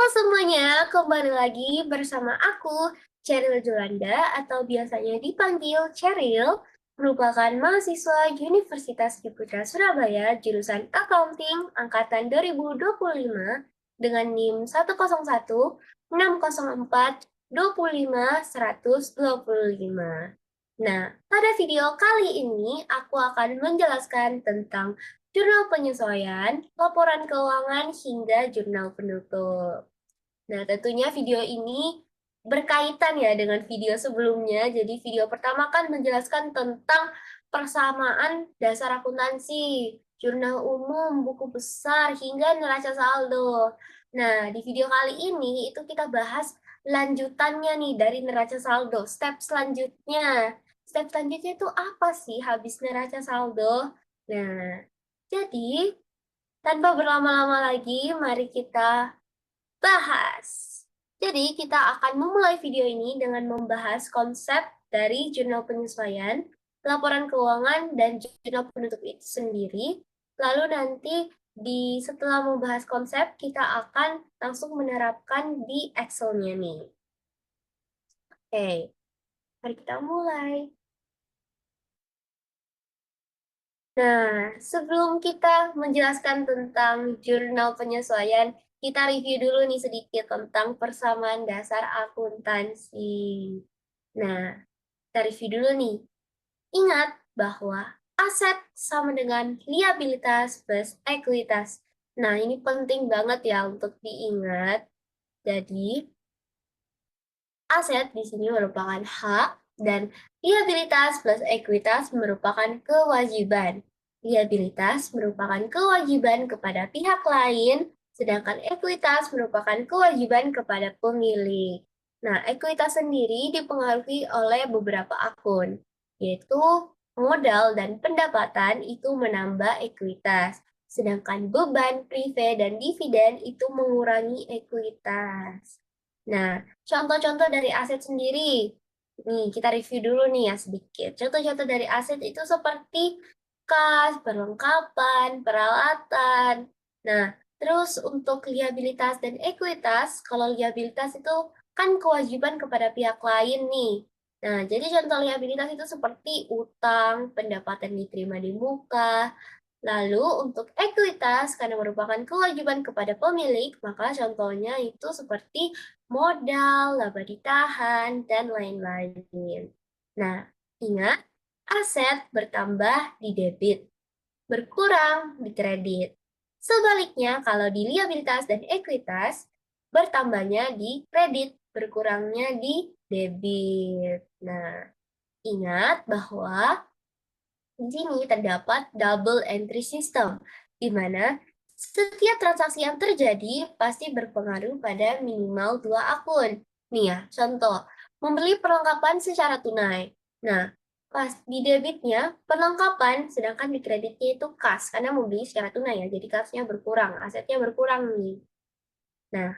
Halo semuanya, kembali lagi bersama aku, Cheryl Jolanda atau biasanya dipanggil Cheryl, merupakan mahasiswa Universitas Ciputra Surabaya jurusan Accounting angkatan 2025 dengan NIM 1016040425125. Nah, pada video kali ini aku akan menjelaskan tentang jurnal penyesuaian, laporan keuangan, hingga jurnal penutup. Nah, tentunya video ini berkaitan ya dengan video sebelumnya. Jadi video pertama kan menjelaskan tentang persamaan dasar akuntansi, jurnal umum, buku besar, hingga neraca saldo. Nah, di video kali ini itu kita bahas lanjutannya nih dari neraca saldo. Step selanjutnya. Step selanjutnya itu apa sih habis neraca saldo? Nah, jadi tanpa berlama-lama lagi, mari kita bahas. Jadi, kita akan memulai video ini dengan membahas konsep dari jurnal penyesuaian, laporan keuangan, dan jurnal penutup itu sendiri. Lalu nanti setelah membahas konsep, kita akan langsung menerapkan di Excel-nya nih. Oke, mari kita mulai. Nah, sebelum kita menjelaskan tentang jurnal penyesuaian, kita review dulu nih sedikit tentang persamaan dasar akuntansi. Nah, kita review dulu nih. Ingat bahwa aset sama dengan liabilitas plus ekuitas. Nah, ini penting banget ya untuk diingat. Jadi, aset di sini merupakan hak dan liabilitas plus ekuitas merupakan kewajiban. Liabilitas merupakan kewajiban kepada pihak lain, sedangkan ekuitas merupakan kewajiban kepada pemilik. Nah, ekuitas sendiri dipengaruhi oleh beberapa akun, yaitu modal dan pendapatan itu menambah ekuitas, sedangkan beban, prive, dan dividen itu mengurangi ekuitas. Nah, contoh-contoh dari aset sendiri. Nih, kita review dulu nih ya sedikit. Contoh-contoh dari aset itu seperti kas, perlengkapan, peralatan. Nah, terus untuk liabilitas dan ekuitas, kalau liabilitas itu kan kewajiban kepada pihak lain nih. Nah, jadi contoh liabilitas itu seperti utang, pendapatan diterima di muka. Lalu untuk ekuitas, karena merupakan kewajiban kepada pemilik, maka contohnya itu seperti modal, laba ditahan, dan lain-lain. Nah, ingat, aset bertambah di debit, berkurang di kredit. Sebaliknya, kalau di liabilitas dan ekuitas, bertambahnya di kredit, berkurangnya di debit. Nah, ingat bahwa di sini terdapat double entry system, di mana setiap transaksi yang terjadi pasti berpengaruh pada minimal dua akun. Nih ya, contoh, membeli perlengkapan secara tunai. Nah, pas di debitnya perlengkapan, sedangkan di kreditnya itu kas, karena membeli secara tunai ya, jadi kasnya berkurang, asetnya berkurang nih. Nah,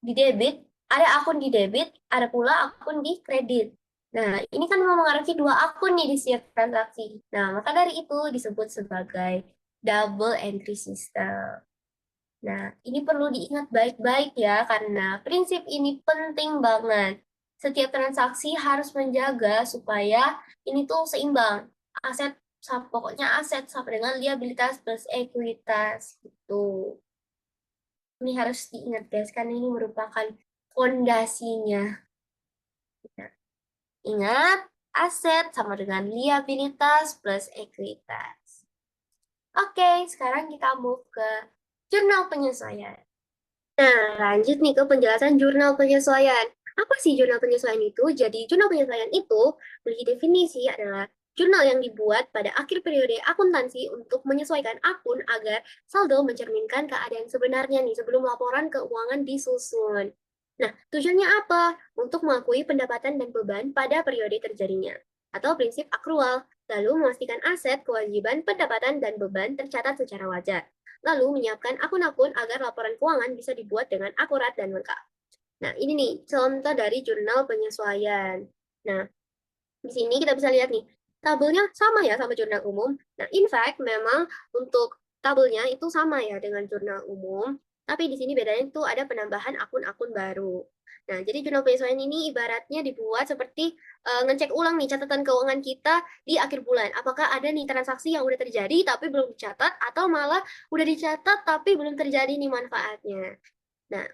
di debit, ada akun di debit, ada pula akun di kredit. Nah, ini kan memengaruhi dua akun nih di setiap transaksi. Nah, maka dari itu disebut sebagai double entry system. Nah, ini perlu diingat baik-baik ya, karena prinsip ini penting banget. Setiap transaksi harus menjaga supaya ini tuh seimbang. Aset, pokoknya aset sama dengan liabilitas plus ekuitas gitu. Ini harus diingat guys, karena ini merupakan fondasinya. Nah, ingat, aset sama dengan liabilitas plus ekuitas. Oke, sekarang kita move ke jurnal penyesuaian. Nah, lanjut nih ke penjelasan jurnal penyesuaian. Apa sih jurnal penyesuaian itu? Jadi, jurnal penyesuaian itu memiliki definisi adalah jurnal yang dibuat pada akhir periode akuntansi untuk menyesuaikan akun agar saldo mencerminkan keadaan sebenarnya nih sebelum laporan keuangan disusun. Nah, tujuannya apa? Untuk mengakui pendapatan dan beban pada periode terjadinya, atau prinsip akrual, lalu memastikan aset, kewajiban, pendapatan, dan beban tercatat secara wajar lalu menyiapkan akun-akun agar laporan keuangan bisa dibuat dengan akurat dan lengkap. Nah, ini nih contoh dari jurnal penyesuaian. Nah, di sini kita bisa lihat nih, tabelnya sama ya sama jurnal umum. Nah, in fact, memang untuk tabelnya itu sama ya dengan jurnal umum. Tapi di sini bedanya itu ada penambahan akun-akun baru. Nah, jadi jurnal penyesuaian ini ibaratnya dibuat seperti ngecek ulang nih catatan keuangan kita di akhir bulan. Apakah ada nih transaksi yang udah terjadi tapi belum dicatat atau malah udah dicatat tapi belum terjadi nih manfaatnya. Nah,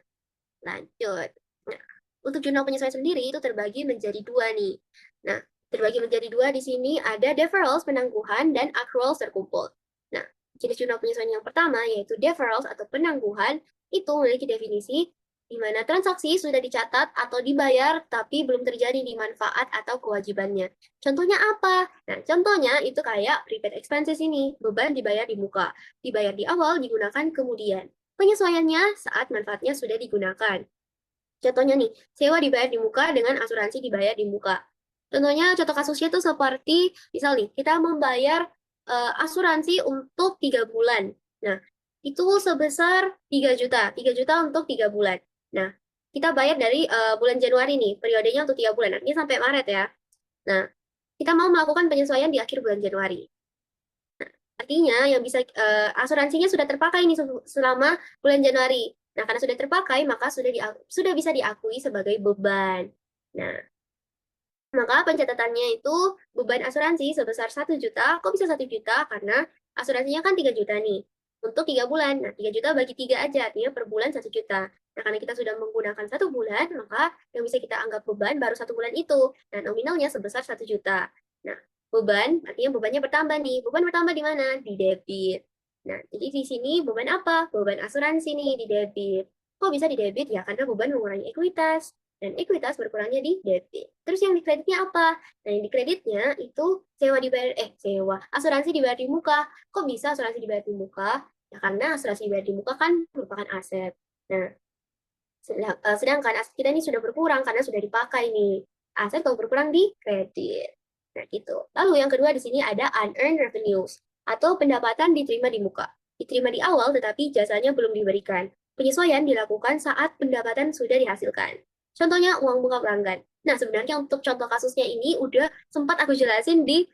lanjut. Nah, untuk jurnal penyesuaian sendiri itu terbagi menjadi dua nih. Nah, terbagi menjadi dua di sini ada deferrals penangguhan dan accruals terkumpul. Nah, jenis jurnal penyesuaian yang pertama yaitu deferrals atau penangguhan itu memiliki definisi di mana transaksi sudah dicatat atau dibayar tapi belum terjadi di manfaat atau kewajibannya. Contohnya apa? Nah, contohnya itu kayak prepaid expenses ini, beban dibayar di muka, dibayar di awal, digunakan kemudian. Penyesuaiannya saat manfaatnya sudah digunakan. Contohnya nih, sewa dibayar di muka dengan asuransi dibayar di muka. Contohnya, contoh kasusnya tuh seperti, misal nih, kita membayar asuransi untuk 3 bulan. Nah, itu sebesar 3 juta. 3 juta untuk 3 bulan. Nah, kita bayar dari bulan Januari nih, periodenya untuk 3 bulan. Artinya sampai Maret ya. Nah, kita mau melakukan penyesuaian di akhir bulan Januari. Artinya yang bisa asuransinya sudah terpakai nih selama bulan Januari. Nah, karena sudah terpakai, maka sudah bisa diakui sebagai beban. Nah, maka pencatatannya itu beban asuransi sebesar 1 juta. Kok bisa 1 juta? Karena asuransinya kan 3 juta nih. Untuk 3 bulan. Nah, 3 juta bagi 3 aja. Artinya per bulan 1 juta. Nah, karena kita sudah menggunakan 1 bulan, maka yang bisa kita anggap beban baru 1 bulan itu. Nah, nominalnya sebesar 1 juta. Nah, beban, artinya bebannya bertambah nih. Beban bertambah di mana? Di debit. Nah, jadi di sini beban apa? Beban asuransi nih di debit. Kok bisa di debit? Ya, karena beban mengurangi ekuitas dan ekuitas berkurangnya di debit. Terus yang di kreditnya apa? Nah, yang di kreditnya itu asuransi dibayar di muka. Kok bisa asuransi dibayar di muka? Ya karena asuransi dibayar di muka kan merupakan aset. Nah, sedangkan aset kita ini sudah berkurang karena sudah dipakai nih. Aset kalau berkurang di kredit. Nah, gitu. Lalu yang kedua di sini ada unearned revenues atau pendapatan diterima di muka. Diterima di awal tetapi jasanya belum diberikan. Penyesuaian dilakukan saat pendapatan sudah dihasilkan. Contohnya uang muka pelanggan. Nah, sebenarnya untuk contoh kasusnya ini udah sempat aku jelasin di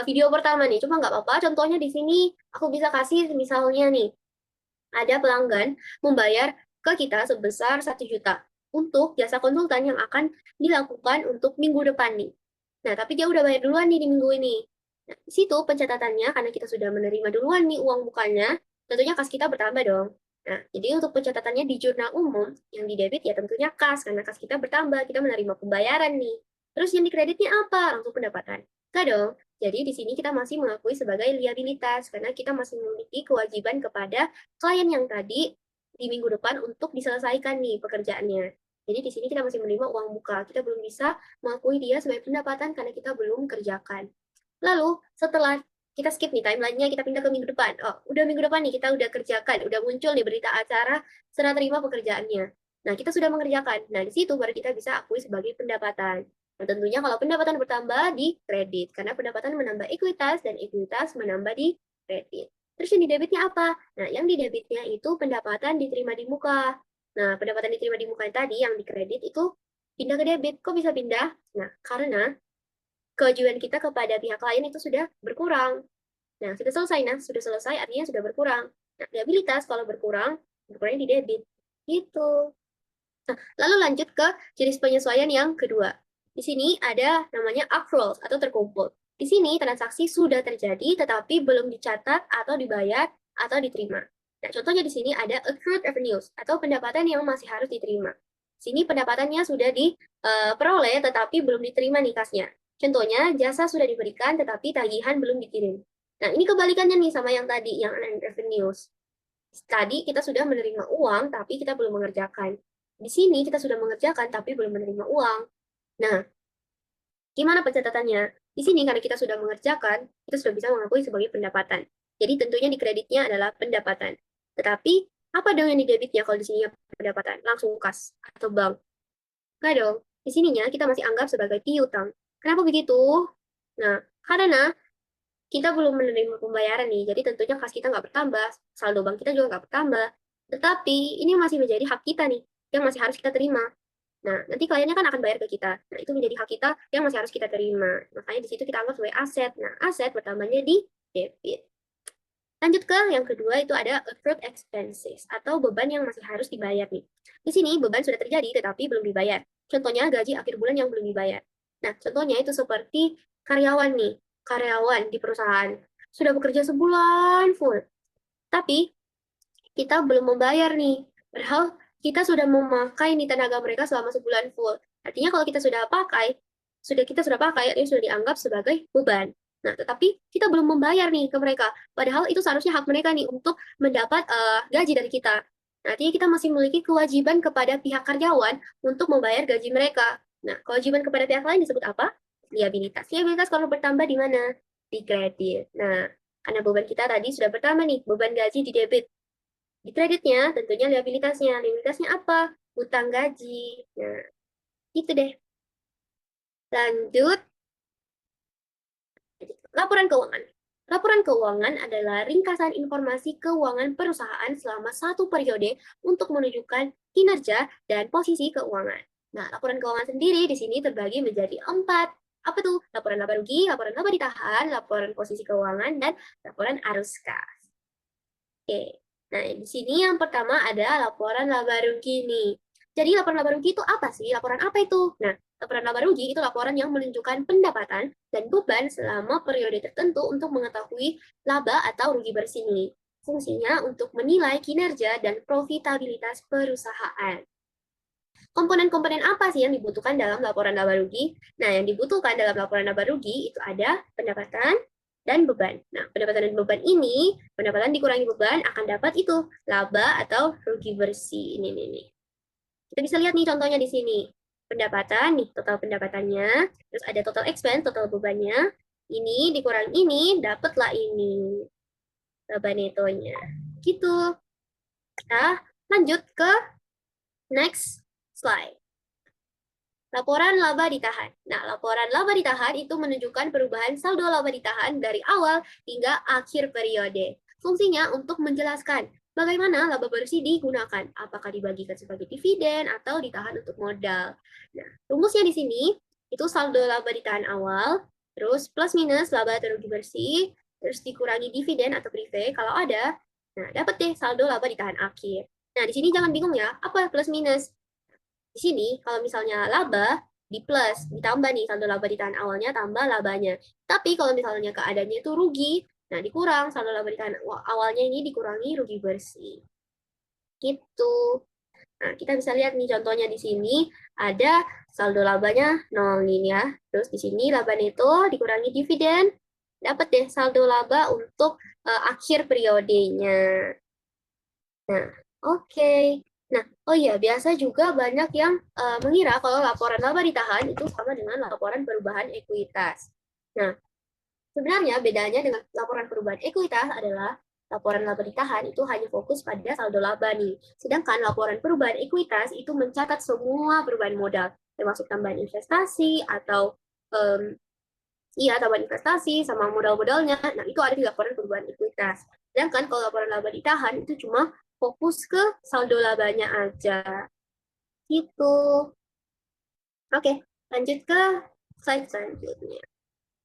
video pertama nih. Cuma nggak apa-apa, contohnya di sini aku bisa kasih misalnya nih, ada pelanggan membayar ke kita sebesar 1 juta untuk jasa konsultan yang akan dilakukan untuk minggu depan nih. Nah, tapi dia udah bayar duluan nih di minggu ini. Nah, di situ pencatatannya, karena kita sudah menerima duluan nih uang bukanya, tentunya kas kita bertambah dong. Nah, jadi untuk pencatatannya di jurnal umum, yang di debit ya tentunya kas, karena kas kita bertambah, kita menerima pembayaran nih. Terus yang di kreditnya apa? Langsung pendapatan. Enggak dong. Jadi di sini kita masih mengakui sebagai liabilitas, karena kita masih memiliki kewajiban kepada klien yang tadi di minggu depan untuk diselesaikan nih pekerjaannya. Jadi di sini kita masih menerima uang muka, kita belum bisa mengakui dia sebagai pendapatan karena kita belum kerjakan. Lalu setelah kita skip nih timelinenya, kita pindah ke minggu depan. Oh, udah minggu depan nih kita udah kerjakan, udah muncul nih berita acara serah terima pekerjaannya. Nah, kita sudah mengerjakan. Nah, di situ baru kita bisa akui sebagai pendapatan. Nah, tentunya kalau pendapatan bertambah di kredit, karena pendapatan menambah ekuitas dan ekuitas menambah di kredit. Terus yang di debitnya apa? Nah, yang di debitnya itu pendapatan diterima di muka. Nah, pendapatan diterima di muka tadi yang di kredit itu pindah ke debit. Kok bisa pindah? Nah, karena kewajiban kita kepada pihak lain itu sudah berkurang. Nah, sudah selesai. Nah, sudah selesai artinya sudah berkurang. Nah, liabilitas kalau berkurang, berkurangnya di debit. Gitu. Nah, lalu lanjut ke jenis penyesuaian yang kedua. Di sini ada namanya accruals atau terkumpul. Di sini transaksi sudah terjadi tetapi belum dicatat atau dibayar atau diterima. Nah, contohnya di sini ada accrued revenues atau pendapatan yang masih harus diterima. Di sini pendapatannya sudah diperoleh tetapi belum diterima nih kasnya. Contohnya jasa sudah diberikan tetapi tagihan belum dikirim. Nah, ini kebalikannya nih sama yang tadi, yang unearned revenues. Tadi kita sudah menerima uang tapi kita belum mengerjakan. Di sini kita sudah mengerjakan tapi belum menerima uang. Nah, gimana pencatatannya? Di sini karena kita sudah mengerjakan, kita sudah bisa mengakui sebagai pendapatan. Jadi tentunya di kreditnya adalah pendapatan. Tetapi apa dong yang di debitnya kalau di sini pendapatan? Langsung kas atau bank. Enggak dong. Di sininya kita masih anggap sebagai piutang. Kenapa begitu? Nah, karena kita belum menerima pembayaran nih, jadi tentunya kas kita nggak bertambah, saldo bank kita juga nggak bertambah. Tetapi ini masih menjadi hak kita nih, yang masih harus kita terima. Nah, nanti kliennya kan akan bayar ke kita. Nah, itu menjadi hak kita yang masih harus kita terima. Makanya di situ kita anggap sebagai aset. Nah, aset bertambahnya di debit. Lanjut ke yang kedua, itu ada accrued expenses atau beban yang masih harus dibayar nih. Di sini beban sudah terjadi tetapi belum dibayar. Contohnya gaji akhir bulan yang belum dibayar. Nah, contohnya itu seperti karyawan nih, karyawan di perusahaan sudah bekerja sebulan full, tapi kita belum membayar nih. Padahal kita sudah memakai nih tenaga mereka selama sebulan full. Artinya kalau kita sudah pakai, itu sudah dianggap sebagai beban. Nah, tetapi kita belum membayar nih ke mereka. Padahal itu seharusnya hak mereka nih untuk mendapat gaji dari kita. Nah, artinya kita masih memiliki kewajiban kepada pihak karyawan untuk membayar gaji mereka. Nah, kewajiban kepada pihak lain disebut apa? Liabilitas. Liabilitas kalau bertambah di mana? Di kredit. Nah, karena beban kita tadi sudah bertambah nih, beban gaji di debit. Di kreditnya tentunya liabilitasnya. Liabilitasnya apa? Utang gaji. Nah, itu deh. Lanjut, laporan keuangan. Laporan keuangan adalah ringkasan informasi keuangan perusahaan selama satu periode untuk menunjukkan kinerja dan posisi keuangan. Nah, laporan keuangan sendiri di sini terbagi menjadi 4. Apa tuh? Laporan laba rugi, laporan laba ditahan, laporan posisi keuangan, dan laporan arus kas. Oke. Nah, di sini yang pertama ada laporan laba rugi nih. Jadi laporan laba rugi itu apa sih? Laporan apa itu? Nah, laporan laba rugi itu laporan yang menunjukkan pendapatan dan beban selama periode tertentu untuk mengetahui laba atau rugi bersih nih. Fungsinya untuk menilai kinerja dan profitabilitas perusahaan. Komponen-komponen apa sih yang dibutuhkan dalam laporan laba rugi? Nah, yang dibutuhkan dalam laporan laba rugi itu ada pendapatan dan beban. Nah, pendapatan dan beban ini, pendapatan dikurangi beban akan dapat itu laba atau rugi bersih. Ini. Kita bisa lihat nih contohnya di sini. Pendapatan nih, total pendapatannya, terus ada total expense, total bebannya. Ini dikurangi ini, dapatlah ini laba netonya. Gitu. Kita lanjut ke next slide. Laporan laba ditahan. Nah, laporan laba ditahan itu menunjukkan perubahan saldo laba ditahan dari awal hingga akhir periode. Fungsinya untuk menjelaskan bagaimana laba bersih digunakan, apakah dibagikan sebagai dividen atau ditahan untuk modal. Nah, rumusnya di sini itu saldo laba ditahan awal, terus plus minus laba atau rugi bersih, terus dikurangi dividen atau prive kalau ada. Nah, dapat deh saldo laba ditahan akhir. Nah, di sini jangan bingung ya, apa plus minus? Di sini, kalau misalnya laba, di plus, ditambah nih saldo laba ditahan awalnya, tambah labanya. Tapi kalau misalnya keadaannya itu rugi, nah dikurang saldo laba ditahan awalnya ini dikurangi rugi bersih. Gitu. Nah, kita bisa lihat nih contohnya di sini ada saldo labanya 0 nih ya. Terus di sini laba neto dikurangi dividen, dapat deh saldo laba untuk akhir periodenya. Nah, oke. Nah, oh iya, biasa juga banyak yang mengira kalau laporan laba ditahan itu sama dengan laporan perubahan ekuitas. Nah, sebenarnya bedanya dengan laporan perubahan ekuitas adalah laporan laba ditahan itu hanya fokus pada saldo laba nih. Sedangkan laporan perubahan ekuitas itu mencatat semua perubahan modal, termasuk tambahan investasi atau tambahan investasi sama modal-modalnya. Nah, itu ada di laporan perubahan ekuitas. Sedangkan kalau laporan laba ditahan itu cuma fokus ke saldo labanya aja. Gitu. Oke, lanjut ke slide selanjutnya.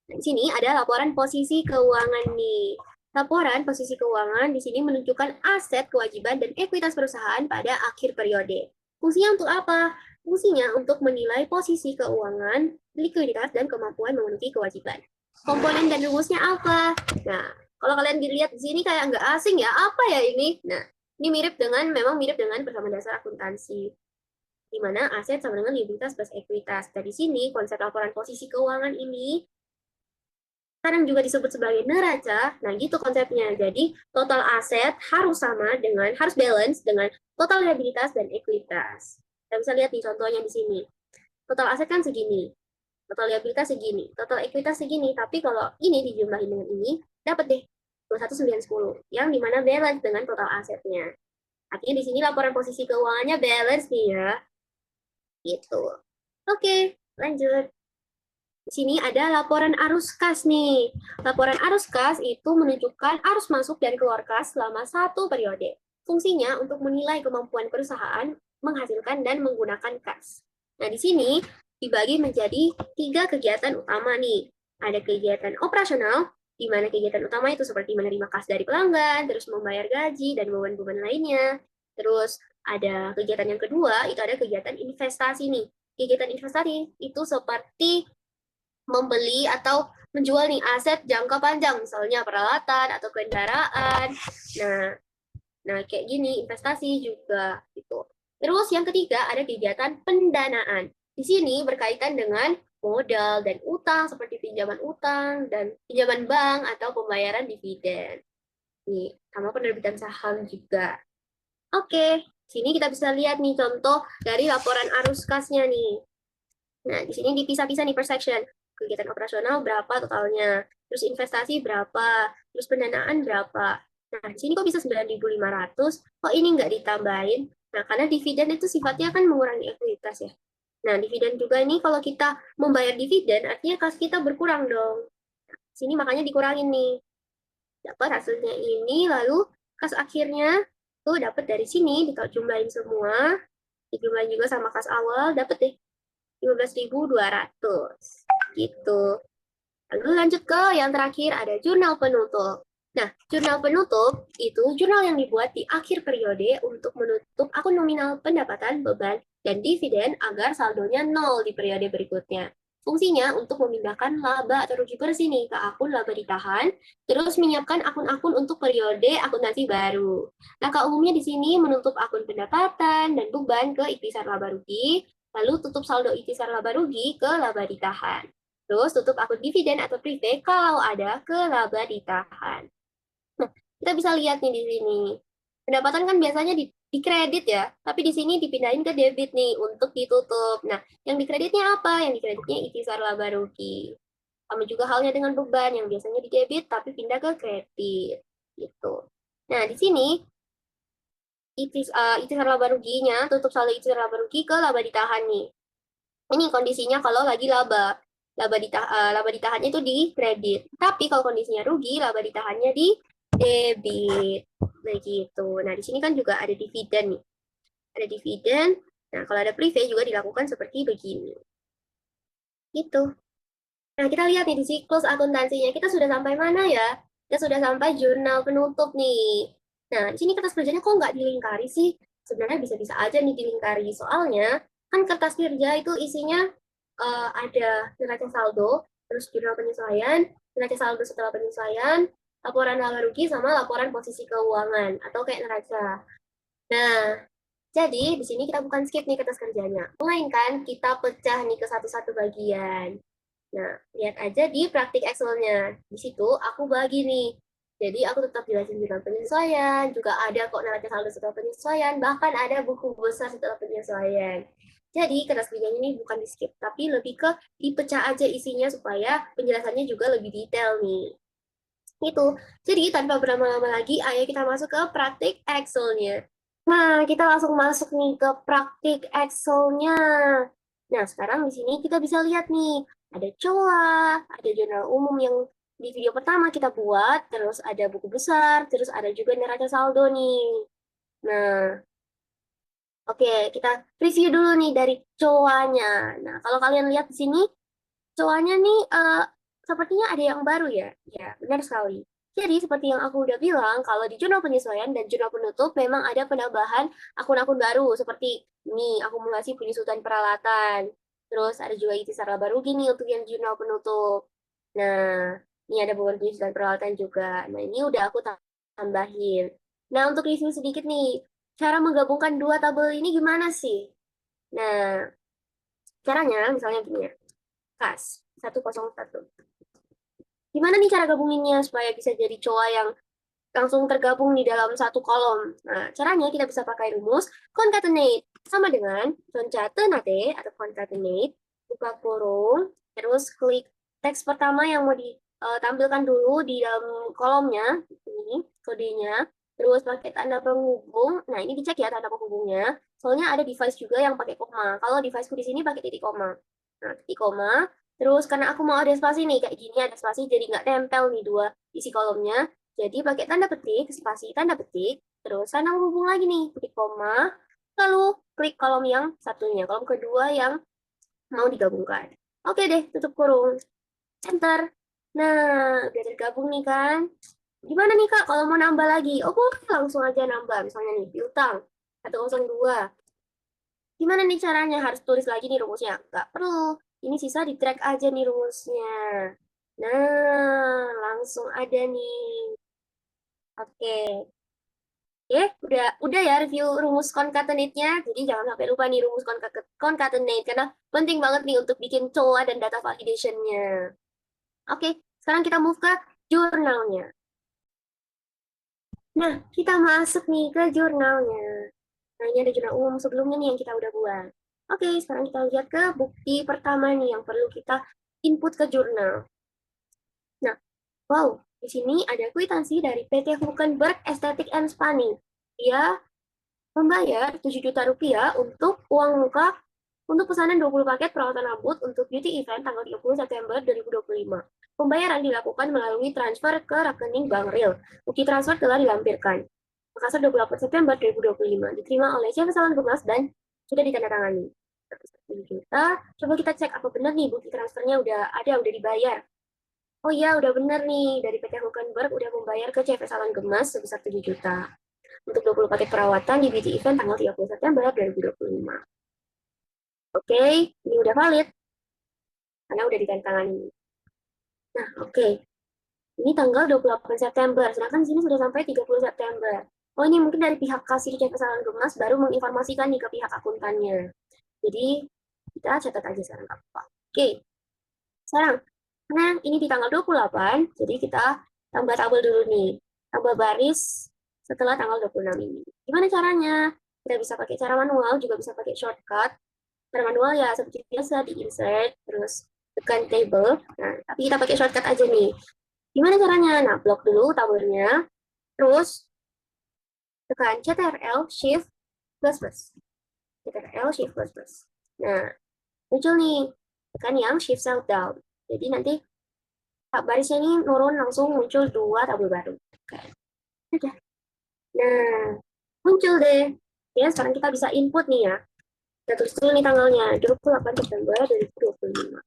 Nah, di sini ada laporan posisi keuangan nih. Laporan posisi keuangan di sini menunjukkan aset, kewajiban, dan ekuitas perusahaan pada akhir periode. Fungsinya untuk apa? Fungsinya untuk menilai posisi keuangan, likuiditas, dan kemampuan memenuhi kewajiban. Komponen dan rumusnya apa? Nah, kalau kalian dilihat di sini kayak nggak asing ya, apa ya ini? Nah, ini memang mirip dengan persamaan dasar akuntansi, di mana aset sama dengan likuiditas plus ekuitas. Dari sini, konsep laporan posisi keuangan ini kadang juga disebut sebagai neraca. Nah, gitu konsepnya. Jadi, total aset harus harus balance dengan total liabilitas dan ekuitas. Kita bisa lihat nih contohnya di sini. Total aset kan segini, total liabilitas segini, total ekuitas segini. Tapi kalau ini dijumlahin dengan ini, dapat deh 21,910, yang dimana balance dengan total asetnya. Artinya di sini laporan posisi keuangannya balance nih ya. Gitu. Oke, lanjut. Di sini ada laporan arus kas nih. Laporan arus kas itu menunjukkan arus masuk dan keluar kas selama satu periode. Fungsinya untuk menilai kemampuan perusahaan menghasilkan dan menggunakan kas. Nah, di sini dibagi menjadi 3 kegiatan utama nih. Ada kegiatan operasional, di mana kegiatan utama itu seperti menerima kas dari pelanggan, terus membayar gaji, dan beban-beban lainnya. Terus ada kegiatan yang kedua, itu ada kegiatan investasi nih. Kegiatan investasi itu seperti membeli atau menjual nih aset jangka panjang, misalnya peralatan atau kendaraan. Nah, nah kayak gini investasi juga gitu. Terus yang ketiga ada kegiatan pendanaan. Di sini berkaitan dengan modal dan utang seperti pinjaman utang dan pinjaman bank atau pembayaran dividen. Nih, sama penerbitan saham juga. Oke, sini kita bisa lihat nih contoh dari laporan arus kasnya nih. Nah, di sini dipisah-pisah nih per section. Kegiatan operasional berapa totalnya, terus investasi berapa, terus pendanaan berapa. Nah, di sini kok bisa 9.500, kok ini nggak ditambahin? Nah, karena dividen itu sifatnya kan mengurangi ekuitas ya. Nah, dividen juga ini kalau kita membayar dividen, artinya kas kita berkurang dong. Sini makanya dikurangin nih. Dapat hasilnya ini, lalu kas akhirnya tuh dapat dari sini, jumlahin semua, dijumlahin juga sama kas awal, dapat deh 15.200 gitu. Lalu lanjut ke yang terakhir ada jurnal penutup. Nah, jurnal penutup itu jurnal yang dibuat di akhir periode untuk menutup akun nominal pendapatan, beban, dan dividen agar saldonya nol di periode berikutnya. Fungsinya untuk memindahkan laba atau rugi bersih nih ke akun laba ditahan, terus menyiapkan akun-akun untuk periode akuntansi baru. Langkah umumnya di sini menutup akun pendapatan dan beban ke ikhtisar laba rugi, lalu tutup saldo ikhtisar laba rugi ke laba ditahan. Terus tutup akun dividen atau prepaid kalau ada ke laba ditahan. Nah, kita bisa lihat nih di sini. Pendapatan kan biasanya di kredit ya, tapi di sini dipindahin ke debit nih untuk ditutup. Nah, yang dikreditnya apa? Yang dikreditnya ikhtisar laba rugi. Sama juga halnya dengan beban yang biasanya di debit tapi pindah ke kredit. Gitu. Nah, di sini ikhtisar laba ruginya, tutup saldo ikhtisar laba rugi ke laba ditahan nih. Ini kondisinya kalau lagi laba. Laba ditahannya itu di kredit. Tapi kalau kondisinya rugi, laba ditahannya di debit. Begitu. Nah, di sini kan juga ada dividen nih. Ada dividen. Nah, kalau ada prepay juga dilakukan seperti begini. Gitu. Nah, kita lihat nih di siklus akuntansinya. Kita sudah sampai mana ya? Kita sudah sampai jurnal penutup nih. Nah, di sini kertas kerjanya kok nggak dilingkari sih? Sebenarnya bisa-bisa aja nih dilingkari. Soalnya, kan kertas kerja itu isinya ada neraca saldo, terus jurnal penyesuaian, neraca saldo setelah penyesuaian, laporan laba rugi, sama laporan posisi keuangan, atau kayak neraca. Nah, jadi di sini kita bukan skip nih kertas kerjanya, melainkan kita pecah nih ke satu-satu bagian. Nah, lihat aja di praktik Excel-nya. Di situ aku bagi nih. Jadi aku tetap jelasin jurnal penyesuaian, juga ada kok neraca saldo setelah penyesuaian, bahkan ada buku besar setelah penyesuaian. Jadi kertas kerjanya ini bukan di skip, tapi lebih ke dipecah aja isinya supaya penjelasannya juga lebih detail nih. Itu. Jadi tanpa berlama-lama lagi, ayo kita masuk ke praktik Excel-nya. Nah, kita langsung masuk nih ke praktik Excel-nya. Nah, sekarang di sini kita bisa lihat nih, ada COA, ada jurnal umum yang di video pertama kita buat, terus ada buku besar, terus ada juga neraca saldo nih. Nah, oke, kita review dulu nih dari COA-nya. Nah, kalau kalian lihat di sini, COA-nya nih sepertinya ada yang baru ya. Ya, benar sekali. Jadi, seperti yang aku udah bilang, kalau di jurnal penyesuaian dan jurnal penutup memang ada penambahan akun-akun baru, seperti ini, akumulasi penyusutan peralatan. Terus ada juga ikhtisar laba rugi nih untuk yang jurnal penutup. Nah, ini ada beban penyusutan peralatan juga. Nah, ini udah aku tambahin. Nah, untuk review sedikit nih, cara menggabungkan dua tabel ini gimana sih? Nah, caranya misalnya gini ya, kas 101. Gimana nih cara gabunginnya supaya bisa jadi COA yang langsung tergabung di dalam satu kolom? Nah, caranya kita bisa pakai rumus concatenate. Sama dengan concatenate atau concatenate, buka kurung, terus klik teks pertama yang mau ditampilkan dulu di dalam kolomnya, ini kodenya, terus pakai tanda penghubung. Nah, ini dicek ya tanda penghubungnya. Soalnya ada device juga yang pakai koma. Kalau deviceku di sini pakai titik koma. Nah, titik koma. Terus karena aku mau ada spasi nih, kayak gini ada spasi, jadi nggak tempel nih dua isi kolomnya. Jadi pakai tanda petik, spasi, tanda petik, terus tanda hubung lagi nih, titik koma, lalu klik kolom yang satunya, kolom kedua yang mau digabungkan. Oke deh, tutup kurung, enter. Nah, udah tergabung nih kan? Gimana nih Kak kalau mau nambah lagi? Oh boleh langsung aja nambah. Misalnya nih, piutang 102. Gimana nih caranya? Harus tulis lagi nih rumusnya? Nggak perlu. Ini sisa di track aja nih rumusnya. Nah, langsung ada nih. Oke. Oke, udah ya review rumus concatenate-nya. Jadi jangan sampai lupa nih rumus concatenate karena penting banget nih untuk bikin COA dan data validation-nya. Oke, sekarang kita move ke jurnalnya. Nah, kita masuk nih ke jurnalnya. Nah, ini ada jurnal umum sebelumnya nih yang kita udah buat. Oke, sekarang kita lihat ke bukti pertama nih yang perlu kita input ke jurnal. Nah, wow, di sini ada kwitansi dari PT Hulkenberg Aesthetic and Spanning. Dia membayar 7 juta rupiah untuk uang muka untuk pesanan 20 paket perawatan rambut untuk beauty event tanggal 30 September 2025. Pembayaran dilakukan melalui transfer ke rekening Bank Real. Bukti transfer telah dilampirkan. Makassar 28 September 2025. Diterima oleh Chef Salon Gemas dan sudah ditandatangani. 1 juta. Coba kita cek apa benar nih bukti transfernya udah ada, udah dibayar. Oh iya, udah benar nih. Dari PT Hulkenberg udah membayar ke CV Salon Gemas sebesar 7 juta untuk 20 paket perawatan di beauty event tanggal 30 September 2025. Oke, ini udah valid karena udah ditandatangani. Nah, oke. Ini tanggal 28 September, sedangkan di sini sudah sampai 30 September. Oh, ini mungkin dari pihak kasir cek kesalahan Gemas baru menginformasikan nih ke pihak akuntannya. Jadi, kita catat aja sekarang apa. Oke, sekarang, karena ini di tanggal 28, jadi kita tambah tabel dulu nih. Tambah baris setelah tanggal 26 ini. Gimana caranya? Kita bisa pakai cara manual, juga bisa pakai shortcut. Cara manual ya seperti biasa, di insert, terus tekan table. Nah, tapi kita pakai shortcut aja nih. Gimana caranya? Nah, blok dulu tabelnya, terus tekan Ctrl Shift plus plus. Ctrl Shift plus plus. Nah, muncul nih, tekan yang Shift Cell Down. Jadi nanti barisnya ini nurun langsung muncul dua tabel baru. Oke, udah. Nah, muncul deh. Ya, sekarang kita bisa input nih ya. Kita tulis dulu nih tanggalnya, 28 September 2025.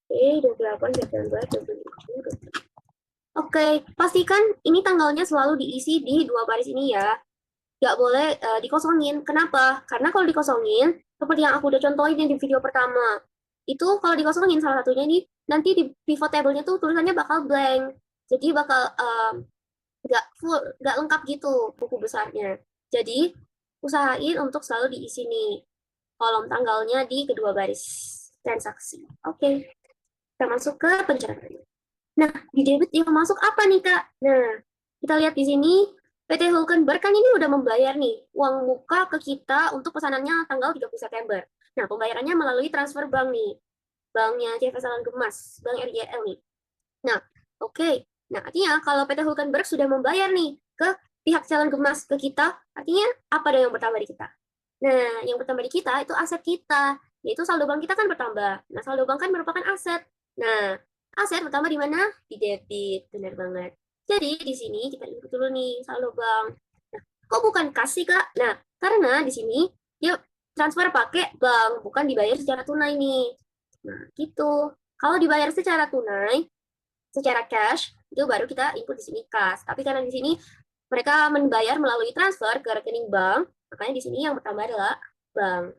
Oke, 28 September 2025. Oke, pastikan ini tanggalnya selalu diisi di dua baris ini ya. Nggak boleh dikosongin. Kenapa? Karena kalau dikosongin, seperti yang aku udah contohin di video pertama, itu kalau dikosongin salah satunya ini, nanti di pivot table-nya tuh tulisannya bakal blank. Jadi bakal nggak full, nggak lengkap gitu buku besarnya. Jadi, usahain untuk selalu diisi nih kolom tanggalnya di kedua baris transaksi. Oke, kita masuk ke pencatatan. Nah, di debit yang masuk apa nih, Kak? Nah, kita lihat di sini, PT Hulkenberg kan ini udah membayar nih uang muka ke kita untuk pesanannya tanggal 30 September. Nah, pembayarannya melalui transfer bank nih. Banknya CV Salam Gemas, Bank RJL nih. Nah, oke. Nah, artinya kalau PT Hulkenberg sudah membayar nih ke pihak Salam Gemas ke kita, artinya apa dong yang bertambah di kita? Nah, yang bertambah di kita itu aset kita, yaitu saldo bank kita kan bertambah. Nah, saldo bank kan merupakan aset. Nah, aset bertambah di mana? Di debit, benar banget. Jadi, di sini kita input dulu nih saldo bank. Nah, kok bukan kasih, Kak? Nah, karena di sini dia transfer pakai bank, bukan dibayar secara tunai nih. Nah, gitu. Kalau dibayar secara tunai, secara cash, itu baru kita input di sini kas. Tapi karena di sini mereka membayar melalui transfer ke rekening bank, makanya di sini yang bertambah adalah bank.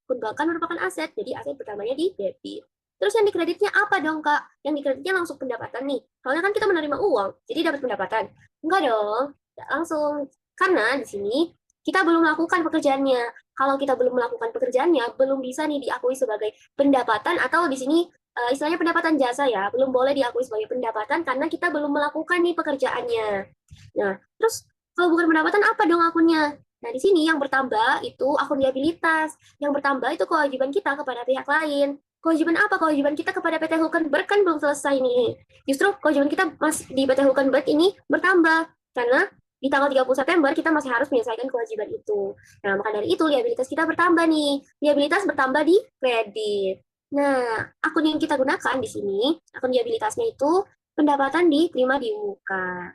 Akun bank kan merupakan aset, jadi aset bertambahnya di debit. Terus yang dikreditnya apa dong, Kak? Yang dikreditnya langsung pendapatan nih. Soalnya kan kita menerima uang, jadi dapat pendapatan. Enggak dong, tidak langsung. Karena di sini kita belum melakukan pekerjaannya. Kalau kita belum melakukan pekerjaannya, belum bisa nih diakui sebagai pendapatan atau di sini istilahnya pendapatan jasa ya, belum boleh diakui sebagai pendapatan karena kita belum melakukan nih pekerjaannya. Nah, terus kalau bukan pendapatan apa dong akunnya? Nah, di sini yang bertambah itu akun liabilitas. Yang bertambah itu kewajiban kita kepada pihak lain. Kewajiban apa? Kewajiban kita kepada PT Hulkenberg kan belum selesai nih. Justru kewajiban kita masih di PT Hulkenberg ini bertambah. Karena di tanggal 30 September kita masih harus menyelesaikan kewajiban itu. Nah, maka dari itu liabilitas kita bertambah nih. Liabilitas bertambah di kredit. Nah, akun yang kita gunakan di sini, akun liabilitasnya itu pendapatan diterima di muka.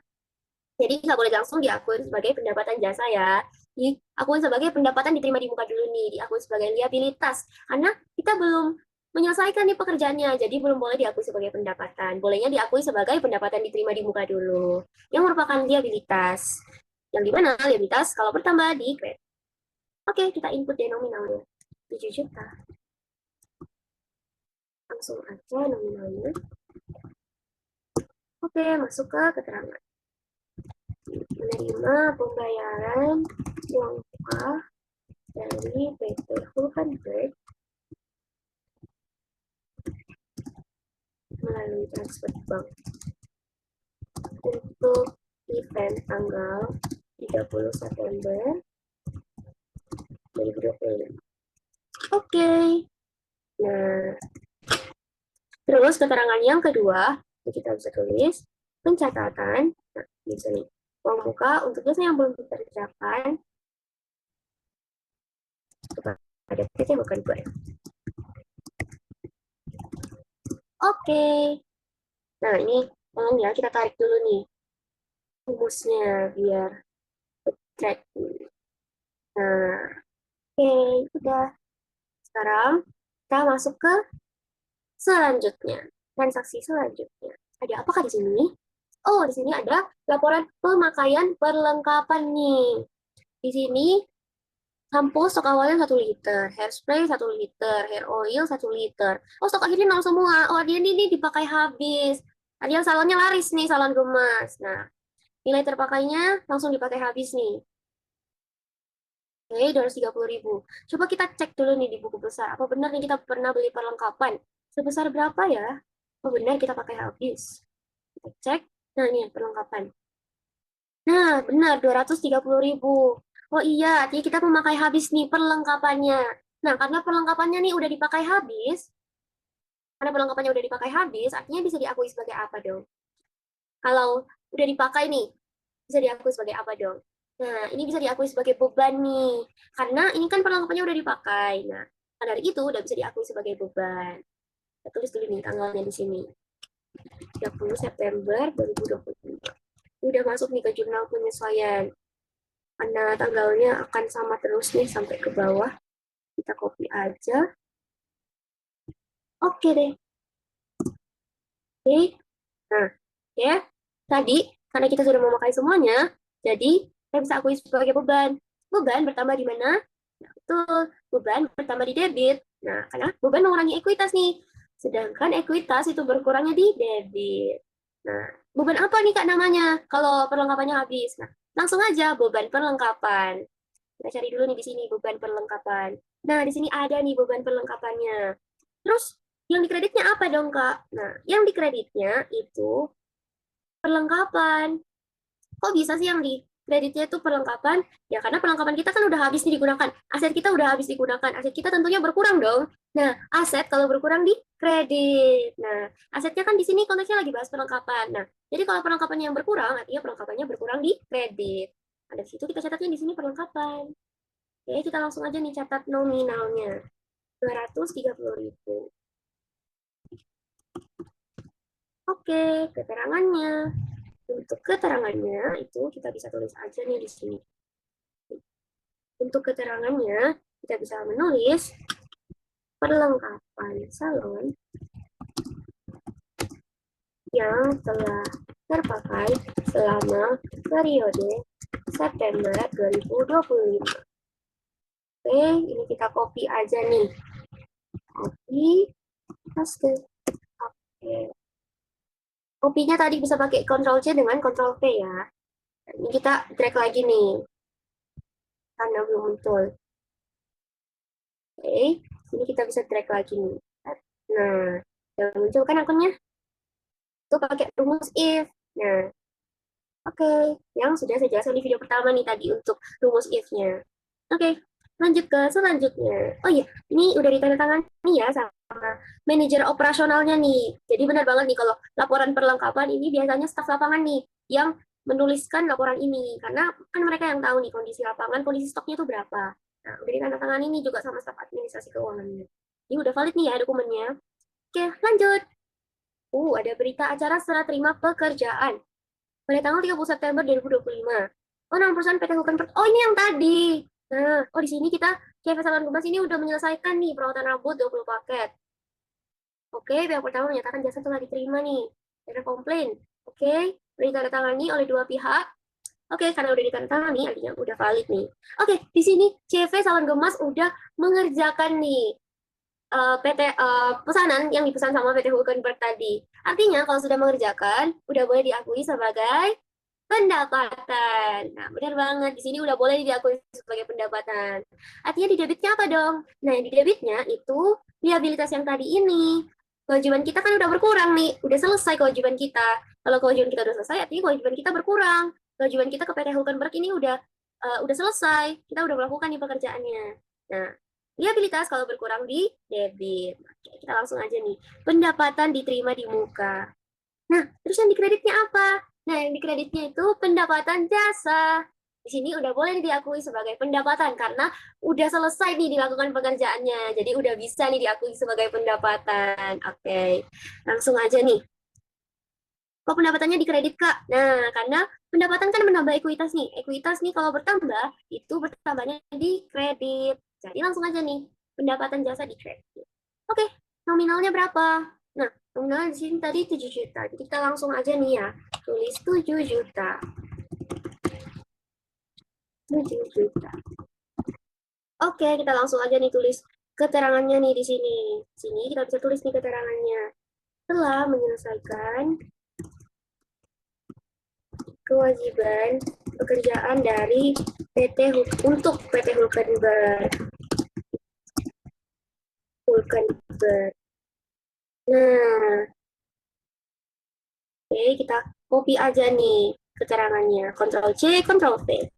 Jadi nggak boleh langsung diakui sebagai pendapatan jasa ya. Diakui sebagai pendapatan diterima di muka dulu nih, diakui sebagai liabilitas. Karena kita belum menyelesaikan nih pekerjaannya, jadi belum boleh diakui sebagai pendapatan. Bolehnya diakui sebagai pendapatan diterima di muka dulu, yang merupakan liabilitas. Yang dimana liabilitas kalau bertambah di kredit. Oke, kita input deh nominalnya. 7 juta. Langsung aja nominalnya. Oke, masuk ke keterangan. Menerima pembayaran uang muka dari PT Hulkenberg melalui transfer bank untuk event tanggal 30 September 2025. Oke. Nah, terus keterangan yang kedua, kita bisa tulis pencatatan. Nah, di sini uang muka untuk jasa yang belum dikerjakan kepada PT Hulkenberg. Oke. Nah, ini tolong ya, kita tarik dulu nih rumusnya biar track. Nah, oke, udah. Sekarang kita masuk ke selanjutnya, transaksi selanjutnya. Ada apakah di sini? Oh, di sini ada laporan pemakaian perlengkapan nih. Di sini sampo stok awalnya 1 liter, hairspray 1 liter, hair oil 1 liter. Oh, stok akhirnya nol semua. Oh, dia ini dipakai habis. Ada yang salonnya laris nih, salon gemas. Nah, nilai terpakainya langsung dipakai habis nih. Oke, 230.000. Coba kita cek dulu nih di buku besar. Apa benar nih kita pernah beli perlengkapan? Sebesar berapa ya? Oh, benar kita pakai habis. Kita cek. Nah, ini perlengkapan. Nah, benar 230.000. Oh iya, artinya kita memakai habis nih perlengkapannya. Nah, karena perlengkapannya nih udah dipakai habis, artinya bisa diakui sebagai apa dong? Kalau udah dipakai nih, bisa diakui sebagai apa dong? Nah, ini bisa diakui sebagai beban nih. Karena ini kan perlengkapannya udah dipakai. Nah, dari itu udah bisa diakui sebagai beban. Kita tulis dulu nih tanggalnya di sini. 30 September 2025. Udah masuk nih ke jurnal penyesuaian. Karena tanggalnya akan sama terus nih sampai ke bawah. Kita copy aja. Oke deh. Oke. Nah, ya. Tadi, karena kita sudah memakai semuanya, jadi kita bisa akui sebagai beban. Beban bertambah di mana? Nah, betul. Beban bertambah di debit. Nah, karena beban mengurangi ekuitas nih. Sedangkan ekuitas itu berkurangnya di debit. Nah, beban apa nih Kak namanya kalau perlengkapannya habis? Nah, langsung aja beban perlengkapan. Kita cari dulu nih di sini beban perlengkapan. Nah, di sini ada nih beban perlengkapannya. Terus yang dikreditnya apa dong, Kak? Nah, yang dikreditnya itu perlengkapan. Kok bisa sih yang di kreditnya itu perlengkapan? Ya karena perlengkapan kita kan udah habis nih digunakan. Aset kita udah habis digunakan. Aset kita tentunya berkurang dong. Nah, aset kalau berkurang di kredit. Nah, asetnya kan di sini konteksnya lagi bahas perlengkapan. Nah, jadi kalau perlengkapannya yang berkurang, artinya perlengkapannya berkurang di kredit. Ada di situ kita catatnya di sini perlengkapan. Oke, kita langsung aja nih catat nominalnya. 230.000. Oke, keterangannya. Untuk keterangannya itu kita bisa tulis aja nih di sini. Untuk keterangannya kita bisa menulis perlengkapan salon yang telah terpakai selama periode September 2025. Oke, ini kita copy aja nih. Copy, paste. Oke. Copy-nya tadi bisa pakai Ctrl C dengan Ctrl V ya. Ini kita drag lagi nih, karena belum muncul. Oke, ini kita bisa drag lagi nih. Nah, yang muncul kan akunnya? Itu pakai rumus if. Nah, oke, yang sudah saya jelaskan di video pertama nih tadi untuk rumus if-nya. Oke, lanjut ke selanjutnya. Oh iya, ini udah ditandatangani ya sama manajer operasionalnya nih. Jadi benar banget nih kalau laporan perlengkapan ini biasanya staf lapangan nih yang menuliskan laporan ini. Karena kan mereka yang tahu nih kondisi lapangan, kondisi stoknya itu berapa. Nah, udah ditandatangani nih juga sama staf administrasi keuangannya. Ini udah valid nih ya dokumennya. Oke, lanjut. Ada berita acara serah terima pekerjaan pada tanggal 30 September 2025. Oh, nama perusahaan PT Hulkenberg. Oh, ini yang tadi. Nah, oh di sini kita CV Salon Gemas ini udah menyelesaikan nih perawatan rambut 20 paket. Oke, pihak pertama menyatakan jasa telah diterima nih. Ada komplain. Oke, ditandatangani oleh dua pihak. Oke, karena udah ditandatangani, artinya udah valid nih. Oke, di sini CV Salon Gemas udah mengerjakan nih pesanan yang dipesan sama PT Hulkenberg tadi. Artinya kalau sudah mengerjakan, udah boleh diakui sebagai pendapatan. Nah, benar banget. Di sini udah boleh diakui sebagai pendapatan. Artinya di debitnya apa dong? Nah, di debitnya itu liabilitas yang tadi ini. Kewajiban kita kan udah berkurang nih. Udah selesai kewajiban kita. Kalau kewajiban kita udah selesai, artinya kewajiban kita berkurang. Kewajiban kita ke PT Hulkenberg ini udah selesai. Kita udah melakukan nih pekerjaannya. Nah, liabilitas kalau berkurang di debit. Oke, kita langsung aja nih. Pendapatan diterima di muka. Nah, terus yang dikreditnya apa? Nah, yang dikreditnya itu pendapatan jasa. Di sini udah boleh diakui sebagai pendapatan karena udah selesai nih dilakukan pekerjaannya. Jadi udah bisa nih diakui sebagai pendapatan. Oke, langsung aja nih. Kok pendapatannya dikredit, Kak? Nah, karena pendapatan kan menambah ekuitas nih. Ekuitas nih kalau bertambah, itu bertambahnya di kredit. Jadi langsung aja nih, pendapatan jasa di kredit. Oke, nominalnya berapa? Nah, nominalnya di sini tadi 7 juta. Jadi kita langsung aja nih ya, tulis 7 juta. 7 juta. Oke, kita langsung aja nih tulis keterangannya nih di sini. Sini kita bisa tulis nih keterangannya. Telah menyelesaikan kewajiban pekerjaan dari untuk PT Hulkenberg. Hulkenberg. Nah, oke, kita copy aja nih keterangannya. Ctrl C, Ctrl V.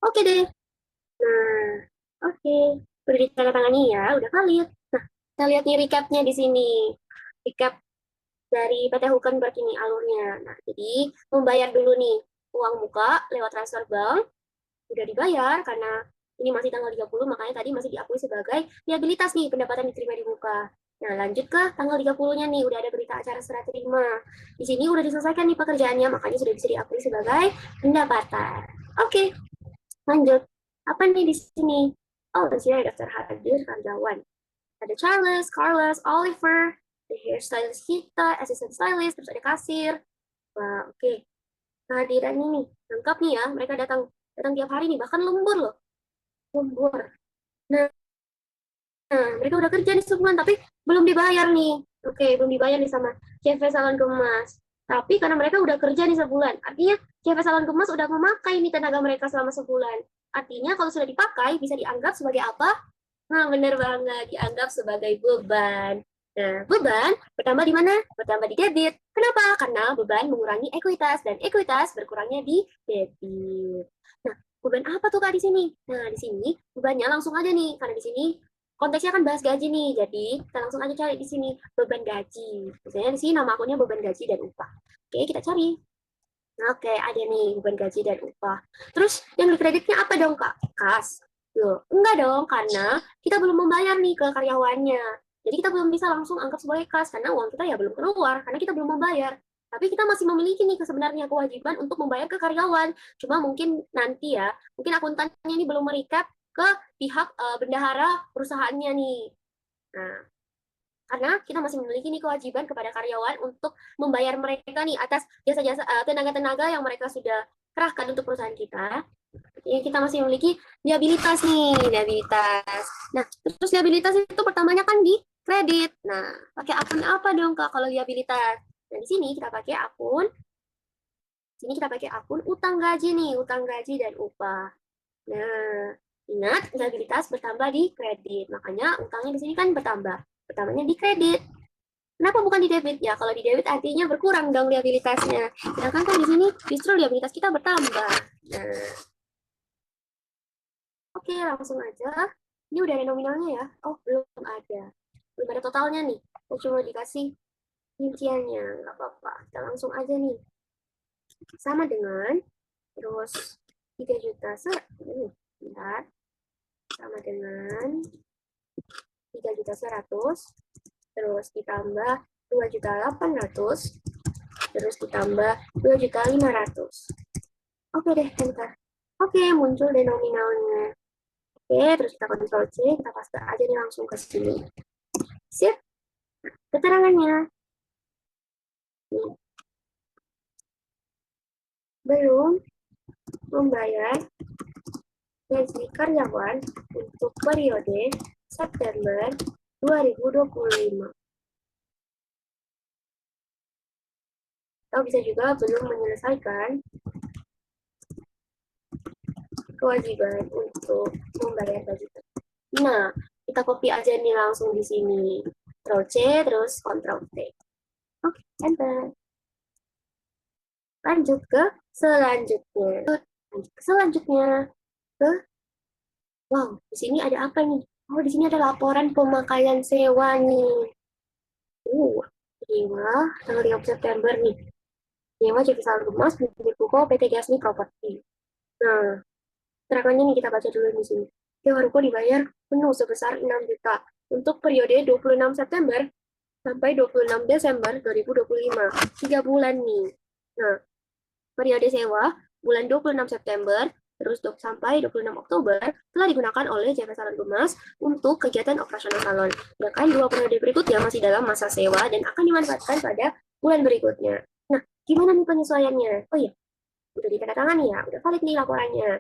Oke deh. Nah, oke. Udah ditandatangani ya, udah valid. Nah, kita lihat nih recapnya di sini. Recap dari PT Hulkenberg ini alurnya. Nah, jadi membayar dulu nih uang muka lewat transfer bank, udah dibayar karena ini masih tanggal 30, makanya tadi masih diakui sebagai liabilitas nih pendapatan diterima di muka. Nah, lanjut ke tanggal 30-nya nih, udah ada berita acara serah terima. Di sini udah diselesaikan nih pekerjaannya, makanya sudah bisa diakui sebagai pendapatan. Oke, lanjut. Apa nih di sini? Oh, di sini ada daftar hadir karyawan. Ada Charles, Carlos, Oliver, ada hairstylist kita, assistant stylist, terus ada kasir. Wah, oke. Kehadiran ini lengkap nih ya, mereka datang datang tiap hari nih, bahkan lembur loh, lembur. Nah, mereka udah kerja nih sebulan tapi belum dibayar nih. Oke, belum dibayar nih sama CV Salon Kemas. Tapi karena mereka udah kerja nih sebulan, artinya CV Salon Kemas udah memakai nih tenaga mereka selama sebulan. Artinya kalau sudah dipakai bisa dianggap sebagai apa? Nah, benar banget, dianggap sebagai beban. Nah, beban bertambah di mana? Bertambah di debit. Kenapa? Karena beban mengurangi ekuitas, dan ekuitas berkurangnya di debit. Nah, beban apa tuh Kak di sini? Nah, di sini bebannya langsung aja nih, karena di sini konteksnya kan bahas gaji nih, jadi kita langsung aja cari di sini beban gaji. Misalnya di sini nama akunnya beban gaji dan upah. Oke, kita cari. Oke, ada nih beban gaji dan upah. Terus yang dikreditnya apa dong, Kak? Kas. Loh, enggak dong, karena kita belum membayar nih ke karyawannya. Jadi kita belum bisa langsung anggap sebagai kas, karena uang kita ya belum keluar, karena kita belum membayar. Tapi kita masih memiliki nih sebenarnya kewajiban untuk membayar ke karyawan. Cuma mungkin nanti ya, mungkin akuntannya ini belum merecap ke pihak bendahara perusahaannya nih. Nah, karena kita masih memiliki nih kewajiban kepada karyawan untuk membayar mereka nih atas jasa-jasa tenaga-tenaga yang mereka sudah kerahkan untuk perusahaan kita. Jadi kita masih memiliki liabilitas nih, liabilitas. Nah, terus liabilitas itu pertamanya kan di kredit. Nah, pakai akun apa dong Kak kalau liabilitas? Nah, di sini kita pakai akun utang gaji nih, utang gaji dan upah. Nah, ingat liabilitas bertambah di kredit. Makanya utangnya di sini kan bertambah. Pertamanya di kredit. Kenapa bukan di debit? Ya, kalau di debit artinya berkurang dong liabilitasnya. Sedangkan kan di sini justru liabilitas kita bertambah. Nah, oke, langsung aja. Ini udah ada nominalnya ya? Oh, belum ada. Belum ada totalnya nih. Oh, cuma dikasih rinciannya. Nggak apa-apa. Kita langsung aja nih. Sama dengan, terus 3 juta bentar. Sama dengan 3.100.000, terus ditambah 2.800.000, terus ditambah 2.500.000. Oke deh, bentar. Oke, muncul deh nominalnya. Oke, terus kita Ctrl C, kita paste aja nih langsung ke sini. Sip. keterangannya. Nih, belum membayar gaji karyawan untuk periode September 2025. Atau bisa juga belum menyelesaikan kewajiban untuk membayar gaji. Nah, kita copy aja nih langsung di sini. Ctrl C, terus Ctrl V. Oke, enter. Lanjut ke selanjutnya. Lanjut ke selanjutnya. Ke, wow, di sini ada apa nih? Oh, di sini ada laporan pemakaian sewa nih. Uh, sewa tanggal 30 September nih. Sewa CV Salgemas milik Ruko PT Gasni Property. Nah, keterangannya nih kita baca dulu di sini. Sewa Ruko dibayar penuh sebesar 6 juta untuk periode 26 September sampai 26 Desember 2025. 3 bulan nih. Nah, periode sewa bulan 26 September terus sampai 26 Oktober telah digunakan oleh JP Salon Gemas untuk kegiatan operasional salon. Sedangkan 2 periode berikutnya masih dalam masa sewa dan akan dimanfaatkan pada bulan berikutnya. Nah, gimana nih penyesuaiannya? Oh iya, udah ditandatangani ya, udah valid nih laporannya.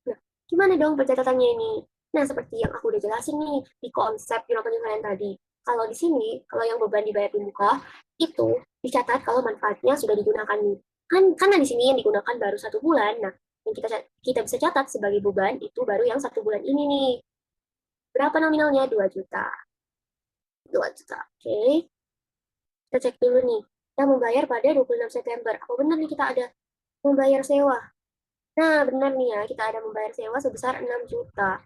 Nah, gimana dong pencatatannya ini? Nah, seperti yang aku udah jelasin nih di konsep jurnal penyesuaian tadi. Kalau di sini, kalau yang beban dibayar di muka, itu dicatat kalau manfaatnya sudah digunakan nih. Kan, karena di sini yang digunakan baru 1 bulan. Nah, yang kita bisa catat sebagai beban itu baru yang 1 bulan ini nih. Berapa nominalnya? 2 juta. 2 juta, oke. Kita cek dulu nih. Kita membayar pada 26 September. Apa benar nih kita ada membayar sewa? Nah, benar nih ya, kita ada membayar sewa sebesar 6 juta.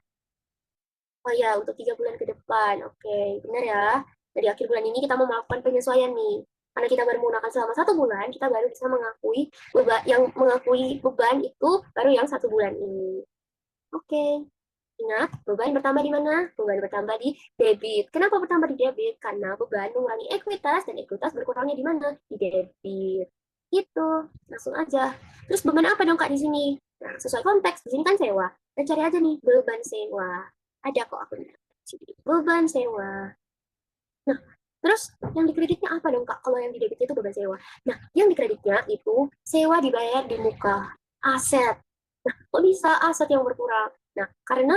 Oh ya, untuk 3 bulan ke depan. Oke, benar ya. Dari akhir bulan ini kita mau melakukan penyesuaian nih. Karena kita baru menggunakan selama 1 bulan, kita baru bisa mengakui beban yang mengakui beban itu baru yang 1 bulan ini. Oke. Ingat, beban bertambah di mana? Beban bertambah di debit. Kenapa bertambah di debit? Karena beban mengurangi ekuitas dan ekuitas berkurangnya di mana? Di debit. Gitu. Langsung aja. Terus beban apa dong Kak di sini? Nah, sesuai konteks. Di sini kan sewa. Dan cari aja nih beban sewa. Ada kok aku beban sewa. Nah, terus yang dikreditnya apa dong Kak? Kalau yang di debitnya itu beban sewa. Nah, yang dikreditnya itu sewa dibayar di muka aset. Nah, kok bisa aset yang berkurang? Nah, karena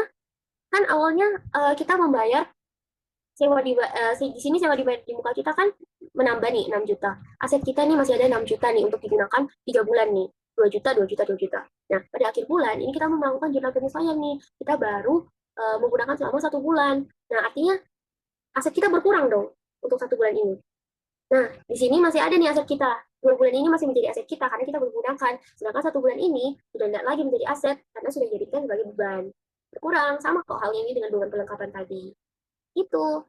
kan awalnya kita membayar sewa di sini sewa dibayar di muka kita kan menambah nih 6 juta. Aset kita nih masih ada 6 juta nih untuk digunakan 3 bulan nih. 2 juta, 2 juta, 2 juta. Nah, pada akhir bulan ini kita mau melakukan jurnal penyesuaian nih. Kita baru menggunakan selama 1 bulan. Nah, artinya aset kita berkurang dong untuk 1 bulan ini. Nah, di sini masih ada nih aset kita. 2 bulan ini masih menjadi aset kita karena kita menggunakan. Sedangkan 1 bulan ini sudah tidak lagi menjadi aset karena sudah dijadikan sebagai beban. Berkurang, sama kok halnya ini dengan beban perlengkapan tadi. Itu.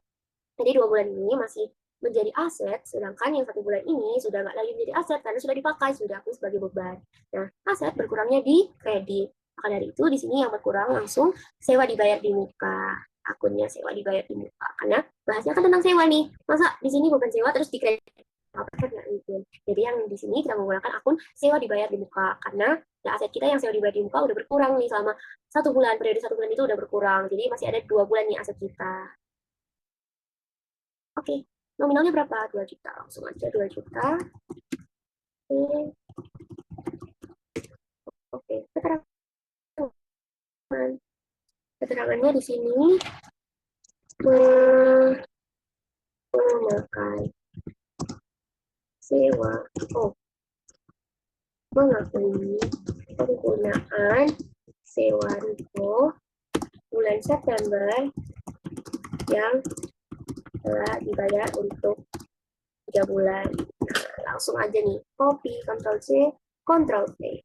Jadi 2 bulan ini masih menjadi aset, sedangkan yang 1 bulan ini sudah nggak lagi menjadi aset karena sudah dipakai, sudah diakui sebagai beban. Nah, aset berkurangnya di kredit. Maka dari itu di sini yang berkurang langsung sewa dibayar di muka. Akunnya sewa dibayar di muka. Karena bahasnya kan tentang sewa nih. Masa di sini bukan sewa terus di kredit? Kan nggak mungkin. Jadi yang di sini kita menggunakan akun sewa dibayar di muka. Karena ya aset kita yang sewa dibayar di muka udah berkurang nih selama 1 bulan. Periode 1 bulan itu udah berkurang. Jadi masih ada 2 bulan nih aset kita. Oke, nominalnya berapa? 2 juta. Langsung aja 2 juta. Oke, oke. Keterangannya di sini memakai sewa. Oh, mengakui penggunaan sewa ruko bulan September yang telah dibayar untuk 3 bulan. Nah, langsung aja nih, copy, Ctrl C, Ctrl V,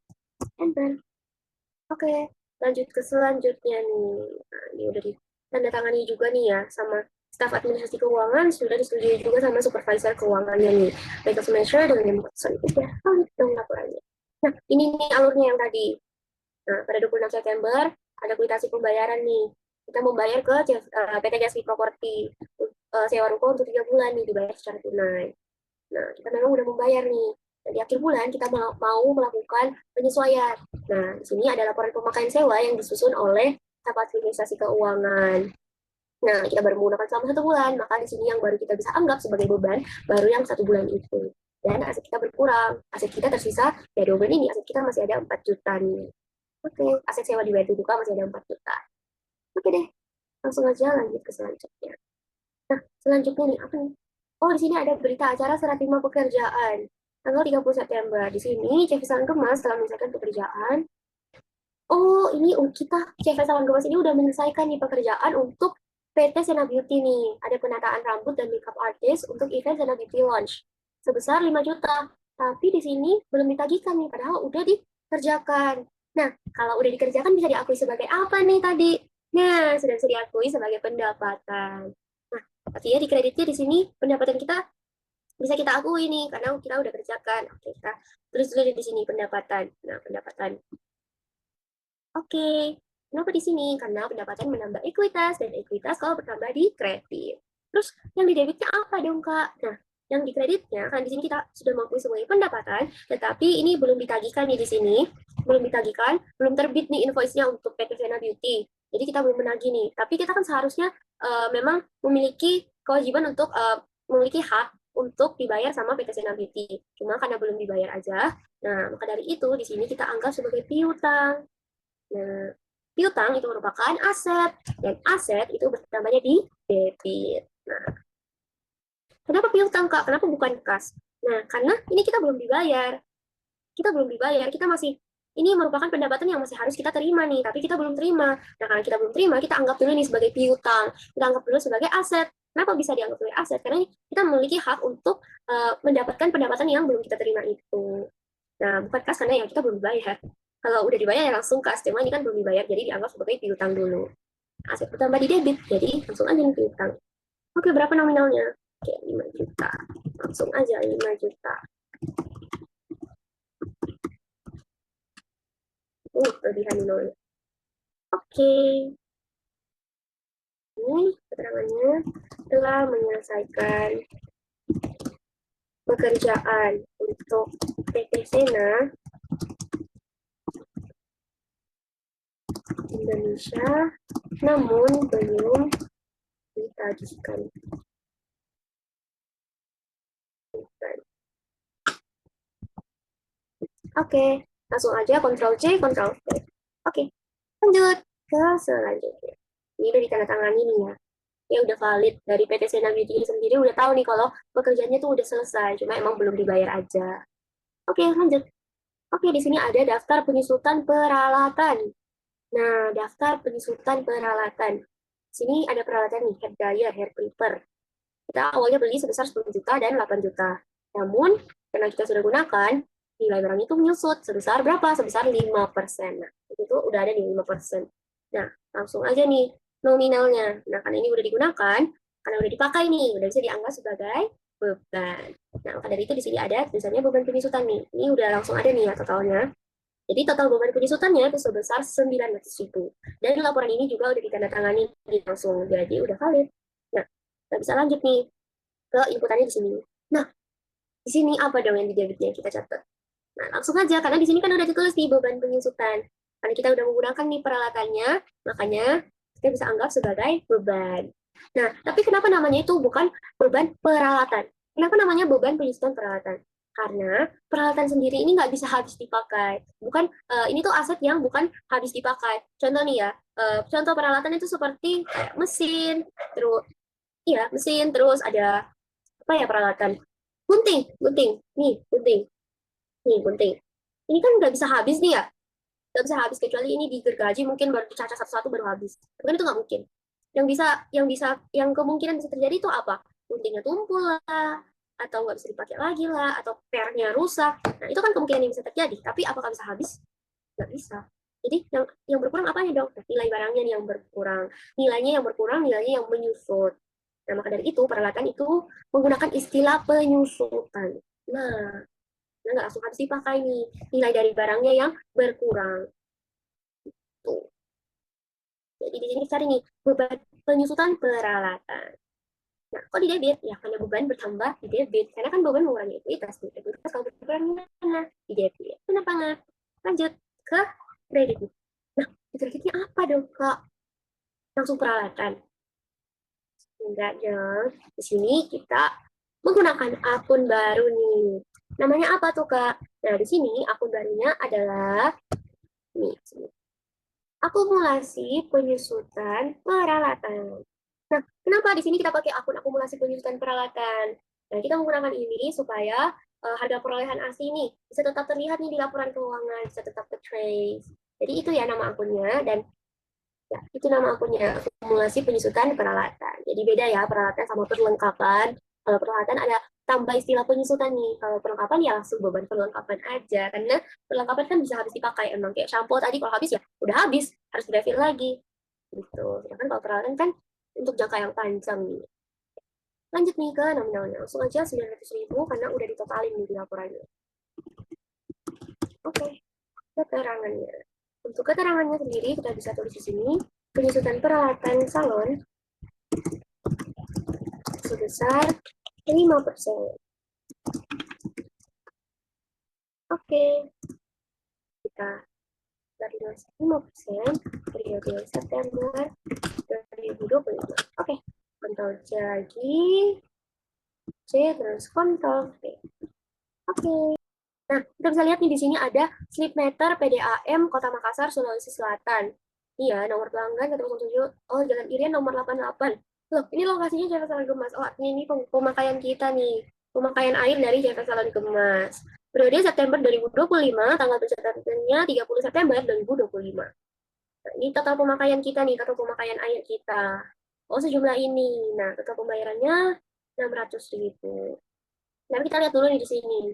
enter. Oke, lanjut ke selanjutnya nih. Nah, ini udah ditandatangani juga nih ya sama staf administrasi keuangan, sudah disetujui juga sama supervisor keuangannya nih. Baik measure dengan yang maksud itu ya, valid dong laporannya. Nah, ini nih alurnya yang tadi. Nah, pada 26 September ada kuitasi pembayaran nih. Kita membayar ke PT Gasmi Property sewa ruko untuk 3 bulan nih dibayar secara tunai. Nah, kita memang udah membayar nih. Dan di akhir bulan kita mau melakukan penyesuaian. Nah, di sini ada laporan pemakaian sewa yang disusun oleh staf administrasi keuangan. Nah, kita baru menggunakan selama 1 bulan, maka di sini yang baru kita bisa anggap sebagai beban baru yang 1 bulan itu. Dan aset kita berkurang, aset kita tersisa dari beban ini, aset kita masih ada 4 juta nih. Oke, aset sewa di bayar juga masih ada 4 juta. Oke deh, langsung aja lanjut ke selanjutnya. Nah, selanjutnya nih, apa nih? Oh, di sini ada berita acara serah terima pekerjaan. Tanggal 30 September. Di sini, CV Salon Kemas telah menyelesaikan pekerjaan. Oh, ini kita CV Salon Kemas ini udah menyelesaikan nih pekerjaan untuk PT Sena Beauty nih. Ada penataan rambut dan makeup artist untuk event Sena Beauty Launch. Sebesar 5 juta. Tapi di sini belum ditagihkan nih, padahal udah dikerjakan. Nah, kalau udah dikerjakan bisa diakui sebagai apa nih tadi? Nah, sudah bisa diakui sebagai pendapatan. Nah, artinya di kreditnya di sini pendapatan kita bisa kita akui nih karena kita udah kerjakan. Oke, kita tulis dulu di sini pendapatan. Nah, pendapatan. Oke, kenapa di sini? Karena pendapatan menambah ekuitas dan ekuitas kalau bertambah di kredit. Terus yang di debitnya apa dong, Kak? Nah, yang di kreditnya kan di sini kita sudah mengakui sebagai pendapatan, tetapi ini belum ditagihkan nih di sini, belum ditagihkan, belum terbit nih invoice-nya untuk PT Vena Beauty. Jadi kita belum menagih nih. Tapi kita kan seharusnya memang memiliki kewajiban untuk memiliki hak untuk dibayar sama PT Sena Beauty. Cuma karena belum dibayar aja, nah maka dari itu di sini kita anggap sebagai piutang. Nah, piutang itu merupakan aset, dan aset itu bertambahnya di debit. Nah, kenapa piutang, Kak? Kenapa bukan kas? Nah, karena ini kita belum dibayar. Kita belum dibayar, kita masih, ini merupakan pendapatan yang masih harus kita terima nih, tapi kita belum terima. Nah, karena kita belum terima, kita anggap dulu nih sebagai piutang. Kita anggap dulu sebagai aset. Kenapa bisa dianggap sebagai aset? Karena kita memiliki hak untuk mendapatkan pendapatan yang belum kita terima itu. Nah, bukan kas karena yang kita belum dibayar. Kalau udah dibayar ya langsung kas, cuma ini kan belum dibayar, jadi dianggap sebagai piutang dulu. Aset bertambah di debit, jadi langsung aja nih piutang. Oke, berapa nominalnya? Oke, 5 juta. Langsung aja 5 juta. Kelebihan nol. Oke, ini keterangannya telah menyelesaikan pekerjaan untuk PT Sena Indonesia, namun belum ditagihkan. Oke, langsung aja Ctrl C, Ctrl V. Oke, lanjut ke selanjutnya. Ini udah ditandatangani nih ya. Ya udah valid dari PT Sena Beauty sendiri udah tahu nih kalau pekerjaannya tuh udah selesai, cuma emang belum dibayar aja. Oke, lanjut. Oke, di sini ada daftar penyusutan peralatan. Nah, daftar penyusutan peralatan. Di sini ada peralatan nih, hair dryer, hair clipper. Kita awalnya beli sebesar 10 juta dan 8 juta. Namun, karena kita sudah gunakan, nilai barang itu menyusut sebesar berapa? Sebesar 5%. Nah, itu udah ada di 5%. Nah, langsung aja nih nominalnya. Nah, karena ini udah digunakan, karena udah dipakai nih, udah bisa dianggap sebagai beban. Nah, maka dari itu di sini ada tulisannya beban penyusutan nih. Ini udah langsung ada nih ya totalnya. Jadi total beban penyusutannya itu sebesar 900.000. Dan laporan ini juga udah ditandatangani langsung, jadi udah valid. Nah, kita bisa lanjut nih ke inputannya di sini. Nah, di sini apa dong yang di debitnya kita catat? Nah, langsung aja, karena di sini kan udah ditulis nih beban penyusutan. Karena kita udah menggunakan nih peralatannya, makanya kita bisa anggap sebagai beban. Nah, tapi kenapa namanya itu bukan beban peralatan? Kenapa namanya beban penyusutan peralatan? Karena peralatan sendiri ini nggak bisa habis dipakai. Bukan, ini tuh aset yang bukan habis dipakai. Contoh nih ya, contoh peralatan itu seperti kayak mesin, terus iya mesin, terus ada apa ya peralatan? Gunting, gunting, gunting, nih gunting. Ini kan nggak bisa habis nih ya, nggak bisa habis kecuali ini digergaji mungkin baru dicacah satu-satu baru habis. Tapi kan itu nggak mungkin. Yang kemungkinan bisa terjadi itu apa? Guntingnya tumpul lah, atau nggak bisa dipakai lagi lah, atau pernya rusak. Nah itu kan kemungkinan yang bisa terjadi. Tapi apakah bisa habis? Nggak bisa. Jadi yang berkurang apanya dong? Nah, nilai barangnya yang berkurang. Nilainya yang berkurang, nilainya yang menyusut. Nah, maka dari itu peralatan itu menggunakan istilah penyusutan. Nah, nggak langsung habis dipakai nih. Nilai dari barangnya yang berkurang. Tuh. Jadi di sini cari nih beban penyusutan peralatan. Nah, kok di debit? Ya, karena beban bertambah di debit. Karena kan beban mengurangi ekuitas. Ekuitas kalau berkurang mana? Di debit. Kenapa nggak? Lanjut ke kredit. Nah, di kreditnya apa dong, Kak? Langsung peralatan. Enggak dong. Di sini kita menggunakan akun baru nih. Namanya apa tuh, Kak? Nah, di sini akun barunya adalah nih, sini. Akumulasi penyusutan peralatan. Nah, kenapa di sini kita pakai akun akumulasi penyusutan peralatan? Nah, kita menggunakan ini supaya harga perolehan asli nih bisa tetap terlihat nih di laporan keuangan, bisa tetap tertrace. Jadi itu ya nama akunnya dan ya, itu nama akunnya, akumulasi penyusutan peralatan. Jadi beda ya peralatan sama perlengkapan. Kalau peralatan ada tambah istilah penyusutan nih. Kalau perlengkapan ya langsung beban perlengkapan aja. Karena perlengkapan kan bisa habis dipakai. Emang kayak shampoo tadi kalau habis ya udah habis, harus direfill lagi. Gitu. Sedangkan kalau peralatan kan untuk jangka yang panjang nih. Lanjut nih ke nominalnya. Langsung aja 900.000 karena udah ditotalin nih di laporannya. Oke, keterangannya. Untuk keterangannya sendiri kita bisa tulis di sini. Penyusutan peralatan salon sebesar 5%. Oke, kita dari 5% periode September 2025. Oke, Ctrl C lagi, C terus Ctrl V. Oke. Nah, kita bisa lihat nih di sini ada slip meter PDAM Kota Makassar, Sulawesi Selatan. Iya, nomor pelanggan 107. Oh, Jalan Irian nomor 88. Loh, ini lokasinya Jasa Salon Gemas. Oh, artinya ini pemakaian kita nih. Pemakaian air dari Jasa Salon Gemas. Periode September 2025, tanggal pencatatannya 30 September 2025. Nah, ini total pemakaian kita nih, total pemakaian air kita. Oh, sejumlah ini. Nah, total pembayarannya 600.000. Nah, kita lihat dulu nih di sini.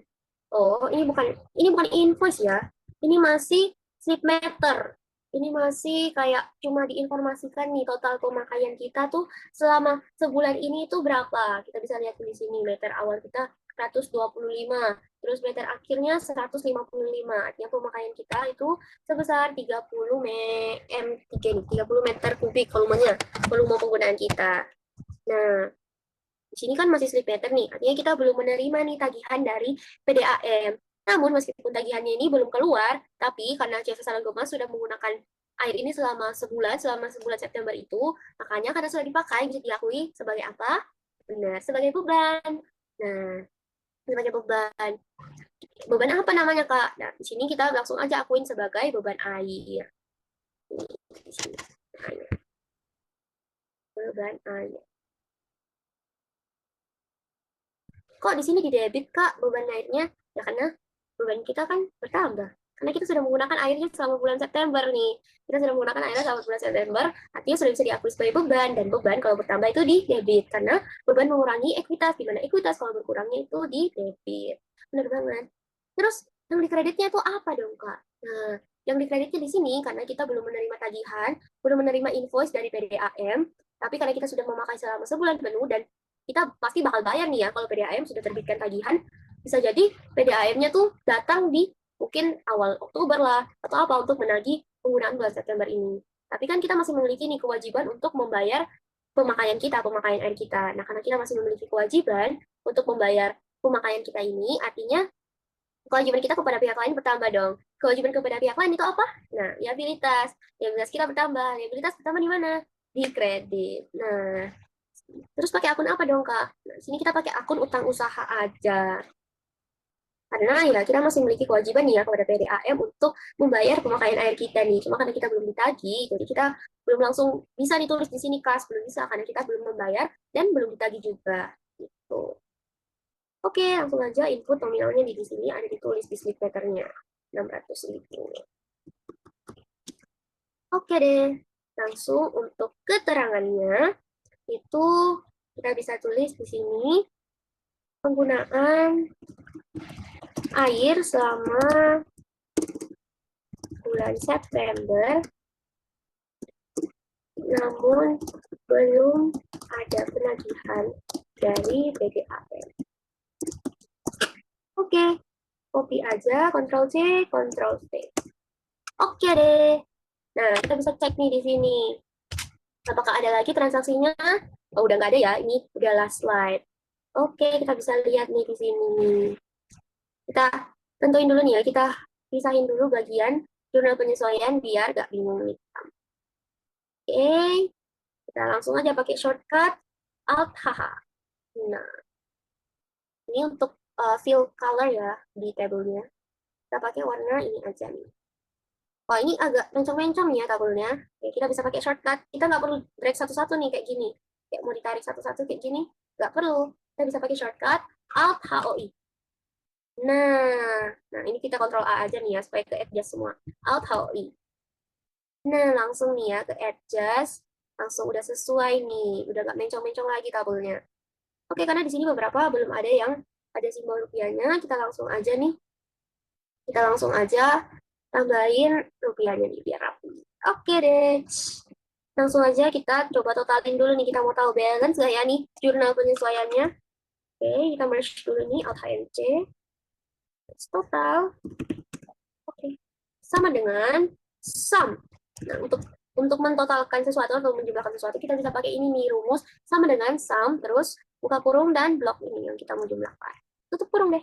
Oh, ini bukan invoice ya. Ini masih slip meter. Ini masih kayak cuma diinformasikan nih total pemakaian kita tuh selama sebulan ini tuh berapa. Kita bisa lihat di sini meter awal kita 125, terus meter akhirnya 155. Artinya pemakaian kita itu sebesar 30 M3 nih, 30 meter kubik volumenya, volume penggunaan kita. Nah, di sini kan masih slip meter nih, artinya kita belum menerima nih tagihan dari PDAM. Namun meskipun tagihannya ini belum keluar, tapi karena Jasa Salon Gemas sudah menggunakan air ini selama sebulan September itu, makanya karena sudah dipakai bisa diakui sebagai apa? Benar, sebagai beban. Nah, sebagai beban. Beban apa namanya, Kak? Nah, di sini kita langsung aja akuin sebagai beban air. Di sini. Beban air. Kok di sini di debit, Kak, beban airnya? Ya karena beban kita kan bertambah. Karena kita sudah menggunakan airnya selama bulan September nih. Kita sudah menggunakan airnya selama bulan September, artinya sudah bisa diakui sebagai beban. Dan beban kalau bertambah itu di debit. Karena beban mengurangi ekuitas, di mana ekuitas kalau berkurangnya itu di debit. Benar banget. Terus, yang di kreditnya itu apa dong, Kak? Nah, yang di kreditnya di sini, karena kita belum menerima tagihan, belum menerima invoice dari PDAM, tapi karena kita sudah memakai selama sebulan penuh dan kita pasti bakal bayar nih ya kalau PDAM sudah terbitkan tagihan, bisa jadi PDAM-nya tuh datang di mungkin awal Oktober lah atau apa untuk menagih penggunaan bulan September ini. Tapi kan kita masih memiliki nih kewajiban untuk membayar pemakaian kita, pemakaian air kita. Nah, karena kita masih memiliki kewajiban untuk membayar pemakaian kita ini, artinya kewajiban kita kepada pihak lain bertambah dong. Kewajiban kepada pihak lain itu apa? Nah, liabilitas. Liabilitas kita bertambah. Liabilitas bertambah di mana? Di kredit. Nah, terus pakai akun apa dong, Kak? Nah, di sini kita pakai akun utang usaha aja. Karena ya kita masih memiliki kewajiban nih ya kepada PDAM untuk membayar pemakaian air kita nih. Cuma karena kita belum ditagih, jadi kita belum langsung bisa ditulis di sini kas, belum bisa karena kita belum membayar dan belum ditagih juga. Gitu. Oke, langsung aja input nominalnya di sini ada ditulis di slip letternya 600.000. Oke deh, langsung untuk keterangannya itu kita bisa tulis di sini penggunaan air selama bulan September, namun belum ada penagihan dari PDAM. Oke, copy aja, Ctrl C, Ctrl V. Oke deh. Nah, kita bisa cek nih di sini. Apakah ada lagi transaksinya? Oh, udah nggak ada ya. Ini udah last slide. Oke, kita bisa lihat nih di sini. Kita tentuin dulu nih ya. Kita pisahin dulu bagian jurnal penyesuaian biar nggak bingung nih. Oke, kita langsung aja pakai shortcut Alt HH. Nah, ini untuk fill color ya di tabelnya. Kita pakai warna ini aja nih. Oh, ini agak mencong-mencong ya tabelnya. Oke, kita bisa pakai shortcut. Kita nggak perlu drag satu-satu nih kayak gini. Kayak mau ditarik satu-satu kayak gini. Nggak perlu. Kita bisa pakai shortcut Alt HOI. Nah, ini kita kontrol A aja nih ya, supaya ke adjust semua. Alt HOI. Nah, langsung nih ya, ke adjust. Langsung udah sesuai nih. Udah nggak mencong-mencong lagi tabelnya. Oke, karena di sini beberapa belum ada yang ada simbol rupiahnya. Kita langsung aja tambahin rupiahnya nih, biar rapi. Oke deh. Langsung aja kita coba totalin dulu nih. Kita mau tahu balance nggak ya nih, jurnal penyesuaiannya. Oke, kita merge dulu nih, Alt HNC. Total. Oke. Sama dengan sum. Nah, untuk mentotalkan sesuatu atau menjumlahkan sesuatu, kita bisa pakai ini nih, rumus sama dengan sum, terus buka kurung, dan blok ini yang kita mau jumlahkan. Tutup kurung deh.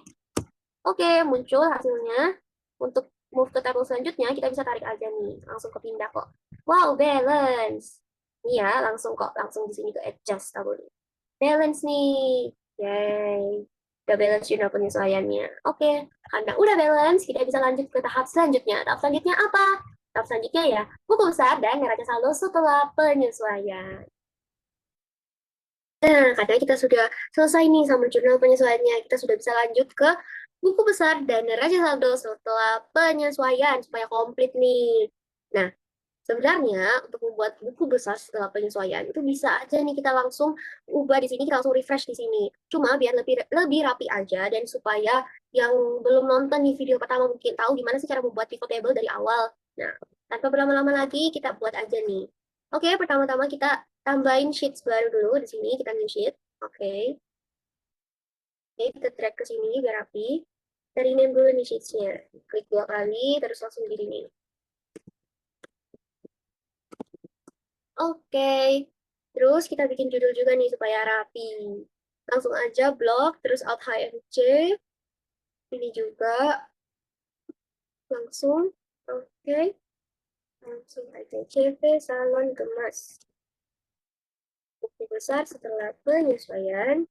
Oke, muncul hasilnya. Untuk move ke tabel selanjutnya, kita bisa tarik aja nih. Langsung kepindah kok. Wow, balance. Nih ya, langsung di sini ke adjust tabelnya. Balance nih. Yay. Udah balance jurnal penyesuaiannya. Oke, karena udah balance, kita bisa lanjut ke tahap selanjutnya. Tahap selanjutnya apa? Tahap selanjutnya ya, buku besar dan neraca saldo setelah penyesuaian. Nah, karena kita sudah selesai nih sama jurnal penyesuaiannya, kita sudah bisa lanjut ke buku besar dan neraca saldo setelah penyesuaian supaya komplit nih. Nah, sebenarnya untuk membuat buku besar setelah penyesuaian itu bisa aja nih kita langsung ubah di sini, kita langsung refresh di sini. Cuma biar lebih lebih rapi aja dan supaya yang belum nonton di video pertama mungkin tahu gimana sih cara membuat pivot table dari awal. Nah, tanpa berlama-lama lagi kita buat aja nih. Oke, pertama-tama kita tambahin sheets baru dulu di sini, kita new sheet. Oke. Oke, kita drag ke sini biar rapi. Kita rename dulu nih sheetsnya. Klik 2 kali, terus langsung di rename. Oke, terus kita bikin judul juga nih supaya rapi. Langsung aja blok, terus Alt HMC. Ini juga langsung. Oke, langsung aja CV Salon Gemas. Buku besar setelah penyesuaian.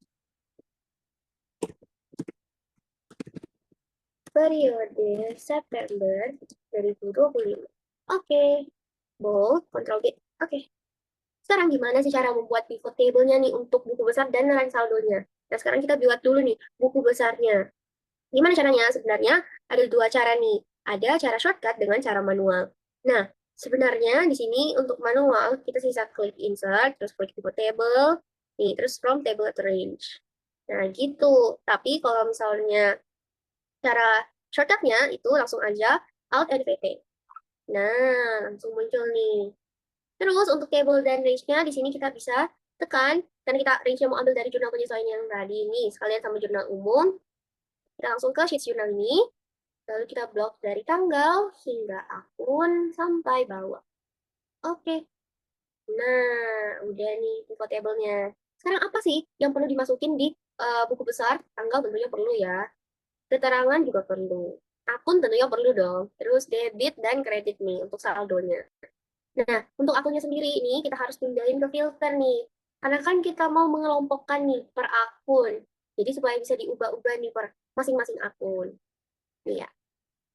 Periode September 2025. Oke, bold, Ctrl V. Oke. Sekarang gimana sih cara membuat pivot table-nya nih untuk buku besar dan neraca saldonya? Nah, sekarang kita buat dulu nih buku besarnya. Gimana caranya? Sebenarnya ada 2 cara nih. Ada cara shortcut dengan cara manual. Nah, sebenarnya di sini untuk manual, kita bisa klik insert, terus klik pivot table, nih, terus from table to range. Nah, gitu. Tapi kalau misalnya cara shortcutnya itu langsung aja Alt NVT. Nah, langsung muncul nih. Terus untuk table dan range-nya di sini kita bisa tekan, karena kita range-nya mau ambil dari jurnal penyesuaian yang tadi nih, sekalian sama jurnal umum. Kita langsung ke sheet jurnal ini, lalu kita blok dari tanggal hingga akun sampai bawah. Oke, nah udah nih pivot table-nya. Sekarang apa sih yang perlu dimasukin di buku besar? Tanggal tentunya perlu ya. Keterangan juga perlu. Akun tentunya perlu dong. Terus debit dan kredit nih untuk saldonya. Nah, untuk akunnya sendiri ini kita harus pindahin ke filter nih. Karena kan kita mau mengelompokkan nih per akun. Jadi supaya bisa diubah-ubah nih per masing-masing akun. Nih ya.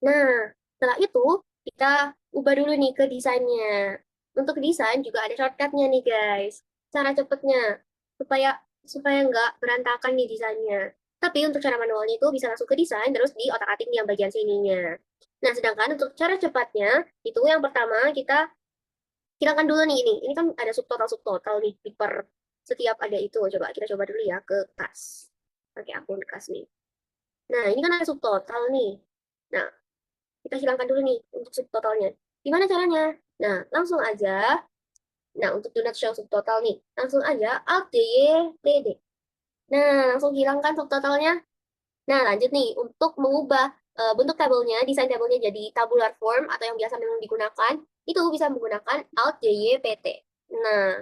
Nah, setelah itu kita ubah dulu nih ke desainnya. Untuk desain juga ada shortcutnya nih guys. Cara cepetnya supaya supaya nggak berantakan nih desainnya. Tapi untuk cara manualnya itu bisa langsung ke desain terus di otak-atik yang bagian sininya. Nah, sedangkan untuk cara cepatnya itu yang pertama kita hilangkan dulu nih ini. Ini kan ada subtotal nih di per setiap ada itu. Coba kita coba dulu ya ke kas. Pakai akun kas nih. Nah, ini kan ada subtotal nih. Nah, kita hilangkan dulu nih untuk subtotalnya. Gimana caranya? Nah, langsung aja. Nah, untuk do not show subtotal nih, langsung aja Alt DY TD. Nah, langsung hilangkan subtotalnya. Nah, lanjut nih untuk mengubah bentuk tabelnya, desain tabelnya jadi tabular form atau yang biasa memang digunakan, itu bisa menggunakan Alt DY PT. Nah,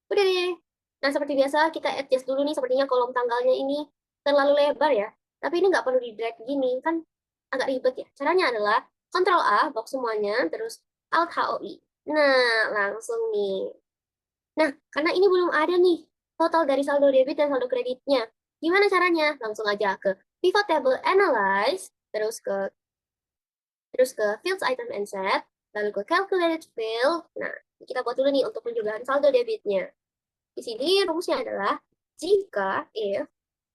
udah deh. Nah, seperti biasa kita adjust dulu nih, sepertinya kolom tanggalnya ini terlalu lebar ya. Tapi ini nggak perlu di drag gini, kan agak ribet ya. Caranya adalah Ctrl A, box semuanya, terus Alt HOI. Nah, langsung nih. Nah, karena ini belum ada nih total dari saldo debit dan saldo kreditnya. Gimana caranya? Langsung aja ke pivot table analyze, terus ke fields item and set, lalu ke calculated field. Nah, kita buat dulu nih untuk penjumlahan saldo debitnya. Di sini rumusnya adalah jika if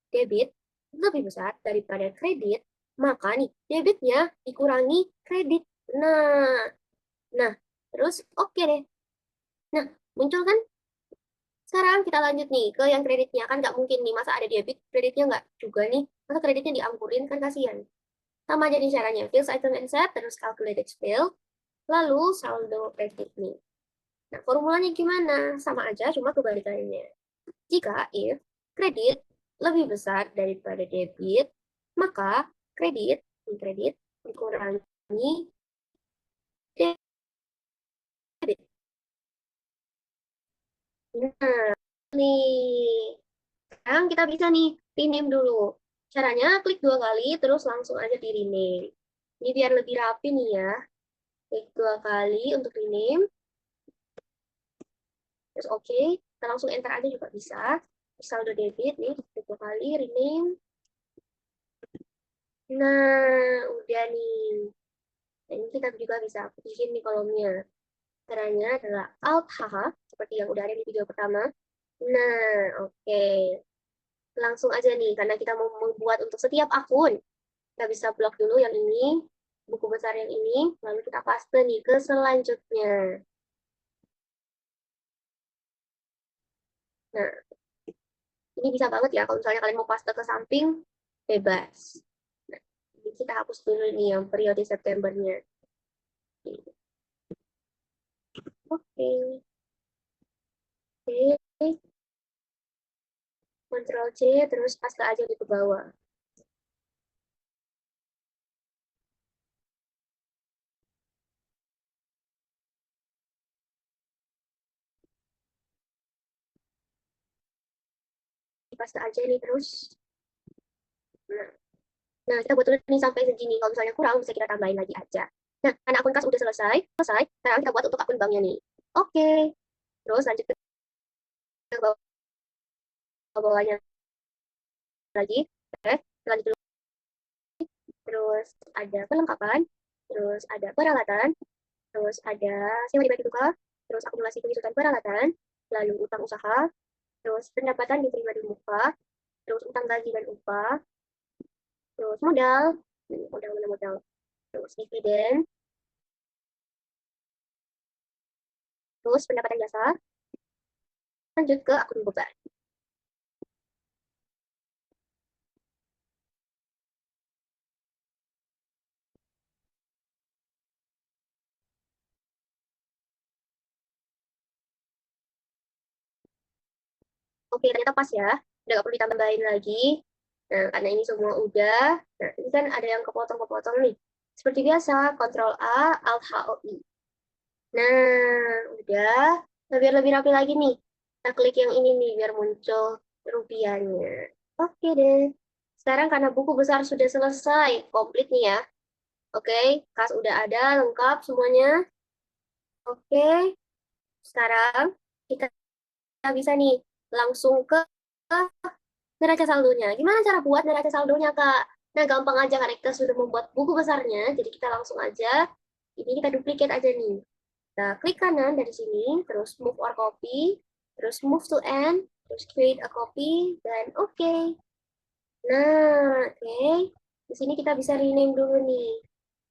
debit lebih besar daripada kredit, maka nih debitnya dikurangi kredit. Nah, nah, terus oke deh. Nah, muncul kan. Sekarang kita lanjut nih ke yang kreditnya. Kan nggak mungkin nih, masa ada debit, kreditnya nggak juga nih. Masa kreditnya dianggurin, kan kasihan. Sama aja nih caranya. Fields item and set, terus calculated field, lalu saldo kredit nih. Nah, formulanya gimana? Sama aja, cuma kebalikannya. Jika if kredit lebih besar daripada debit, maka kredit dikurangi debit. Nah, nih. Sekarang kita bisa nih rename dulu. Caranya klik 2 kali, terus langsung aja di rename. Ini biar lebih rapi nih ya. Klik 2 kali untuk rename. Terus oke, kita langsung enter aja juga bisa. Saldo debit nih, klik 2 kali, rename. Nah, udah nih. Nah, ini kita juga bisa bikin nih kolomnya. Caranya adalah Alt HH, seperti yang udah ada di video pertama. Nah, oke. Langsung aja nih, karena kita mau membuat untuk setiap akun. Kita bisa blok dulu yang ini, buku besar yang ini, lalu kita paste nih ke selanjutnya. Nah, ini bisa banget ya kalau misalnya kalian mau paste ke samping, bebas. Nah, ini kita hapus dulu nih yang periode Septembernya. Oke, oke, Ctrl C, terus paste aja di ke bawah. Paste aja nih terus. Nah, nah, kita buat dulu nih sampai segini. Kalau misalnya kurang, bisa kita tambahin lagi aja. Nah, karena akun kas udah selesai, sekarang kita buat untuk akun banknya nih. Oke, terus lanjut ke bawahnya lagi. Oke, lanjut dulu. Terus ada perlengkapan, terus ada peralatan, terus ada sewa dibagi tukar, terus akumulasi penyusutan peralatan, lalu utang usaha, terus pendapatan diterima di muka, terus utang gaji dan upah, terus modal, modal mana modal, terus dividen, terus pendapatan jasa, lanjut ke akun beban. Oke, ternyata pas ya, udah gak perlu ditambahin lagi. Nah, karena ini semua udah, nah ini kan ada yang kepotong-kepotong nih. Seperti biasa, Ctrl A, Alt H, O, I. Nah, udah. Nah, biar lebih rapi lagi nih. Kita klik yang ini nih, biar muncul rupiahnya. Oke deh. Sekarang karena buku besar sudah selesai, komplit nih ya. Oke, kas udah ada, lengkap semuanya. Oke, sekarang kita bisa nih langsung ke neraca saldonya. Gimana cara buat neraca saldonya, Kak? Nah, gampang aja karena kita sudah membuat buku besarnya. Jadi kita langsung aja, ini kita duplicate aja nih. Kita klik kanan dari sini, terus move or copy, terus move to end, terus create a copy, dan oke. Nah, oke. Di sini kita bisa rename dulu nih.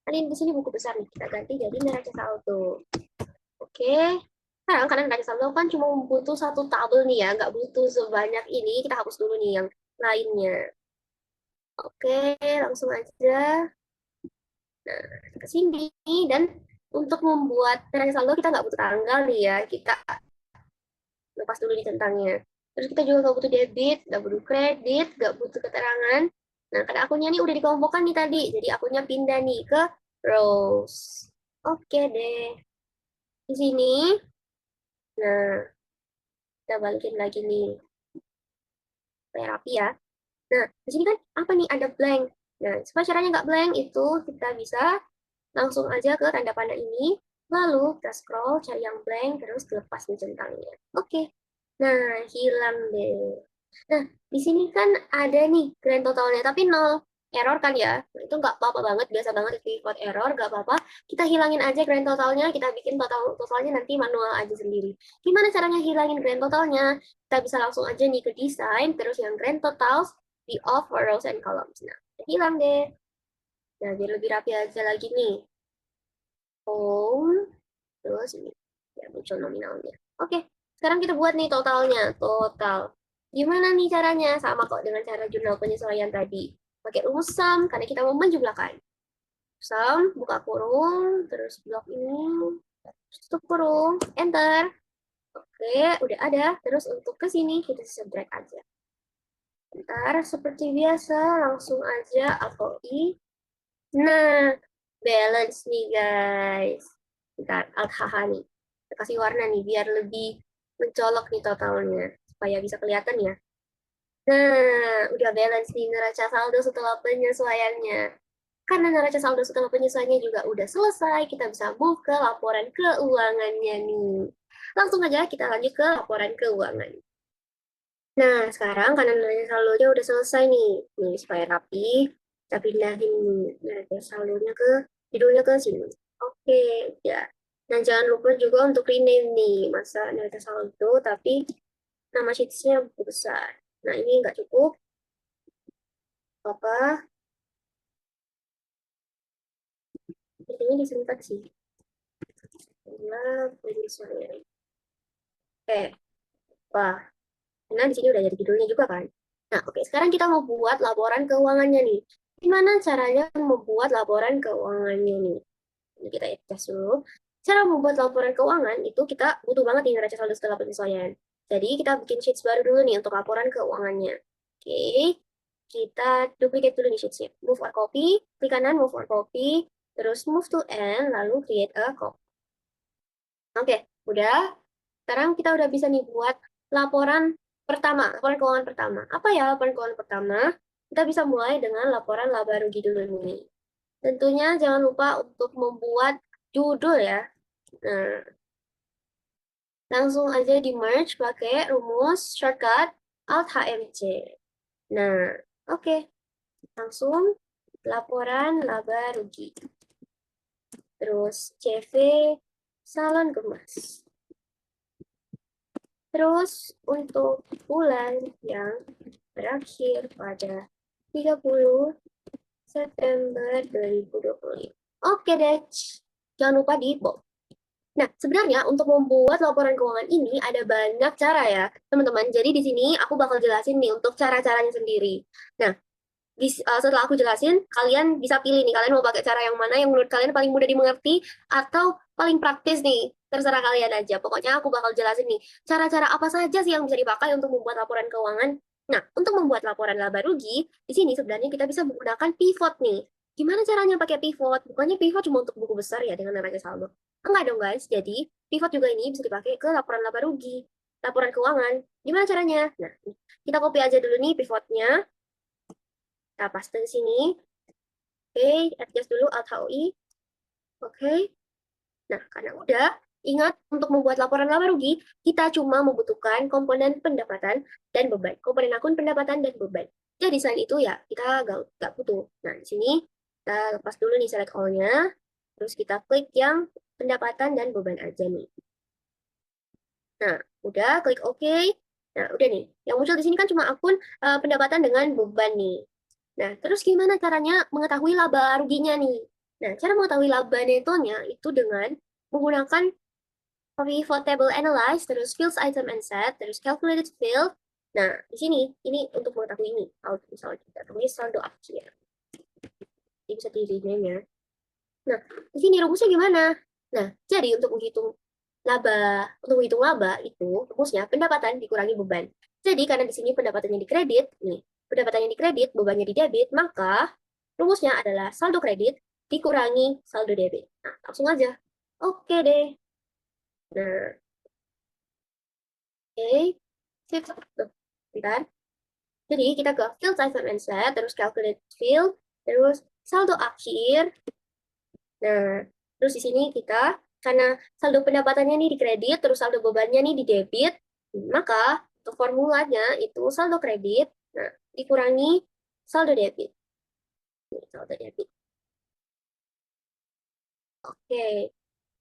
Kan ini di sini buku besar nih, kita ganti jadi neraca saldo. Oke. Sekarang karena neraca saldo kan cuma butuh satu tabel nih ya, nggak butuh sebanyak ini. Kita hapus dulu nih yang lainnya. Oke, langsung aja. Nah, ke sini dan untuk membuat neraca saldo kita nggak butuh tanggal nih ya. Kita lepas dulu di centangnya. Terus kita juga nggak butuh debit, nggak butuh kredit, nggak butuh keterangan. Nah, karena akunnya nih udah dikelompokkan nih tadi, jadi akunnya pindah nih ke rows. Oke deh. Di sini, nah kita balikin lagi nih, supaya rapi ya. Nah, di sini kan apa nih? Ada blank. Nah, supaya caranya nggak blank itu kita bisa langsung aja ke tanda panah ini, lalu kita scroll, cari yang blank, terus lepas nih centangnya. Oke. Nah, hilang deh. Nah, di sini kan ada nih grand totalnya, tapi nol. Error kan ya? Nah, itu nggak apa-apa banget, biasa banget itu code error, nggak apa-apa. Kita hilangin aja grand totalnya, kita bikin totalnya nanti manual aja sendiri. Gimana caranya hilangin grand totalnya? Kita bisa langsung aja nih ke desain, terus yang grand totals, di off for rows and columns. Nah, hilang deh. Nah, biar lebih rapi aja lagi nih. Home, terus ini ya muncul nominalnya. Oke, sekarang kita buat nih totalnya, total. Gimana nih caranya? Sama kok dengan cara jurnal penyesuaian tadi. Pakai rumus sum karena kita mau menjumlahkan. Sum, buka kurung, terus blok ini, tutup kurung, enter. Oke, udah ada. Terus untuk ke sini kita subtract aja. Ntar seperti biasa langsung aja atau i. Nah, balance nih guys. Ntar alt HH nih. Kita kasih warna nih biar lebih mencolok nih totalnya. Supaya bisa kelihatan ya. Nah, udah balance nih neraca saldo setelah penyesuaiannya. Karena neraca saldo setelah penyesuaiannya juga udah selesai, kita bisa move ke laporan keuangannya nih. Langsung aja kita lanjut ke laporan keuangan. Nah, sekarang karena neraca saldonya udah selesai nih. Nih, supaya rapi, kita pindahin neraca saldonya ke judulnya ke sini. Oke, ya. Nah, jangan lupa juga untuk rename nih. Masa neraca saldo, tapi nama sheetsnya besar. Nah, ini nggak cukup. Apa? Intinya diserentak sih. Inilah penyesuaian. Oke, wah. Nah, di sini udah jadi judulnya juga kan. Nah, oke. Sekarang kita mau buat laporan keuangannya nih. Gimana caranya membuat laporan keuangannya nih? Ini kita tes dulu. Cara membuat laporan keuangan itu kita butuh banget nih neraca saldo setelah penyesuaian. Jadi kita bikin sheets baru dulu nih untuk laporan keuangannya. Oke, kita duplicate dulu nih sheetsnya. Move or copy, klik kanan move or copy, terus move to end, lalu create a copy. Oke, udah. Sekarang kita udah bisa nih buat laporan pertama, laporan keuangan pertama. Apa ya laporan keuangan pertama? Kita bisa mulai dengan laporan laba rugi dulu nih. Tentunya jangan lupa untuk membuat judul ya. Nah, langsung aja di merge pakai rumus shortcut Alt HMC. Nah, oke. Langsung laporan laba rugi. Terus CV salon kemas. Terus untuk bulan yang berakhir pada 30 September 2025. Oke deh, jangan lupa di bold. Nah, sebenarnya untuk membuat laporan keuangan ini ada banyak cara ya, teman-teman. Jadi di sini aku bakal jelasin nih untuk cara-caranya sendiri. Nah, setelah aku jelasin, kalian bisa pilih nih, kalian mau pakai cara yang mana yang menurut kalian paling mudah dimengerti atau paling praktis nih. Terserah kalian aja. Pokoknya aku bakal jelasin nih, cara-cara apa saja sih yang bisa dipakai untuk membuat laporan keuangan. Nah, untuk membuat laporan laba rugi, di sini sebenarnya kita bisa menggunakan pivot nih. Gimana caranya pakai pivot? Bukannya pivot cuma untuk buku besar ya dengan neraca saldo. Enggak dong guys, jadi pivot juga ini bisa dipakai ke laporan laba rugi, laporan keuangan. Gimana caranya? Nah, kita copy aja dulu nih pivotnya. Kita paste di sini. Oke, adjust dulu Alt HOI. Oke. Nah, karena udah, ingat untuk membuat laporan laba rugi, kita cuma membutuhkan komponen pendapatan dan beban. Komponen akun pendapatan dan beban. Jadi selain itu ya, kita nggak butuh. Nah, di sini kita lepas dulu nih select all-nya. Terus kita klik yang pendapatan dan beban aja nih. Nah, udah, klik OK. Nah, udah nih. Yang muncul di sini kan cuma akun pendapatan dengan beban nih. Nah, terus gimana caranya mengetahui laba ruginya nih? Nah, cara mengetahui laba netonya itu dengan menggunakan pivot table analyze, terus fields item and set, terus calculated field. Nah, di sini, ini untuk mengetahui ini. Kalau misalnya kita tulis saldo akhir. Ini bisa di rename ya. Nah, di sini rumusnya gimana? Nah, jadi untuk menghitung laba itu rumusnya pendapatan dikurangi beban. Jadi karena di sini pendapatannya di kredit, nih, pendapatannya di kredit, bebannya di debit, maka rumusnya adalah saldo kredit dikurangi saldo debit. Nah, langsung aja. Oke deh. Nah, oke. Sip. Tuh, bentar. Jadi kita ke field size and set, terus calculate field, terus saldo akhir. Nah, terus di sini kita karena saldo pendapatannya nih di kredit, terus saldo bebannya nih di debit. Maka untuk formulanya itu saldo kredit, nah dikurangi saldo debit. Saldo debit. Oke,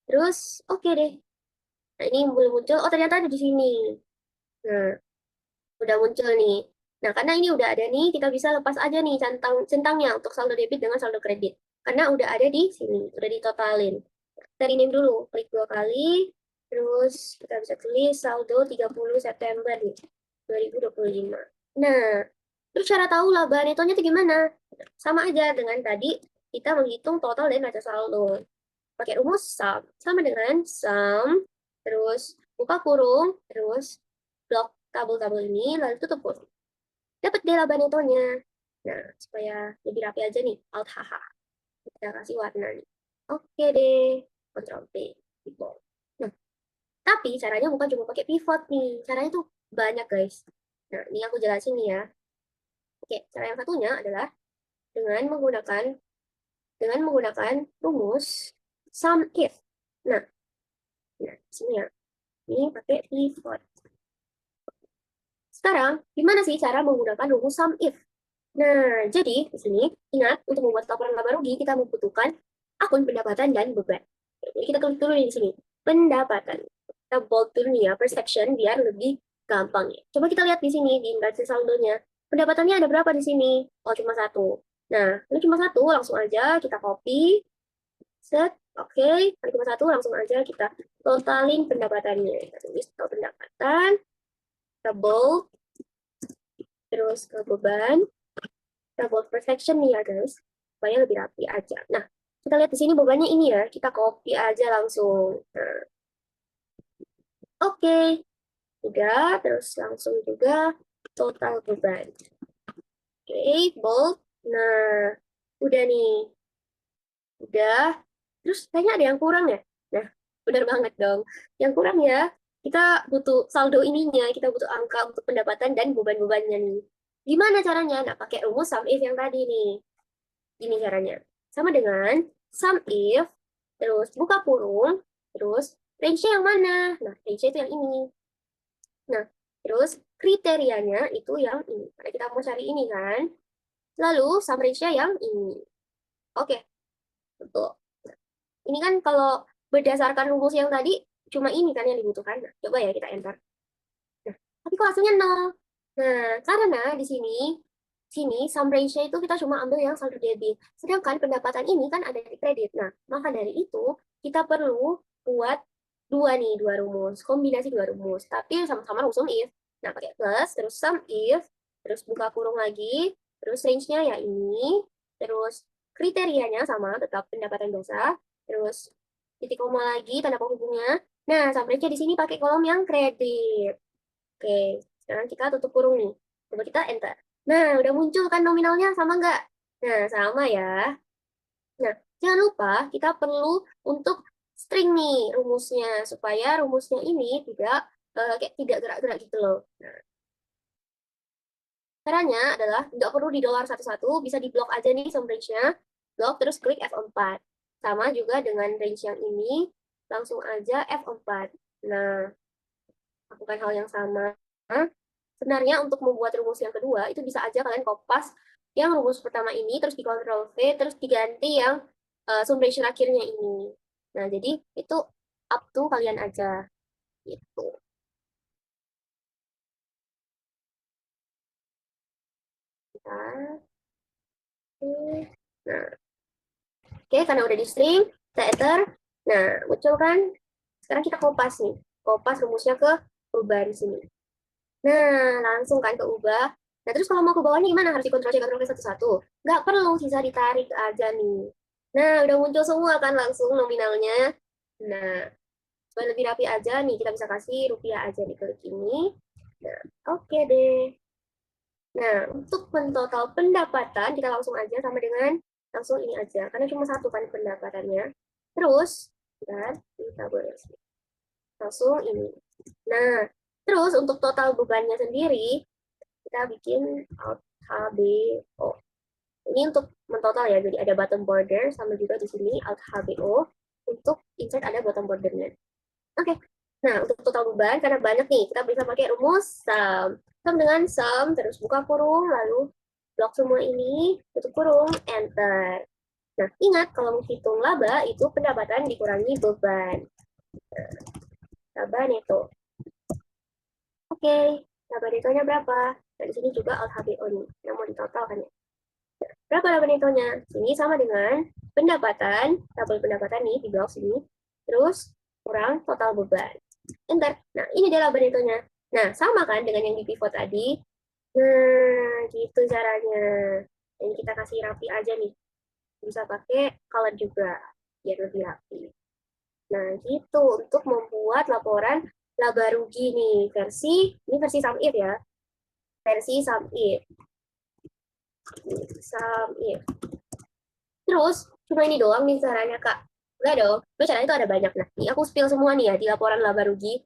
terus oke deh. Nah ini belum muncul. Oh ternyata ada di sini. Nah udah muncul nih. Nah karena ini udah ada nih, kita bisa lepas aja nih centangnya untuk saldo debit dengan saldo kredit. Karena udah ada di sini, udah ditotalin. Kita rename dulu, klik 2 kali, terus kita bisa tulis saldo 30 September nih, 2025. Nah, terus cara tahu laba netonya itu gimana? Sama aja dengan tadi kita menghitung total dan neraca saldo. Pakai rumus sum. Sama dengan sum, terus buka kurung, terus blok tabel-tabel ini, lalu tutup kurung. Dapat deh laba netonya. Nah, supaya lebih rapi aja nih, Alt HH. Kita kasih warna nih. Oke deh, Ctrl P. Pivot. Nah, tapi caranya bukan cuma pakai pivot nih. Caranya tuh banyak guys. Nah, ini aku jelasin nih ya. Oke, cara yang satunya adalah dengan menggunakan rumus sum if. Nah, sini ya. Ini pakai pivot. Sekarang, gimana sih cara menggunakan rumus sum if? Nah, jadi di sini ingat untuk membuat laporan laba rugi kita membutuhkan akun pendapatan dan beban. Jadi kita tulis dulu di sini pendapatan. Kita bold dulu nih ya per section biar lebih gampang ya. Coba kita lihat di sini di neraca saldonya. Pendapatannya ada berapa di sini? Oh cuma satu. Nah, ini cuma satu, langsung aja kita copy, set, oke, okay. Cuma satu, langsung aja kita totalin pendapatannya. Kita tulis total pendapatan, kita bold, terus ke beban, double protection nih ya guys, supaya lebih rapi aja. Nah, kita lihat di sini bebannya ini ya, kita copy aja langsung. Nah, oke, udah, terus langsung juga total beban. Oke, bold. Nah, udah nih, udah. Terus kayaknya ada yang kurang ya. Nah, benar banget dong. Yang kurang ya, kita butuh saldo ininya, kita butuh angka untuk pendapatan dan beban-bebannya nih. Gimana caranya? Nah, pakai rumus sum if yang tadi nih. Ini caranya. Sama dengan sum if, terus buka kurung, terus range-nya yang mana? Nah, range-nya itu yang ini. Nah, terus kriterianya itu yang ini. Karena kita mau cari ini kan. Lalu sum range-nya yang ini. Oke, betul. Ini kan kalau berdasarkan rumus yang tadi, cuma ini kan yang dibutuhkan. Nah, coba ya kita enter. Nah, tapi kok hasilnya 0? Nah, karena di sini sum range-nya itu kita cuma ambil yang saldo debit. Sedangkan pendapatan ini kan ada di kredit. Nah, maka dari itu kita perlu buat dua rumus, kombinasi dua rumus. Tapi sama-sama rumus sum if. Nah, pakai plus, terus sum if, terus buka kurung lagi, terus range-nya ya ini, terus kriterianya sama, tetap pendapatan biasa, terus titik koma lagi, tanda penghubungnya. Nah, sum range-nya di sini pakai kolom yang kredit. Oke, sekarang kita tutup kurung nih. Coba kita enter. Nah, udah muncul kan nominalnya sama nggak? Nah, sama ya. Nah, jangan lupa kita perlu untuk string nih rumusnya, supaya rumusnya ini kayak tidak gerak-gerak gitu loh. Nah, caranya adalah nggak perlu di dolar satu-satu, bisa di blok aja nih sum range-nya. Blok, terus klik F4. Sama juga dengan range yang ini, langsung aja F4. Nah, lakukan hal yang sama. Sebenarnya untuk membuat rumus yang kedua, itu bisa aja kalian kopas yang rumus pertama ini, terus di Ctrl V, terus diganti yang summation akhirnya ini. Nah, jadi itu up to kalian aja. Gitu. Nah, nah, oke, karena udah di string, kita enter. Nah, muncul kan? Sekarang kita kopas nih. Kopas rumusnya ke perubahan sini. Nah, langsung kan keubah. Nah, terus kalau mau ke bawahnya gimana? Harus di Ctrl C, Ctrl V satu-satu. Nggak perlu, sisa ditarik aja nih. Nah, udah muncul semua kan langsung nominalnya. Nah, supaya lebih rapi aja nih, kita bisa kasih rupiah aja di klik ini. Nah, oke deh. Nah, untuk mentotal pendapatan, kita langsung aja sama dengan langsung ini aja. Karena cuma satu kan pendapatannya. Terus, dan kita boleh langsung ini. Nah, terus untuk total bebannya sendiri, kita bikin Alt HBO. Ini untuk mentotal ya, jadi ada bottom border sama juga di sini Alt HBO untuk insert ada bottom bordernya. Oke, Nah, untuk total beban, karena banyak nih, kita bisa pakai rumus sum. Sum dengan sum, terus buka kurung, lalu blok semua ini, tutup kurung, enter. Nah, ingat kalau menghitung laba itu pendapatan dikurangi beban. Laba neto. Oke, laba netonya berapa? Nah, di sini juga LHBO nih, yang mau ditotal kan ya. Berapa laba netonya? Sini sama dengan pendapatan, tabel pendapatan nih di blok sini, terus kurang total beban. Enter. Nah, ini dia laba netonya. Nah, sama kan dengan yang di pivot tadi. Nah, gitu caranya. Dan kita kasih rapi aja nih. Bisa pakai color juga, biar lebih rapi. Nah, gitu untuk membuat laporan laba rugi nih ini versi SUMIF ya. Versi SUMIF. SUMIF. Terus, cuma ini doang nih caranya, Kak. Enggak dong. Terus caranya itu ada banyak. Nah, ini aku spill semua nih ya di laporan laba rugi.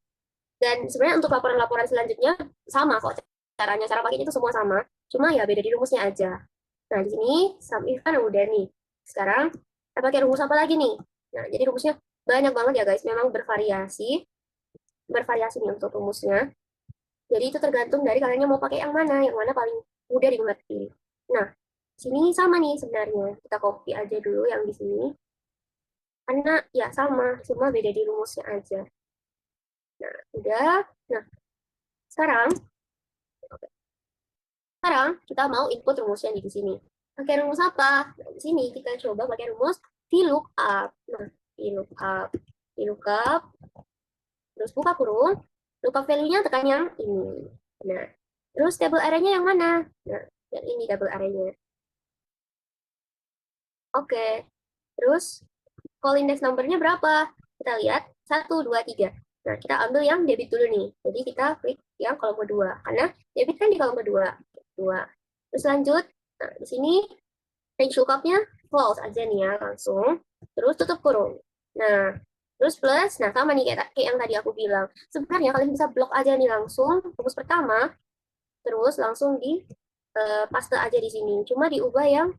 Dan sebenarnya untuk laporan-laporan selanjutnya sama kok caranya. Cara pakainya itu semua sama. Cuma ya beda di rumusnya aja. Nah, di sini SUMIF kan udah nih. Sekarang kita pakai rumus apa lagi nih? Nah, jadi rumusnya banyak banget ya guys. Memang bervariasi. Bervariasi nih untuk rumusnya. Jadi itu tergantung dari kalian mau pakai yang mana paling mudah dimengerti. Nah, sini sama nih sebenarnya. Kita copy aja dulu yang di sini. Karena ya sama, cuma beda di rumusnya aja. Nah, udah. Nah, sekarang sekarang kita mau input rumusnya di sini. Pakai rumus apa? Nah, di sini kita coba pakai rumus VLOOKUP. Nah, VLOOKUP. VLOOKUP, terus buka kurung, lookup value-nya tekan yang ini. Nah, terus table array-nya yang mana? Nah, yang ini table array-nya. Oke, terus call index number-nya berapa? Kita lihat, 1, 2, 3. Nah, kita ambil yang debit dulu nih. Jadi kita klik yang kolom kedua. Karena debit kan di kolom kedua. Dua. Terus lanjut, nah di sini range lookup-nya false aja nih ya, langsung. Terus tutup kurung. Nah, terus plus, nah sama nih kayak yang tadi aku bilang. Sebenarnya kalian bisa blok aja nih langsung, rumus pertama, terus langsung di paste aja di sini. Cuma diubah yang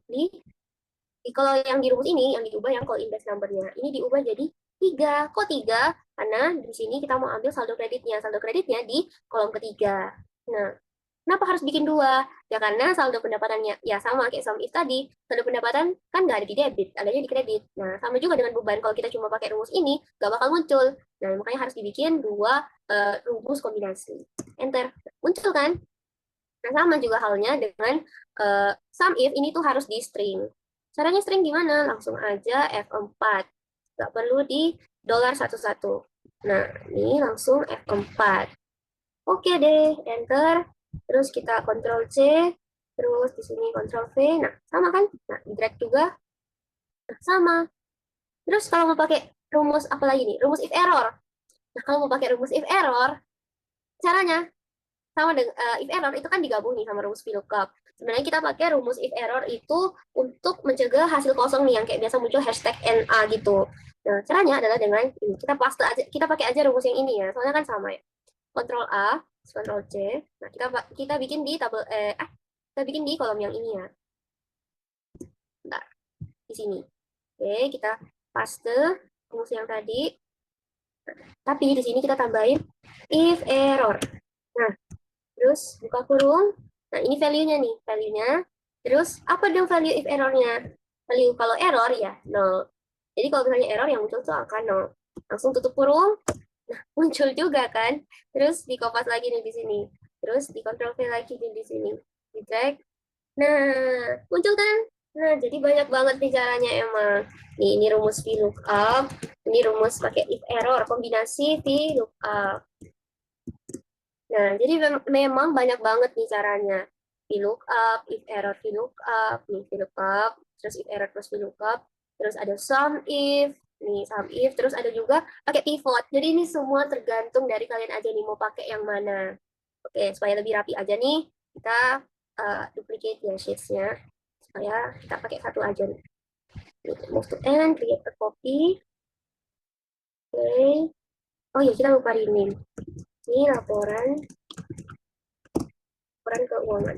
kalau yang di rumus ini, yang diubah yang call index number-nya. Ini diubah jadi 3. Kok 3? Karena di sini kita mau ambil saldo kreditnya. Saldo kreditnya di kolom ketiga. Nah, kenapa harus bikin 2? Ya karena saldo pendapatannya ya sama kayak sum if tadi. Saldo pendapatan kan nggak ada di debit, adanya di kredit. Nah, sama juga dengan beban. Kalau kita cuma pakai rumus ini, nggak bakal muncul. Nah, makanya harus dibikin 2 rumus kombinasi. Enter. Muncul kan? Nah, sama juga halnya dengan sum if ini tuh harus di string. Caranya string gimana? Langsung aja F4. Nggak perlu di dollar satu-satu. Nah, ini langsung F4. Oke deh, enter. Terus kita Ctrl C, terus di sini Ctrl V. Nah, sama kan? Nah, drag juga. Nah, sama. Terus kalau mau pakai rumus apa lagi nih? Rumus if error. Nah, kalau mau pakai rumus if error, caranya sama dengan if error itu kan digabung nih sama rumus VLOOKUP. Sebenarnya kita pakai rumus if error itu untuk mencegah hasil kosong nih yang kayak biasa muncul hashtag NA gitu. Nah, caranya adalah dengan ini. Kita paste aja, kita pakai aja rumus yang ini ya. Soalnya kan sama ya. Ctrl A, Ctrl C. Nah, kita bikin di kita bikin di kolom yang ini ya. Bentar, di sini. Oke, kita paste rumus yang tadi. Tapi di sini kita tambahin if error. Nah, terus buka kurung. Nah, ini value-nya nih, value-nya. Terus apa dong value if error-nya? Value kalau error ya 0. Jadi kalau misalnya error yang muncul tuh angka 0. Langsung tutup kurung. Nah, muncul juga kan. Terus di kopas lagi nih di sini. Terus di Ctrl V lagi nih di sini. Di drag. Nah, muncul kan? Nah, jadi banyak banget nih caranya emang. Nih, ini rumus VLOOKUP. Ini rumus pakai if error, kombinasi VLOOKUP. Nah, jadi memang banyak banget nih caranya. VLOOKUP, if error VLOOKUP, nih VLOOKUP, terus if error plus VLOOKUP, terus ada sum if, terus ada juga pakai pivot. Jadi ini semua tergantung dari kalian aja nih mau pakai yang mana. Oke, supaya lebih rapi aja nih, kita duplicate ya sheets-nya, supaya kita pakai satu aja nih. Move to end, create a copy. Oke. Oh ya, kita lupa rename. Ini laporan keuangan.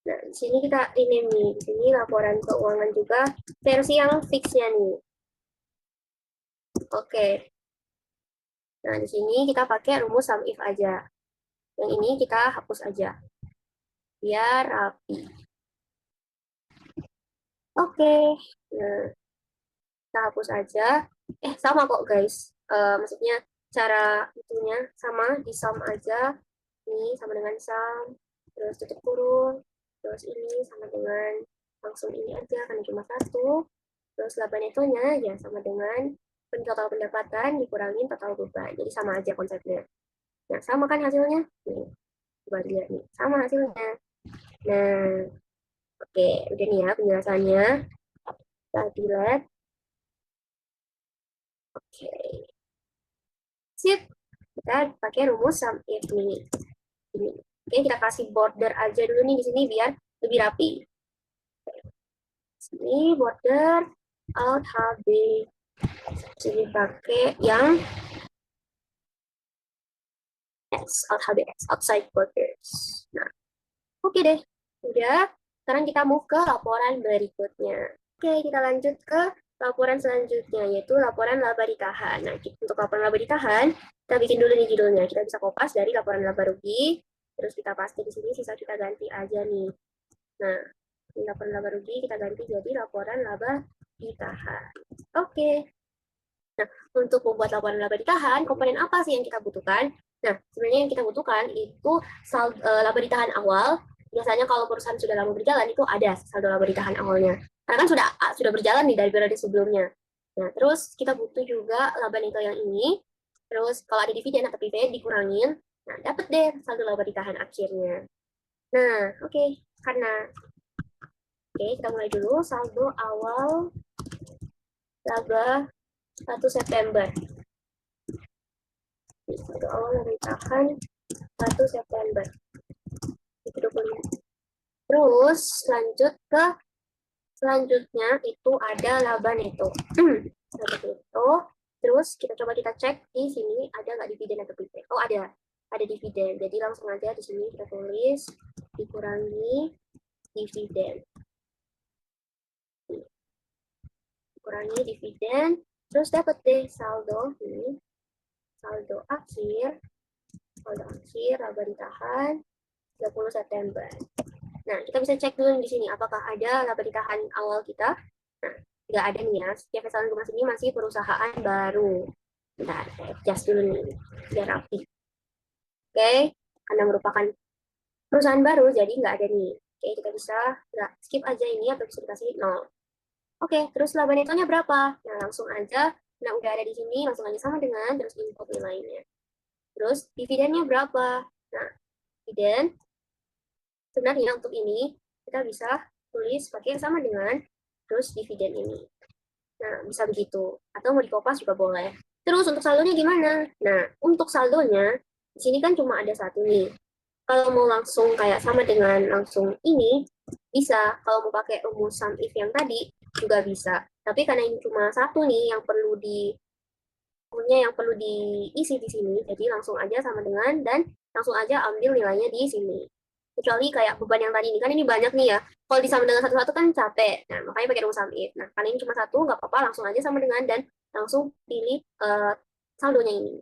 Nah, di sini kita rename nih. Di sini laporan keuangan juga versi yang fixnya nih. Oke. Nah, di sini kita pakai rumus sum if aja. Yang ini kita hapus aja, biar rapi. Oke, nah, kita hapus aja. Sama kok guys. Maksudnya cara itunya sama, di sum aja. Ini sama dengan sum, terus tutup kurung, terus ini sama dengan langsung ini aja, karena cuma satu. Terus laba netonya ya sama dengan total pendapatan dikurangin total beban. Jadi sama aja konsepnya. Nah, sama kan hasilnya? Nih, coba lihat nih. Sama hasilnya. Nah, oke. Udah nih ya penjelasannya. Kita delete. Oke. Sip. Kita pakai rumus sum if nih. Ini. Oke, kita kasih border aja dulu nih di sini biar lebih rapi. Sini border alt HB. Sini pakai yang X, alt HBX, outside borders. Nah, oke deh. Udah. Sekarang kita move ke laporan berikutnya. Oke, kita lanjut ke laporan selanjutnya, yaitu laporan laba ditahan. Nah, untuk laporan laba ditahan, kita bikin dulu nih judulnya. Kita bisa kopas dari laporan laba rugi, terus kita paste di sini, sisa kita ganti aja nih. Nah, di laporan laba rugi kita ganti jadi laporan laba ditahan. Oke. Nah, untuk membuat laporan laba ditahan, komponen apa sih yang kita butuhkan? Nah, sebenarnya yang kita butuhkan itu laba ditahan awal. Biasanya kalau perusahaan sudah lama berjalan itu ada saldo laba ditahan awalnya. Karena kan sudah berjalan nih dari periode sebelumnya. Nah, terus kita butuh juga laba neto yang ini. Terus kalau ada dividen atau PV dikurangin. Nah, dapat deh saldo laba ditahan akhirnya. Nah, oke. Kita mulai dulu saldo awal laba 1 September. Saldo awal laba ditahan 1 September. Itu 25. Terus lanjut ke selanjutnya itu ada laba neto. Laba neto. Terus kita cek di sini ada nggak dividen atau prepaid. Oh, ada dividen. Jadi langsung aja di sini kita tulis dikurangi dividen. Kurangi dividen, terus dapat deh saldo ini, saldo akhir laba ditahan 30 September. Nah, kita bisa cek dulu di sini apakah ada laba ditahan awal kita. Nah, nggak ada nih ya. Setiap kesalahan Gemas ini masih perusahaan baru. Bentar, saya adjust dulu nih biar rapi. Oke, karena merupakan perusahaan baru jadi nggak ada nih. Oke, kita bisa nggak skip aja ini atau bisa dikasih 0. Oke, terus laba netonya berapa? Nah, langsung aja. Nah, udah ada di sini, langsung aja sama dengan, terus input nilainya. Terus, dividennya berapa? Nah, dividen, sebenarnya untuk ini, kita bisa tulis pakai yang sama dengan, terus dividen ini. Nah, bisa begitu. Atau mau dikopas juga boleh. Terus, untuk saldonya gimana? Nah, untuk saldonya, di sini kan cuma ada satu nih. Kalau mau langsung kayak sama dengan langsung ini, bisa. Kalau mau pakai rumus sum if yang tadi, juga bisa. Tapi karena ini cuma satu nih yang perlu diisi di sini, jadi langsung aja sama dengan dan langsung aja ambil nilainya di sini. Kecuali kayak beban yang tadi ini, kan ini banyak nih ya. Kalau disama dengan satu-satu kan capek. Nah, makanya pakai rumus sum if. Nah, karena ini cuma satu, nggak apa-apa, langsung aja sama dengan dan langsung pilih saldonya ini.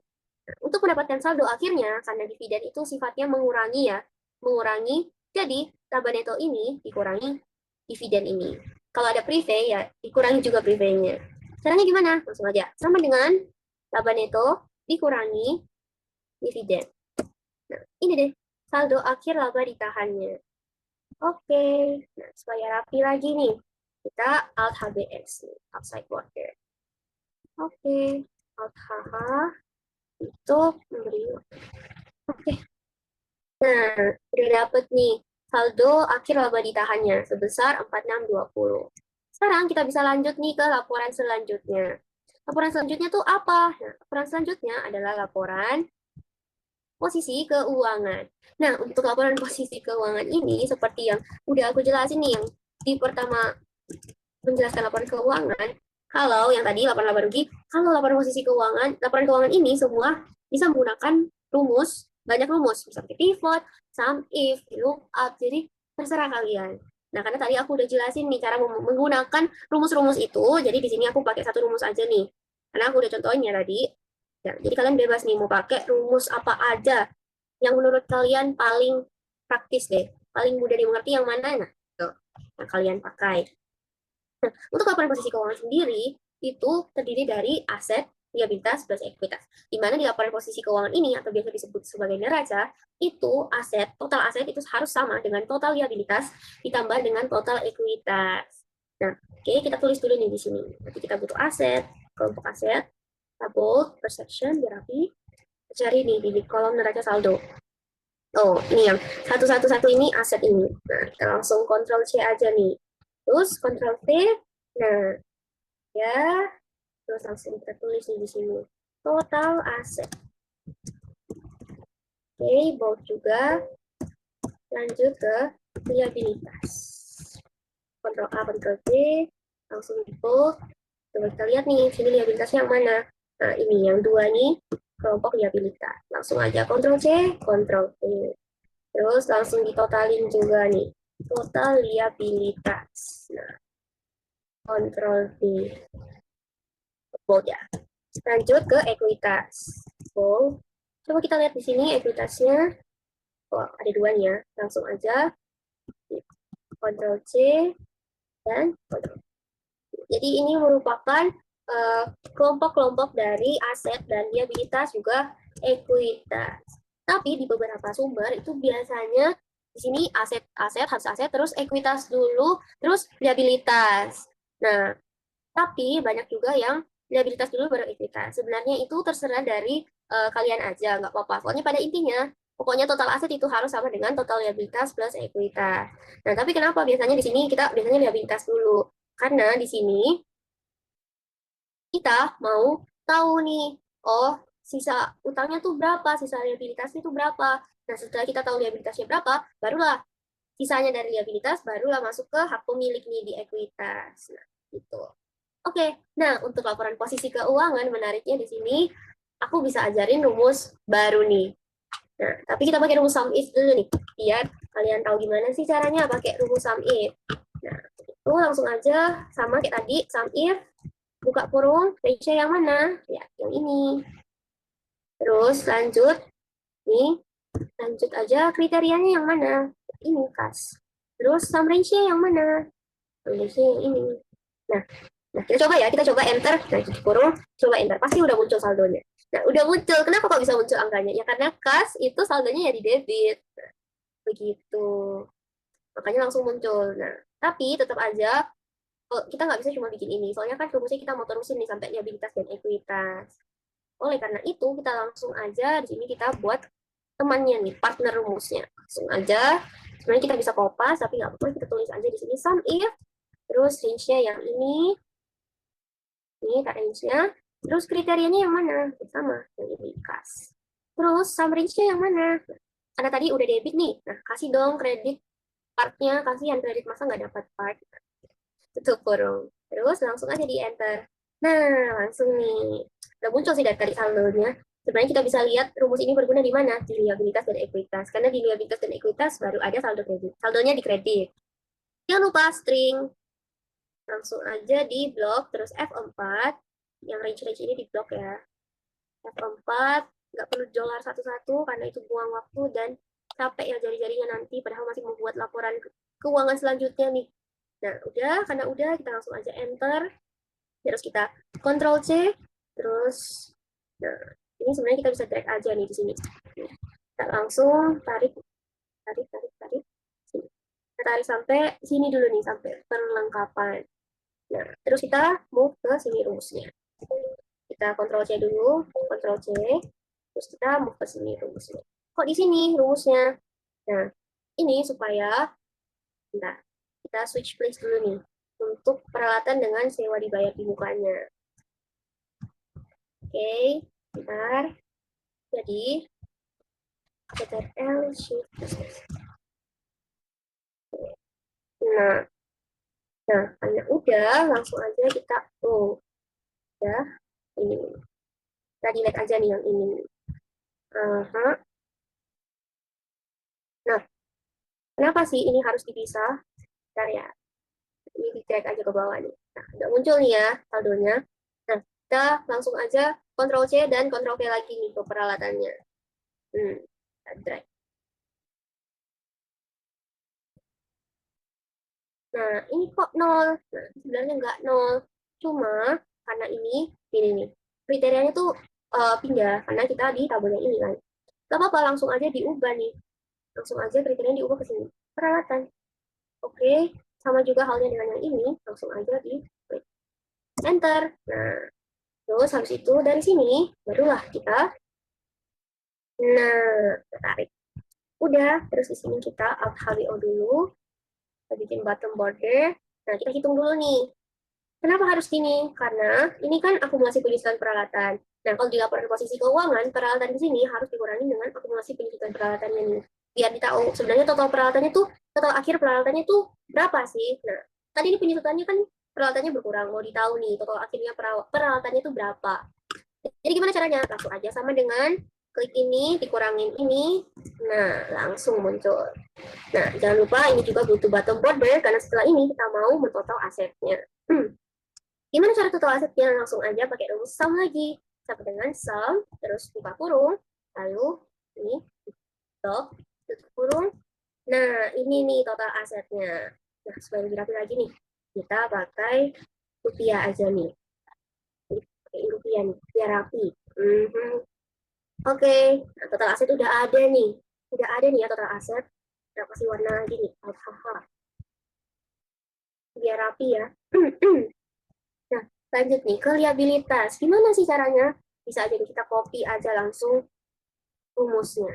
Nah, untuk mendapatkan saldo akhirnya, karena dividen itu sifatnya mengurangi ya, mengurangi, jadi laba neto ini dikurangi dividen ini. Kalau ada prive ya dikurangi juga privenya. Caranya gimana? Langsung aja. Sama dengan laba neto dikurangi dividen. Nah, ini deh saldo akhir laba ditahannya. Oke, nah supaya rapi lagi nih, kita Alt HBX nih, outside border. Oke, Alt HH untuk memberi. Oke, nah udah dapet nih saldo akhir laba ditahannya sebesar 4620. Sekarang kita bisa lanjut nih ke laporan selanjutnya. Laporan selanjutnya tuh apa? Nah, laporan selanjutnya adalah laporan posisi keuangan. Nah, untuk laporan posisi keuangan ini, seperti yang udah aku jelasin nih, yang di pertama menjelaskan laporan keuangan, kalau yang tadi laporan laba rugi, kalau laporan keuangan ini semua bisa menggunakan banyak rumus, seperti pivot, sum if, lookup, jadi terserah kalian. Nah, karena tadi aku udah jelasin nih cara menggunakan rumus-rumus itu, jadi di sini aku pakai satu rumus aja nih. Karena aku udah contohnya tadi. Ya, jadi kalian bebas nih mau pakai rumus apa aja yang menurut kalian paling praktis deh, paling mudah dimengerti yang mana, nah, tuh, yang kalian pakai. Nah, untuk laporan posisi keuangan sendiri, itu terdiri dari aset, liabilitas, plus ekuitas. Di mana di laporan posisi keuangan ini, atau biasa disebut sebagai neraca, itu aset, total aset itu harus sama dengan total liabilitas ditambah dengan total ekuitas. Nah, oke, kita tulis dulu nih di sini. Nanti kita butuh aset, kelompok aset, tabel, per section, biar rapi. Cari nih di kolom neraca saldo. Oh, ini yang 111 ini aset ini. Nah, kita langsung Ctrl C aja nih. Terus Ctrl V. Nah, ya, terus langsung kita tulis di sini. Total aset. Oke, baut juga. Lanjut ke liabilitas. Ctrl A, Ctrl V. Langsung di bold. Coba kita lihat nih, sini liabilitasnya yang mana. Nah, ini yang dua nih, kelompok liabilitas. Langsung aja Ctrl C, Ctrl V. Terus langsung ditotalin juga nih. Total liabilitas. Nah, Ctrl V. Bold ya. Lanjut ke ekuitas. Bold. Coba kita lihat di sini ekuitasnya. Oh, ada dua nih ya. Langsung aja. Ctrl C dan Ctrl V. Jadi ini merupakan kelompok-kelompok dari aset dan liabilitas juga ekuitas. Tapi di beberapa sumber itu biasanya di sini aset harus aset terus ekuitas dulu terus liabilitas. Nah, tapi banyak juga yang liabilitas dulu baru ekuitas. Sebenarnya itu terserah dari kalian aja, nggak apa-apa. Pokoknya pada intinya, pokoknya total aset itu harus sama dengan total liabilitas plus ekuitas. Nah, tapi kenapa biasanya di sini kita biasanya liabilitas dulu? Karena di sini kita mau tahu nih, oh sisa utangnya tuh berapa, sisa liabilitasnya tuh berapa. Nah, setelah kita tahu liabilitasnya berapa, barulah sisanya dari liabilitas, barulah masuk ke hak pemilik nih di ekuitas. Nah, gitu. Oke, nah untuk laporan posisi keuangan, menariknya di sini, aku bisa ajarin rumus baru nih. Nah, tapi kita pakai rumus sum if dulu nih, biar kalian tahu gimana sih caranya pakai rumus sum if. Nah, itu langsung aja sama kayak tadi, sum if buka kurung, ratio yang mana? Ya, yang ini. Terus lanjut, nih, lanjut aja kriterianya yang mana? Ini, kas. Terus sum ratio yang mana? Sum ratio yang ini. Nah, kita coba ya, kita coba enter. Nah, tutup kurung, coba enter. Pasti udah muncul saldonya. Nah, udah muncul. Kenapa kok bisa muncul angkanya? Ya karena kas itu saldonya ya di debit. Nah, begitu. Makanya langsung muncul. Nah, tapi tetap aja kita nggak bisa cuma bikin ini. Soalnya kan rumusnya kita mau terusin nih sampai liabilitas dan ekuitas. Oleh karena itu, kita langsung aja di sini kita buat temannya nih, partner rumusnya. Langsung aja. Sebenarnya kita bisa kopas, tapi nggak apa-apa. Kita tulis aja di sini sum if. Terus range-nya yang ini. Ini tak range-nya. Terus kriterianya yang mana? Sama, yang ini kas. Terus sum range-nya yang mana? Karena tadi udah debit nih. Nah, kasih dong kredit part-nya. Kasihan kredit masa nggak dapat part. Tutup kurung. Terus langsung aja di enter. Nah, langsung nih. Udah muncul sih dari tadi saldonya. Sebenarnya kita bisa lihat rumus ini berguna di mana? Di liabilitas dan ekuitas. Karena di liabilitas dan ekuitas baru ada saldo kredit. Saldonya di kredit. Jangan lupa string. Langsung aja di blok. Terus F4. Yang range-range ini di blok ya. F4. Nggak perlu dolar satu-satu karena itu buang waktu dan capek ya jari-jarinya nanti. Padahal masih membuat laporan keuangan selanjutnya nih. Nah, udah, karena udah, kita langsung aja enter. Terus kita Ctrl C, terus, nah, ini sebenarnya kita bisa drag aja nih di sini. Kita langsung tarik, tarik, tarik, tarik. Sini. Kita tarik sampai sini dulu nih, sampai perlengkapan. Nah, terus kita move ke sini rumusnya. Kita Ctrl C dulu, Ctrl C, terus kita move ke sini rumusnya. Kok di sini rumusnya? Nah, ini supaya, bentar, kita switch place dulu nih untuk peralatan dengan sewa dibayar di mukanya. Oke, bentar. Jadi, Ctrl Shift. Nah, karena udah, langsung aja kita, udah, ini. Kita delete aja nih yang ini. Nah, kenapa sih ini harus dipisah? Bentar ya, ini di drag aja ke bawah nih. Nah, udah muncul nih ya saldonya. Nah, kita langsung aja Ctrl C dan Ctrl V lagi nih ke peralatannya. Drag. Nah, ini kok nol. Nah, sebenarnya nggak nol. Cuma karena ini nih. Kriterianya tuh pindah karena kita di tabel yang ini kan. Gak apa-apa, langsung aja diubah nih. Langsung aja kriterianya diubah ke sini. Peralatan. Oke, sama juga halnya dengan yang ini. Langsung aja di klik. Enter. Nah, terus habis itu dari sini, barulah kita, nah, tarik. Udah, terus di sini kita Alt HWO dulu. Kita bikin bottom border. Nah, kita hitung dulu nih. Kenapa harus gini? Karena ini kan akumulasi penyusutan peralatan. Nah, kalau di laporan posisi keuangan, peralatan di sini harus dikurangi dengan akumulasi penyusutan peralatannya nih. Biar ditahu sebenarnya total peralatannya tuh, total akhir peralatannya tuh berapa sih? Nah, tadi ini penyusutannya kan peralatannya berkurang. Mau ditahu nih, total akhirnya peralatannya tuh berapa. Jadi gimana caranya? Langsung aja sama dengan klik ini, dikurangin ini. Nah, langsung muncul. Nah, jangan lupa ini juga butuh bottom border, karena setelah ini kita mau mentotal asetnya. Gimana cara total asetnya? Langsung aja pakai rumus sum lagi. Sama dengan sum, terus buka kurung, lalu ini tutup kurung. Nah, ini nih total asetnya. Nah, supaya lebih rapi lagi nih, kita pakai rupiah aja nih. Pakai rupiah nih, biar rapi. Oke, nah, total aset udah ada nih. Udah ada nih ya total aset. Kita kasih warna lagi nih, hahaha. Biar rapi ya. Nah, lanjut nih ke liabilitas. Gimana sih caranya? Bisa aja nih kita copy aja langsung rumusnya.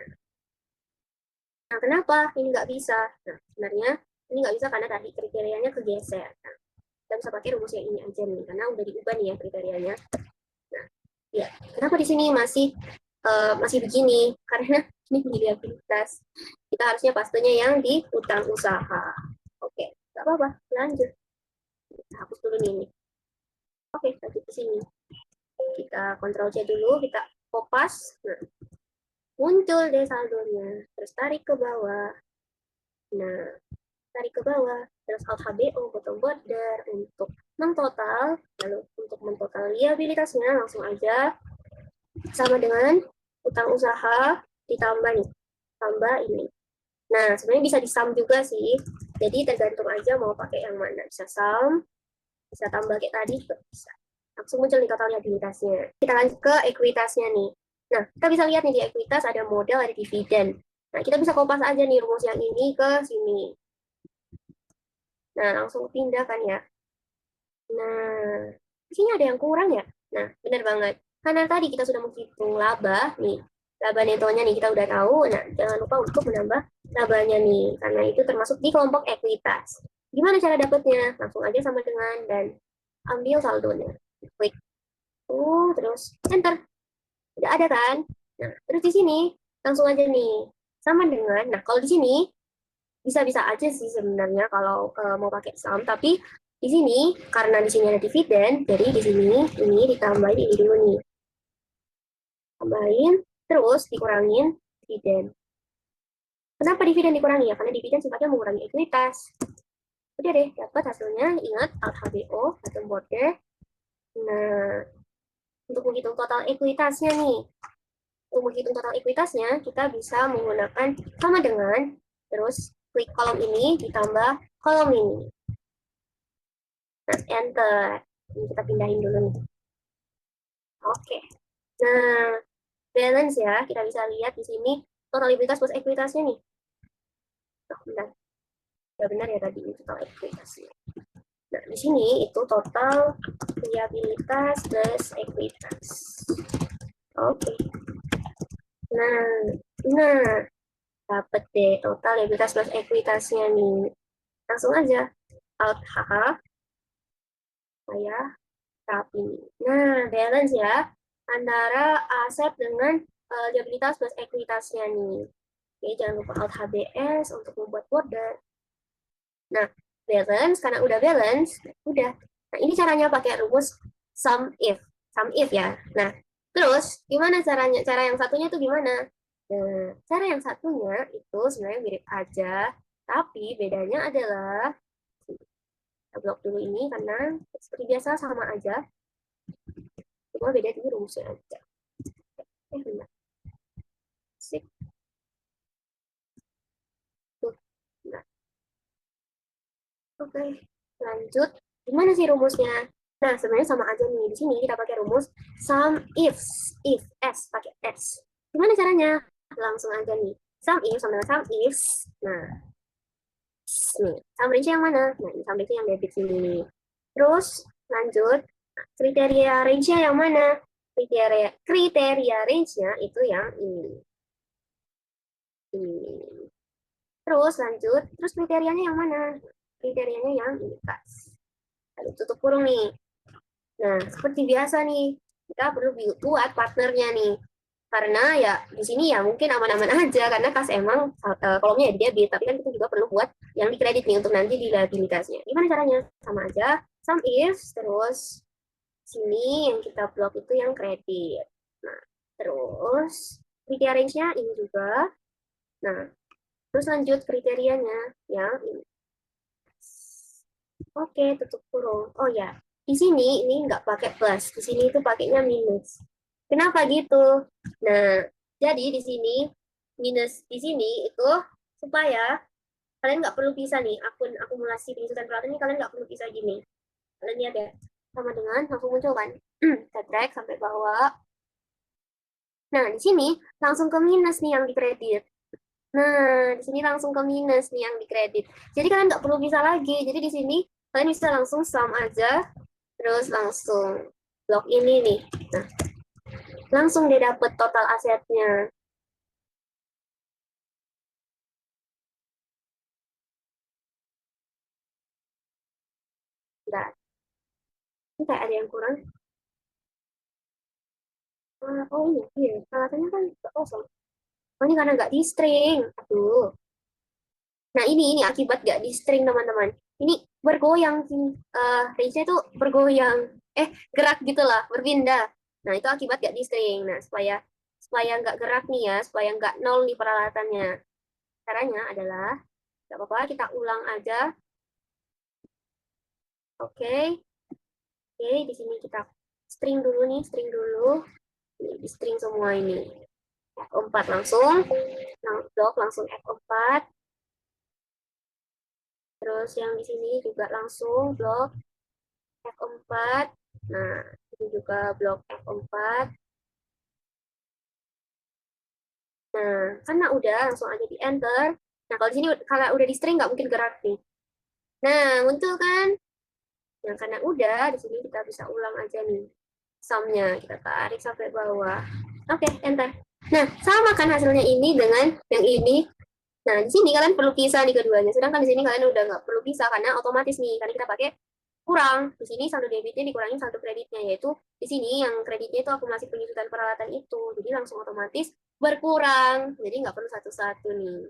Nah, kenapa ini nggak bisa? Nah, sebenarnya ini nggak bisa karena tadi kriterianya kegeser. Nah, kita bisa pakai rumus yang ini aja nih, karena udah diubah nih ya kriterianya. Nah, ya, kenapa di sini masih begini? Karena ini liabilitas. Kita harusnya pastinya yang di utang usaha. Oke, nggak apa-apa, lanjut. Kita hapus dulu nih. Oke, lanjut ke sini. Kita Ctrl C dulu, kita kopas. Nah, muncul deh saldonya. Terus tarik ke bawah. Nah, tarik ke bawah. Terus Alt HBO, bottom border untuk mentotal. Lalu untuk mentotal liabilitasnya langsung aja sama dengan utang usaha ditambah nih. Tambah ini. Nah, sebenarnya bisa disum juga sih. Jadi tergantung aja mau pakai yang mana. Bisa sum, bisa tambah kayak tadi juga bisa. Langsung muncul nih total liabilitasnya. Kita lanjut ke ekuitasnya nih. Nah, kita bisa lihat nih di ekuitas ada modal, ada dividen. Nah, kita bisa kopas aja nih rumus yang ini ke sini. Nah, langsung pindah kan ya. Nah, di sini ada yang kurang ya. Nah, benar banget. Karena tadi kita sudah menghitung laba nih. Laba netonya nih kita udah tahu. Nah, jangan lupa untuk menambah labanya nih. Karena itu termasuk di kelompok ekuitas. Gimana cara dapetnya? Langsung aja sama dengan dan ambil saldonya. Klik. Terus enter. Udah ada kan? Nah, terus di sini langsung aja nih. Sama dengan, nah kalau di sini bisa-bisa aja sih sebenarnya kalau mau pakai sum, tapi di sini karena di sini ada dividen, jadi di sini ini ditambahin ini dulu nih. Tambahin, terus dikurangin dividen. Kenapa dividen dikurangi ya? Karena dividen sifatnya mengurangi ekuitas. Udah deh, dapat hasilnya. Ingat, Alt HBO, bottom border. Nah, untuk menghitung total ekuitasnya nih. Untuk menghitung total ekuitasnya, kita bisa menggunakan sama dengan, terus klik kolom ini ditambah kolom ini. Nah, enter. Ini kita pindahin dulu nih. Oke. Nah, balance ya, kita bisa lihat di sini totalitas plus ekuitasnya nih. Oh, benar. Ya benar ya tadi ini total ekuitasnya. Nah, di sini itu total liabilitas plus ekuitas. Oke. Nah, dapat deh total liabilitas plus ekuitasnya nih. Langsung aja Alt HH saya rapi. Nah, balance ya antara aset dengan liabilitas plus ekuitasnya nih. Oke, jangan lupa Alt HBS untuk membuat border. Nah, balance karena udah balance, udah. Nah, ini caranya pakai rumus sum if. Sum if ya. Nah, terus gimana caranya? Cara yang satunya itu gimana? Nah, cara yang satunya itu sebenarnya mirip aja, tapi bedanya adalah kita blok dulu ini karena seperti biasa sama aja. Cuma beda di rumusnya aja. Benar. Sip. Tuh. Nah, oke. Lanjut. Gimana sih rumusnya? Nah, sebenarnya sama aja nih. Di sini kita pakai rumus sum ifs. If, S, pakai S. Gimana caranya? Langsung aja nih. Sum if sama dengan sum ifs. Nah, nih. Sum range yang mana? Nah, ini sum range yang debit sini. Terus, lanjut. Kriteria range-nya yang mana? Kriteria range-nya itu yang ini. Ini. Terus lanjut, terus kriterianya yang mana? Kriterianya yang ini, kas. Lalu tutup kurung nih. Nah, seperti biasa nih, kita perlu buat partnernya nih. Karena ya di sini ya mungkin aman-aman aja karena kas emang kolomnya ya debit, tapi kan kita juga perlu buat yang dikredit nih untuk nanti di liabilitasnya. Gimana caranya? Sama aja, sum if, terus sini yang kita blok itu yang kredit. Nah, terus kriteria range-nya ini juga. Nah, terus lanjut kriterianya yang ini. Oke, tutup kurung. Oh ya, di sini ini nggak pakai plus, di sini itu pakainya minus. Kenapa gitu? Nah, jadi di sini minus di sini itu supaya kalian nggak perlu pisah nih akun akumulasi penyusutan peralatan ini kalian nggak perlu pisah gini. Kalian lihat ya, sama dengan langsung muncul kan? Kita drag sampai bawah. Nah, di sini langsung ke minus nih yang dikredit. Nah, di sini langsung ke minus nih yang dikredit. Jadi kalian nggak perlu bisa lagi. Jadi di sini kalian bisa langsung sum aja, terus langsung blok ini nih. Nah, langsung dia dapet total asetnya. Nah, ini kayak ada yang kurang. Oh iya, iya. Alasannya kan nggak kosong. Oh, ini karena nggak di string. Aduh. Nah, ini akibat nggak di string, teman-teman. Ini bergoyang, range-nya itu bergoyang. Gerak gitu lah, berpindah. Nah, itu akibat nggak di string. Nah, supaya nggak gerak nih ya, supaya nggak nol nih peralatannya. Caranya adalah, nggak apa-apa, kita ulang aja. Oke, oke, di sini kita string dulu nih, string dulu. Ini, di string semua ini. F4 langsung, blok langsung F4. Terus yang di sini juga langsung blok F4. Nah, ini juga blok F4. Nah, karena udah langsung aja di enter. Nah, kalau di sini kalau udah di string nggak mungkin gerak nih. Nah, muncul kan? Nah, karena udah, di sini kita bisa ulang aja nih. Sumnya kita tarik sampai bawah. Oke, enter. Nah, sama kan hasilnya ini dengan yang ini. Nah, di sini kalian perlu pisah nih keduanya. Sedangkan di sini kalian udah nggak perlu pisah karena otomatis nih. Karena kita pakai kurang. Di sini saldo debitnya dikurangi saldo kreditnya, yaitu di sini yang kreditnya itu akumulasi penyusutan peralatan itu. Jadi langsung otomatis berkurang. Jadi nggak perlu satu-satu nih.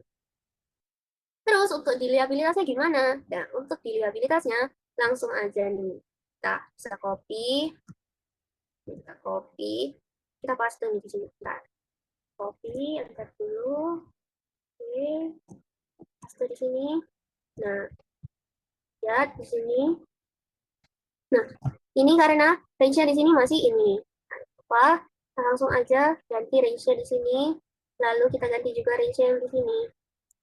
Terus untuk diliabilitasnya gimana? Nah, untuk diliabilitasnya langsung aja nih. Kita bisa kita paste nih di sini. Nah, copy, enter dulu. Oke, paste di sini. Nah, lihat di sini. Nah, ini karena range-nya di sini masih ini. Apa? Kita langsung aja ganti range-nya di sini. Lalu kita ganti juga range-nya yang di sini.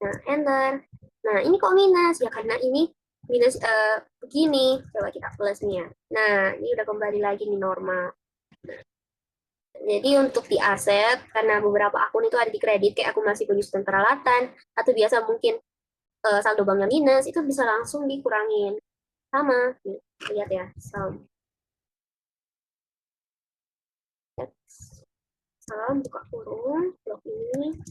Nah, enter. Nah, ini kok minus? Ya, karena ini minus begini. Coba kita plus nih ya. Nah, ini udah kembali lagi nih normal. Jadi untuk di aset, karena beberapa akun itu ada di kredit, kayak akumulasi penyusutan peralatan, atau biasa mungkin saldo banknya minus, itu bisa langsung dikurangin. Sama, nih, lihat ya, salam buka kurung, blok ini.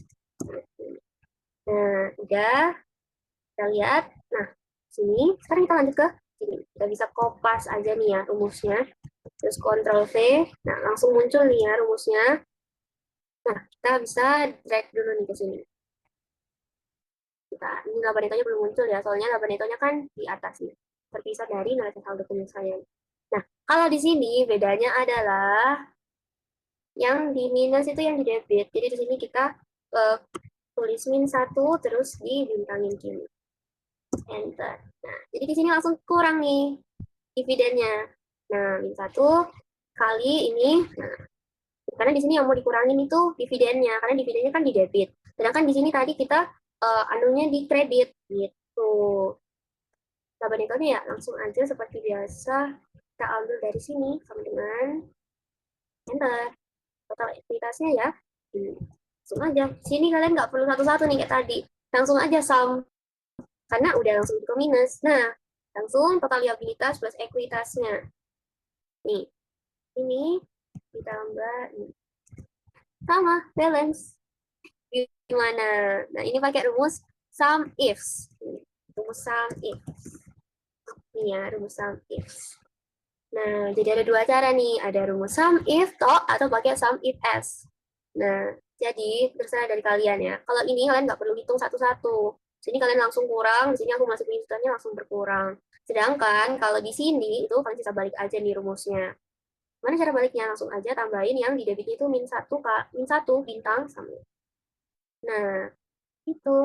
Nah, udah, kita lihat. Nah, sini, sekarang kita lanjut ke sini. Kita bisa kopas aja nih ya rumusnya. Terus Ctrl V, nah langsung muncul nih ya rumusnya. Nah, kita bisa drag dulu nih ke sini. Ini laba netonya belum muncul ya, soalnya laba netonya kan di atas nih, terpisah dari neraca saldo penyelesaian. Nah, kalau di sini bedanya adalah yang di minus itu yang di debit. Jadi di sini kita tulis -1 terus dibintangin gini. Enter. Nah, jadi di sini langsung kurang nih dividennya. Nah, -1 kali ini. Nah, karena di sini yang mau dikurangin itu dividennya, karena dividennya kan di debit. Sedangkan di sini tadi kita anunya di kredit gitu. Nah, bandingkannya ya langsung aja seperti biasa. Kita ambil dari sini sama dengan enter. Total ekuitasnya ya. Langsung aja. Sini kalian nggak perlu satu-satu nih kayak tadi. Langsung aja sum. Karena udah langsung ke minus. Nah, langsung total liabilitas plus ekuitasnya. Nih, ini ditambah ini. Sama, balance. Gimana? Nah, ini pakai rumus sum ifs. Rumus sum ifs. Ini ya, rumus sum ifs. Nah, jadi ada dua cara nih. Ada rumus sum if toh atau pakai sum if s. Nah, jadi terserah dari kalian ya. Kalau ini kalian nggak perlu hitung satu-satu. Sini kalian langsung kurang, di sini aku masukin hitungannya langsung berkurang. Sedangkan kalau di sini itu kalian bisa balik aja nih rumusnya. Mana cara baliknya? Langsung aja tambahin yang di debitnya itu min satu bintang sama. Nah, itu.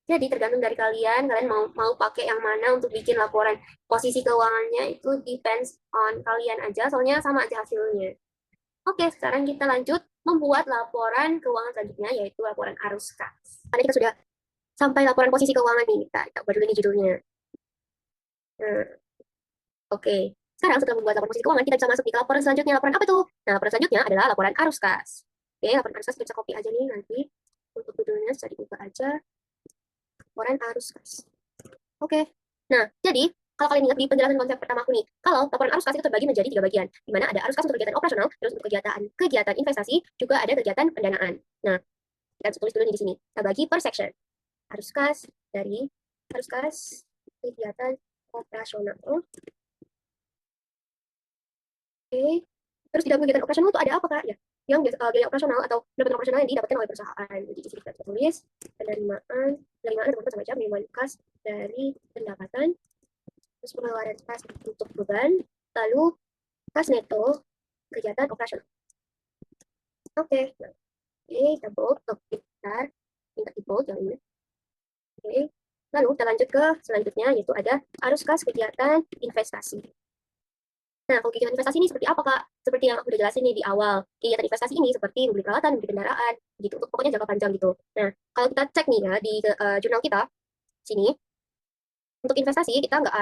Jadi tergantung dari kalian, kalian mau pakai yang mana untuk bikin laporan posisi keuangannya itu depends on kalian aja, soalnya sama aja hasilnya. Oke, sekarang kita lanjut membuat laporan keuangan selanjutnya, yaitu laporan arus kas. Tadi kita sudah sampai laporan posisi keuangan nih, kita buat dulu nih judulnya. Nah, oke. Sekarang setelah membuat laporan posisi keuangan, kita bisa masuk di laporan selanjutnya. Laporan apa tuh? Nah, laporan selanjutnya adalah laporan arus kas. Oke, laporan arus kas kita bisa copy aja nih nanti. Untuk judulnya bisa dibuka aja. Laporan arus kas. Oke. Nah, jadi kalau kalian ingat di penjelasan konsep pertama aku nih, kalau laporan arus kas itu terbagi menjadi 3 bagian, di mana ada arus kas untuk kegiatan operasional, terus untuk kegiatan investasi, juga ada kegiatan pendanaan. Nah, kita tulis dulu nih di sini. Kita bagi per section. Arus kas dari arus kas kegiatan operasional. Oke. Terus di dalam kegiatan operasional itu ada apa, Kak? Ya, yang biaya operasional atau pendapatan operasional yang didapatkan oleh perusahaan. Jadi di sini kita tulis penerimaan teman-teman sama aja penerimaan kas dari pendapatan, terus pengeluaran kas untuk beban, lalu kas neto kegiatan operasional. Oke, nah, kita bold, kita minta di bold yang ini. Oke, lalu kita lanjut ke selanjutnya, yaitu ada arus kas kegiatan investasi. Nah, kalau kegiatan investasi ini seperti apa, Kak? Seperti yang aku udah jelasin nih di awal. Kegiatan investasi ini seperti membeli peralatan, membeli kendaraan, gitu. Untuk pokoknya jangka panjang gitu. Nah, kalau kita cek nih ya di jurnal kita, sini, untuk investasi kita nggak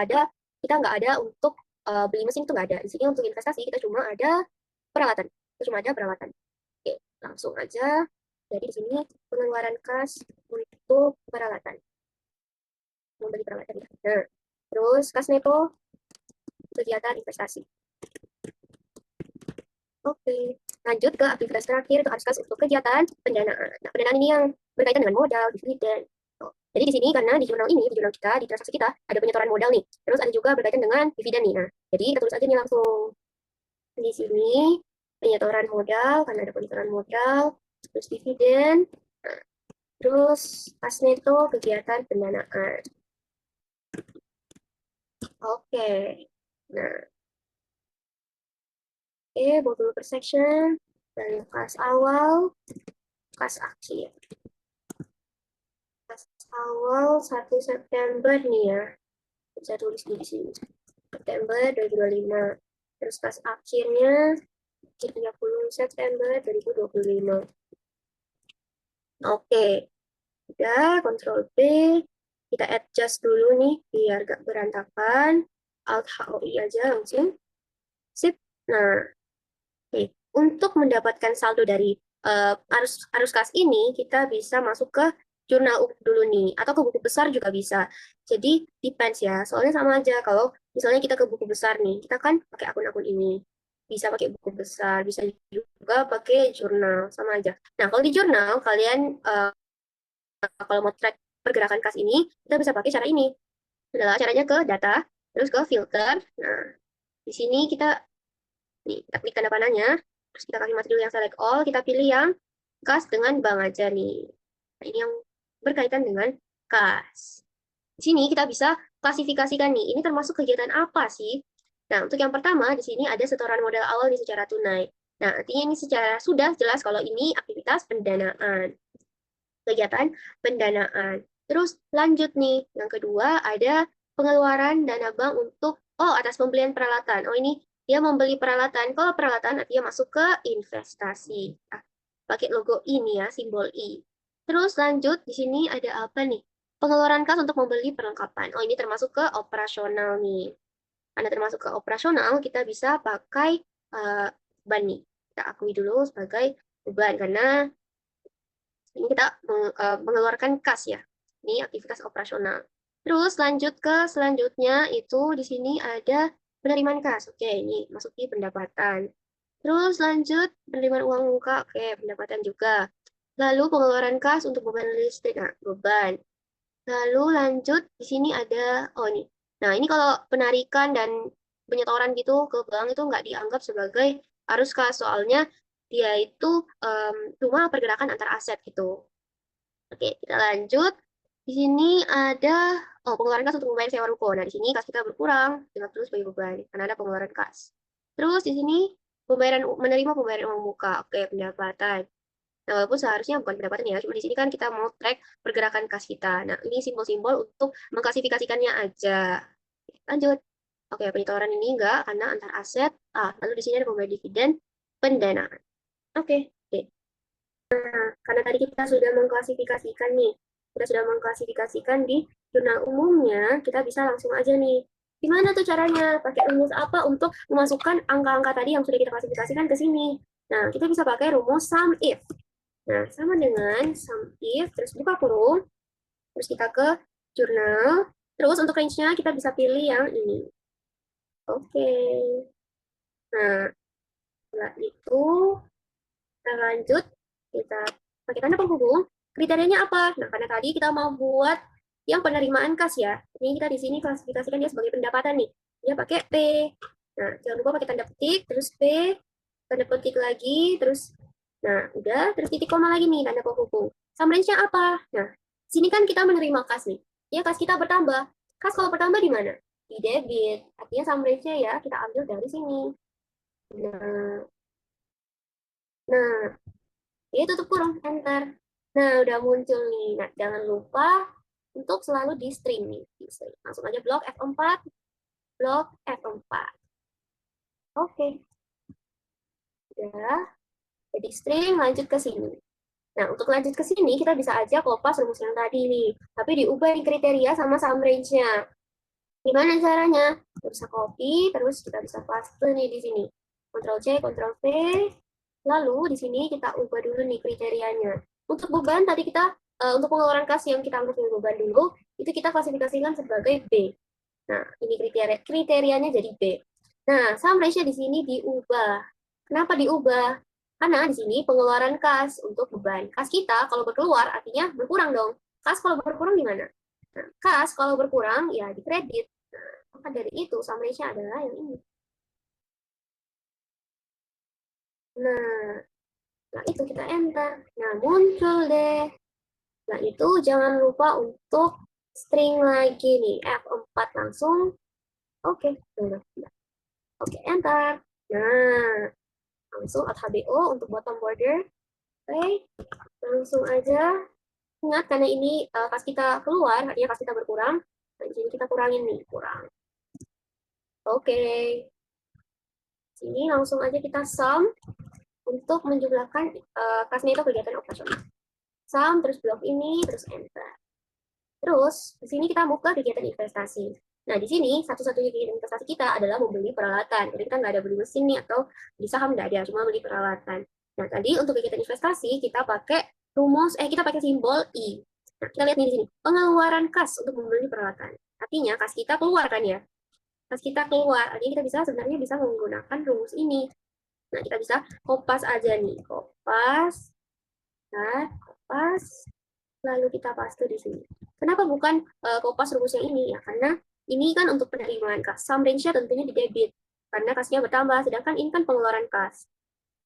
ada untuk beli mesin itu nggak ada. Di sini untuk investasi kita cuma ada peralatan. Kita cuma ada peralatan. Oke, langsung aja. Jadi di sini pengeluaran kas untuk peralatan. Membeli peralatan ya. Nah, terus kas neto kegiatan investasi. Oke, lanjut ke aktivitas terakhir, itu arus kas untuk kegiatan pendanaan. Nah, pendanaan ini yang berkaitan dengan modal, dividen. Jadi di sini karena di jurnal ini, di jurnal kita, di transaksi kita, ada penyetoran modal nih. Terus ada juga berkaitan dengan dividen nih. Nah, jadi kita tulis aja nih langsung. Di sini penyetoran modal, karena ada penyetoran modal, terus dividen, nah, terus kas neto kegiatan pendanaan. Oke, nah, oke, 20 per section, dan kas awal, kas akhir. Kas awal 1 September nih ya, bisa tulis di sini. September 2025. Terus kas akhirnya 30 September 2025. Oke, udah, Ctrl B. Kita adjust dulu nih, biar gak berantakan. Alt HOI aja langsung. Sip. Nah, oke. Untuk mendapatkan saldo dari arus kas ini, kita bisa masuk ke jurnal dulu nih, atau ke buku besar juga bisa. Jadi, depends ya. Soalnya sama aja, kalau misalnya kita ke buku besar nih, kita kan pakai akun-akun ini. Bisa pakai buku besar, bisa juga pakai jurnal, sama aja. Nah, kalau di jurnal, kalian kalau mau track pergerakan kas ini, kita bisa pakai cara ini. Adalah caranya ke data, terus ke filter. Nah, di sini kita klik tanda panahnya, terus kita kasih masuk dulu yang select all, kita pilih yang kas dengan bank aja nih. Nah, ini yang berkaitan dengan kas. Di sini kita bisa klasifikasikan nih, ini termasuk kegiatan apa sih? Nah, untuk yang pertama, di sini ada setoran modal awal nih secara tunai. Nah, artinya ini secara sudah jelas kalau ini aktivitas pendanaan. Kegiatan pendanaan. Terus lanjut nih, yang kedua ada pengeluaran dana bank untuk, atas pembelian peralatan. Oh, ini dia membeli peralatan. Kalau peralatan artinya masuk ke investasi. Nah, pakai logo ini ya, simbol I. Terus lanjut, di sini ada apa nih? Pengeluaran kas untuk membeli perlengkapan. Oh, ini termasuk ke operasional nih. Karena termasuk ke operasional, kita bisa pakai beban nih. Kita akui dulu sebagai beban, karena ini kita mengeluarkan kas ya. Ini aktivitas operasional. Terus lanjut ke selanjutnya itu di sini ada penerimaan kas. Oke, ini masuk di pendapatan. Terus lanjut penerimaan uang muka. Oke, pendapatan juga. Lalu pengeluaran kas untuk beban listrik. Nah, beban. Lalu lanjut di sini ada oh ini. Nah, ini kalau penarikan dan penyetoran gitu ke bank itu nggak dianggap sebagai arus kas, soalnya dia itu cuma pergerakan antar aset gitu. Oke, kita lanjut. Di sini ada pengeluaran kas untuk membayar sewa ruko. Nah, di sini kas kita berkurang, tinggal terus sebagai beban karena ada pengeluaran kas. Terus di sini menerima pembayaran uang muka. Oke, pendapatan. Nah, walaupun seharusnya bukan pendapatan ya, cuma di sini kan kita mau track pergerakan kas kita. Nah, ini simbol-simbol untuk mengklasifikasikannya aja. Lanjut. Oke, penyetoran ini enggak karena antar aset. Lalu di sini ada pembayaran dividen, pendanaan. Oke, oke. Karena tadi kita sudah mengklasifikasikan nih, kita sudah mengklasifikasikan di jurnal umumnya, kita bisa langsung aja nih. Gimana tuh caranya? Pakai rumus apa untuk memasukkan angka-angka tadi yang sudah kita klasifikasikan ke sini? Nah, kita bisa pakai rumus sum if. Nah, sama dengan sum if, terus buka kurung, terus kita ke jurnal, terus untuk range-nya kita bisa pilih yang ini. Oke. Nah, setelah itu, kita lanjut, kita pakai tanda penghubung. Kriterianya apa? Nah, karena tadi kita mau buat yang penerimaan kas ya. Ini kita di sini klasifikasikan dia sebagai pendapatan nih. Dia pakai P. Nah, jangan lupa pakai tanda petik, terus P, tanda petik lagi, terus nah, udah, terus titik koma lagi nih, tanda penghubung. Sum range-nya apa? Nah, sini kan kita menerima kas nih. Ya, kas kita bertambah. Kas kalau bertambah di mana? Di debit. Artinya sum range-nya ya kita ambil dari sini. Nah, nah, ya tutup kurung, enter. Nah, udah muncul nih. Nah, jangan lupa untuk selalu di string nih. Di string. Langsung aja blok F4, blok F4. Oke. Udah, jadi string, lanjut ke sini. Nah, untuk lanjut ke sini, kita bisa aja kopas rumus yang tadi nih. Tapi diubah di kriteria sama sum range-nya. Gimana caranya? Kita bisa copy, terus kita bisa paste nih di sini. Ctrl C, Ctrl V. Lalu di sini kita ubah dulu nih kriterianya. Untuk beban tadi kita, untuk pengeluaran kas yang kita anggap sebagai beban dulu, itu kita klasifikasikan sebagai B. Nah, ini kriterianya jadi B. Nah, sum ratio di sini diubah. Kenapa diubah? Karena di sini pengeluaran kas untuk beban. Kas kita kalau berkeluar artinya berkurang dong. Kas kalau berkurang di mana? Nah, kas kalau berkurang ya di kredit. Nah, maka dari itu sum ratio adalah yang ini. Nah, nah itu kita enter. Nah, muncul deh. Nah, itu jangan lupa untuk string lagi nih. F4 langsung. Oke, Oke, enter. Nah, langsung Alt HBO untuk bottom border. Oke, langsung aja. Ingat, karena ini kas kita keluar, artinya kas kita berkurang. Nah, di sini kita kurangin nih, kurang. Oke. Sini langsung aja kita sum untuk menjumlahkan kasnya itu kegiatan operasional. Sum, terus blok ini, terus enter. Terus, di sini kita buka kegiatan investasi. Nah, di sini satu-satunya kegiatan investasi kita adalah membeli peralatan. Jadi kita nggak ada beli mesin nih atau beli saham, nggak ada, cuma beli peralatan. Nah, tadi untuk kegiatan investasi kita pakai kita pakai simbol I. Nah, kita lihat nih di sini, pengeluaran kas untuk membeli peralatan. Artinya kas kita keluar kan ya? Kas kita keluar, artinya kita sebenarnya bisa menggunakan rumus ini. Nah, kita bisa kopas aja nih, kopas, nah, kopas, lalu kita paste di sini. Kenapa bukan kopas rumus yang ini ya? Karena ini kan untuk penerimaan kas. Sum range-nya tentunya di debit karena kasnya bertambah, sedangkan ini kan pengeluaran kas.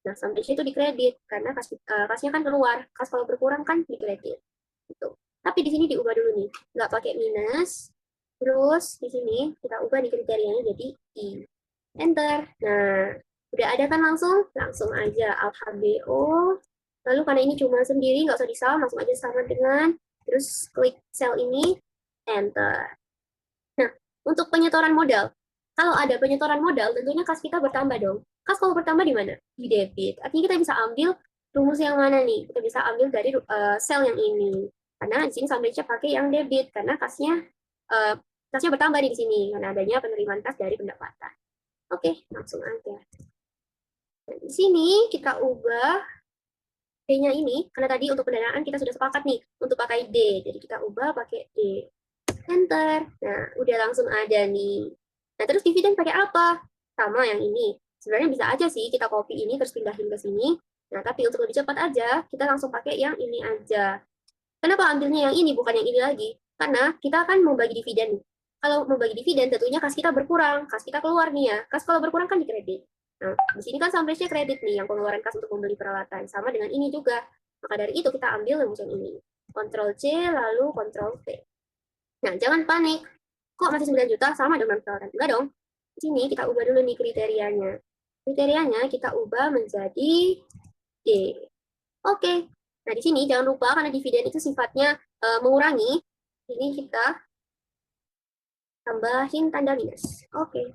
Nah, sum range itu di kredit karena kasnya kan keluar. Kas kalau berkurang kan di kredit. Gitu. Tapi di sini diubah dulu nih, nggak pakai minus. Terus di sini kita ubah di kriterianya jadi I. Enter. Nah, udah ada kan langsung? Langsung aja Alt HBO. Lalu karena ini cuma sendiri, nggak usah disal, langsung aja sama dengan, terus klik sel ini, enter. Nah, untuk penyetoran modal, Kalau ada penyetoran modal, tentunya kas kita bertambah dong. Kas kalau bertambah di mana? Di debit. Artinya kita bisa ambil rumus yang mana nih? Kita bisa ambil dari sel yang ini. Karena di sini sandwichnya pakai yang debit karena uh, kasnya bertambah di sini karena adanya penerimaan kas dari pendapatan. Oke, langsung aja. Dan di sini kita ubah D-nya ini, karena tadi untuk pendanaan kita sudah sepakat nih untuk pakai D. Jadi kita ubah pakai D. Enter. Nah, udah langsung ada nih. Nah, terus dividen pakai apa? Sama yang ini. Sebenarnya bisa aja sih kita copy ini terus pindahin ke sini. Nah, tapi untuk lebih cepat aja, kita langsung pakai yang ini aja. Kenapa ambilnya yang ini bukan yang ini lagi? Karena kita akan mau bagi dividen nih. Kalau mau bagi dividen tentunya kas kita berkurang, kas kita keluar nih ya. Kas kalau berkurang kan dikredit. Nah, di sini kan sampai kredit nih yang pengeluaran kas untuk membeli peralatan. Sama dengan ini juga. Maka dari itu kita ambil rumus yang ini. Ctrl C lalu Ctrl V. Nah, jangan panik. Kok masih 9 juta sama dengan peralatan? Enggak dong. Di sini kita ubah dulu nih kriterianya. Kriterianya kita ubah menjadi D. Oke. Nah, di sini jangan lupa karena dividen itu sifatnya mengurangi. Ini kita tambahin tanda minus. Oke.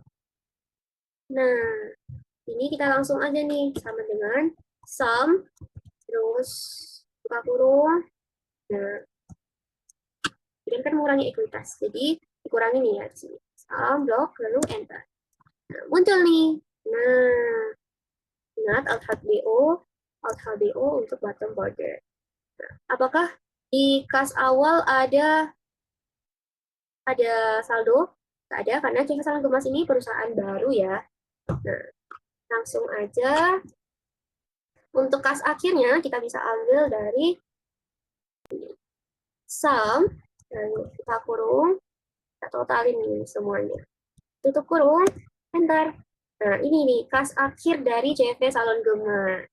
Nah, ini kita langsung aja nih sama dengan sum terus buka kurung. Nah, dividen kan mengurangi ekuitas. Jadi dikurangi nih ya di sini. Sum blok lalu enter. Nah, muncul nih. Nah, ingat Alt HBO untuk bottom border. Nah, apakah di kas awal ada saldo? Tidak ada, karena CV Salam Gemas ini perusahaan baru ya. Nah, langsung aja. Untuk kas akhirnya, kita bisa ambil dari sum, dan kita kurung, kita totalin nih semuanya. Tutup kurung, enter. Nah, ini nih, kas akhir dari CV Salon Gemas.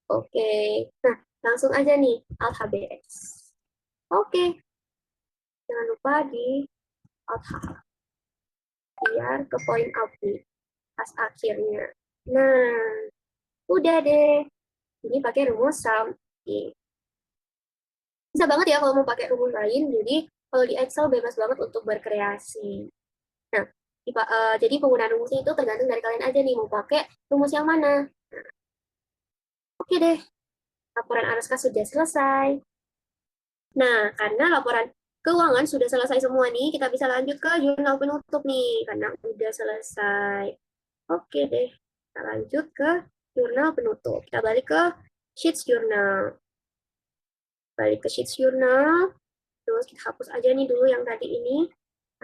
Oke, nah langsung aja nih, Alt HBS. Oke, jangan lupa di Alt H, biar ke point out nih, kas akhirnya. Nah, udah deh. Ini pakai rumus sum. Bisa banget ya kalau mau pakai rumus lain. Jadi kalau di Excel bebas banget untuk berkreasi. Nah, jadi penggunaan rumusnya itu tergantung dari kalian aja nih mau pakai rumus yang mana. Nah, oke deh, laporan arus kas sudah selesai. Nah, karena laporan keuangan sudah selesai semua nih, kita bisa lanjut ke jurnal penutup nih, karena udah selesai. Oke deh, kita lanjut ke jurnal penutup. Kita balik ke Sheets Journal. Balik ke Sheets Journal, terus kita hapus aja nih dulu yang tadi ini.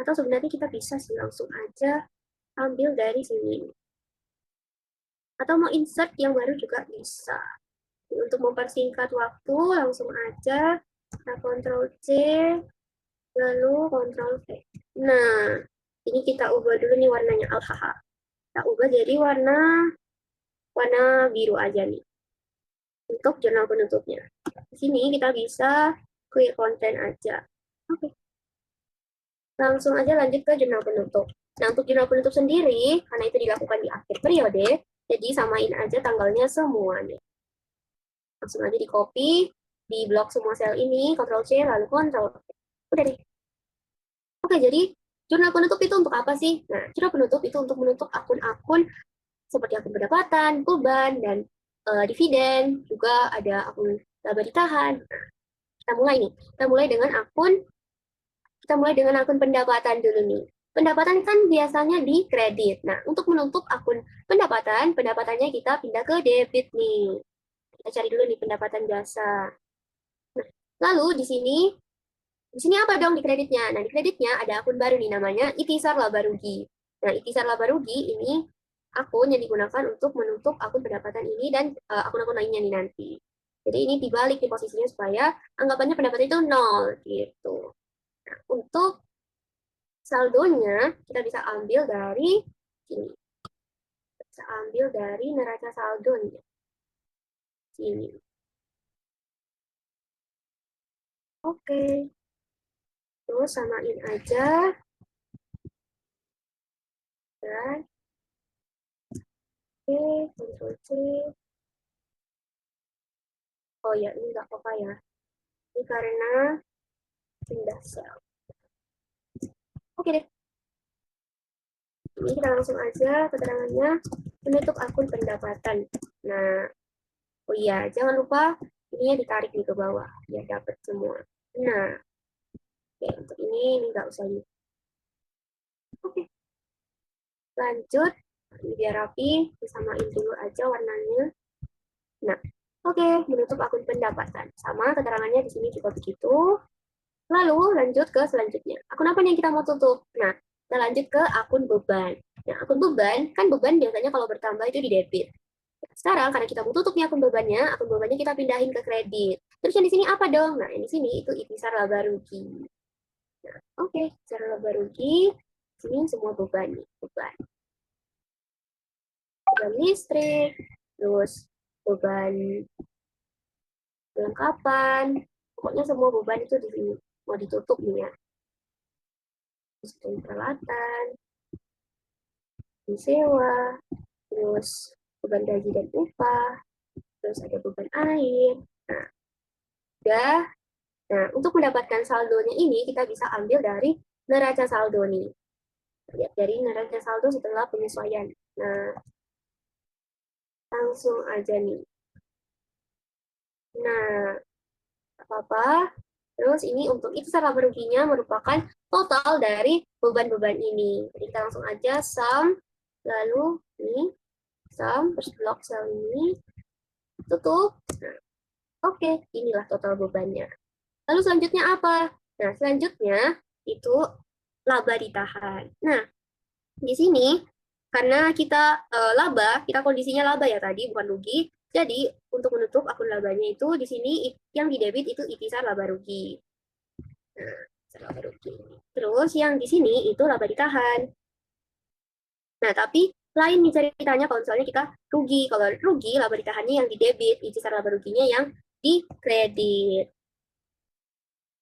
Atau sebenarnya kita bisa sih langsung aja ambil dari sini. Atau mau insert yang baru juga bisa. Untuk mempersingkat waktu, langsung aja kita Ctrl C, lalu Ctrl V. Nah, ini kita ubah dulu nih warnanya. Alhaha. Kita ubah jadi warna biru aja nih. Untuk jurnal penutupnya. Di sini kita bisa clear content aja. Oke. Langsung aja lanjut ke jurnal penutup. Nah, untuk jurnal penutup sendiri, karena itu dilakukan di akhir periode, jadi samain aja tanggalnya semuanya. Langsung aja di copy, di blok semua sel ini, Ctrl C, lalu Ctrl V. Udah deh. Oke, jadi jurnal penutup itu untuk apa sih? Nah, jurnal penutup itu untuk menutup akun-akun seperti akun pendapatan, beban, dan dividen. Juga ada akun laba ditahan. Nah, kita mulai nih. Kita mulai dengan akun pendapatan dulu nih. Pendapatan kan biasanya di kredit. Nah, untuk menutup akun pendapatan, pendapatannya kita pindah ke debit nih. Kita cari dulu nih pendapatan jasa. Nah, lalu di sini apa dong di kreditnya? Nah, di kreditnya ada akun baru nih namanya Itisar Laba Rugi. Nah, Itisar Laba Rugi ini akun yang digunakan untuk menutup akun pendapatan ini dan akun-akun lainnya nih nanti. Jadi ini dibalik di posisinya supaya anggapannya pendapatan itu nol gitu. Nah, untuk saldonya kita bisa ambil dari sini. Kita bisa ambil dari neraca saldonya. Sini. Oke. Terus samain aja. Dan oke, Ctrl C. Oh ya, ini nggak apa-apa ya. Ini karena pindah sel. Oke deh. Ini kita langsung aja keterangannya, menutup akun pendapatan. Nah, oh iya, jangan lupa ininya ditarik nih ke bawah, biar dapat semua. Nah, oke, untuk ini nggak usah ini. Oke, lanjut. Ini biar rapi, disamain dulu aja warnanya. Nah, oke, menutup akun pendapatan. Sama keterangannya di sini juga begitu. Lalu lanjut ke selanjutnya. Akun apa nih yang kita mau tutup? Nah, kita lanjut ke akun beban. Nah, akun beban, kan beban biasanya kalau bertambah itu di debit. Nah, sekarang karena kita mau tutup nih akun bebannya kita pindahin ke kredit. Terus yang di sini apa dong? Nah, yang di sini itu itisar laba rugi. Nah, oke, itisar laba rugi. Sini semua beban nih, beban. Beban listrik, terus beban perlengkapan, pokoknya semua beban itu di sini mau ditutup nih ya. Terus peralatan, disewa, terus beban gaji dan upah, terus ada beban air. Nah, udah. Nah, untuk mendapatkan saldonya ini kita bisa ambil dari neraca saldo nih. Lihat dari neraca saldo setelah penyesuaian. Nah, langsung aja nih. Nah, apa-apa. Terus ini untuk itu laba ruginya merupakan total dari beban-beban ini. Jadi kita langsung aja sum, lalu ini sum, terus blok sel ini, tutup. Nah, oke, inilah total bebannya. Lalu selanjutnya apa? Nah, selanjutnya itu laba ditahan. Nah, di sini karena kita laba, kita kondisinya laba ya tadi, bukan rugi. Jadi, untuk menutup akun labanya itu di sini yang di debit itu itisar laba rugi. Nah, itisar laba rugi. Terus yang di sini itu laba ditahan. Nah, tapi lain nih ceritanya kalau misalnya kita rugi. Kalau rugi, laba ditahannya yang di debit, itisar laba ruginya yang di kredit.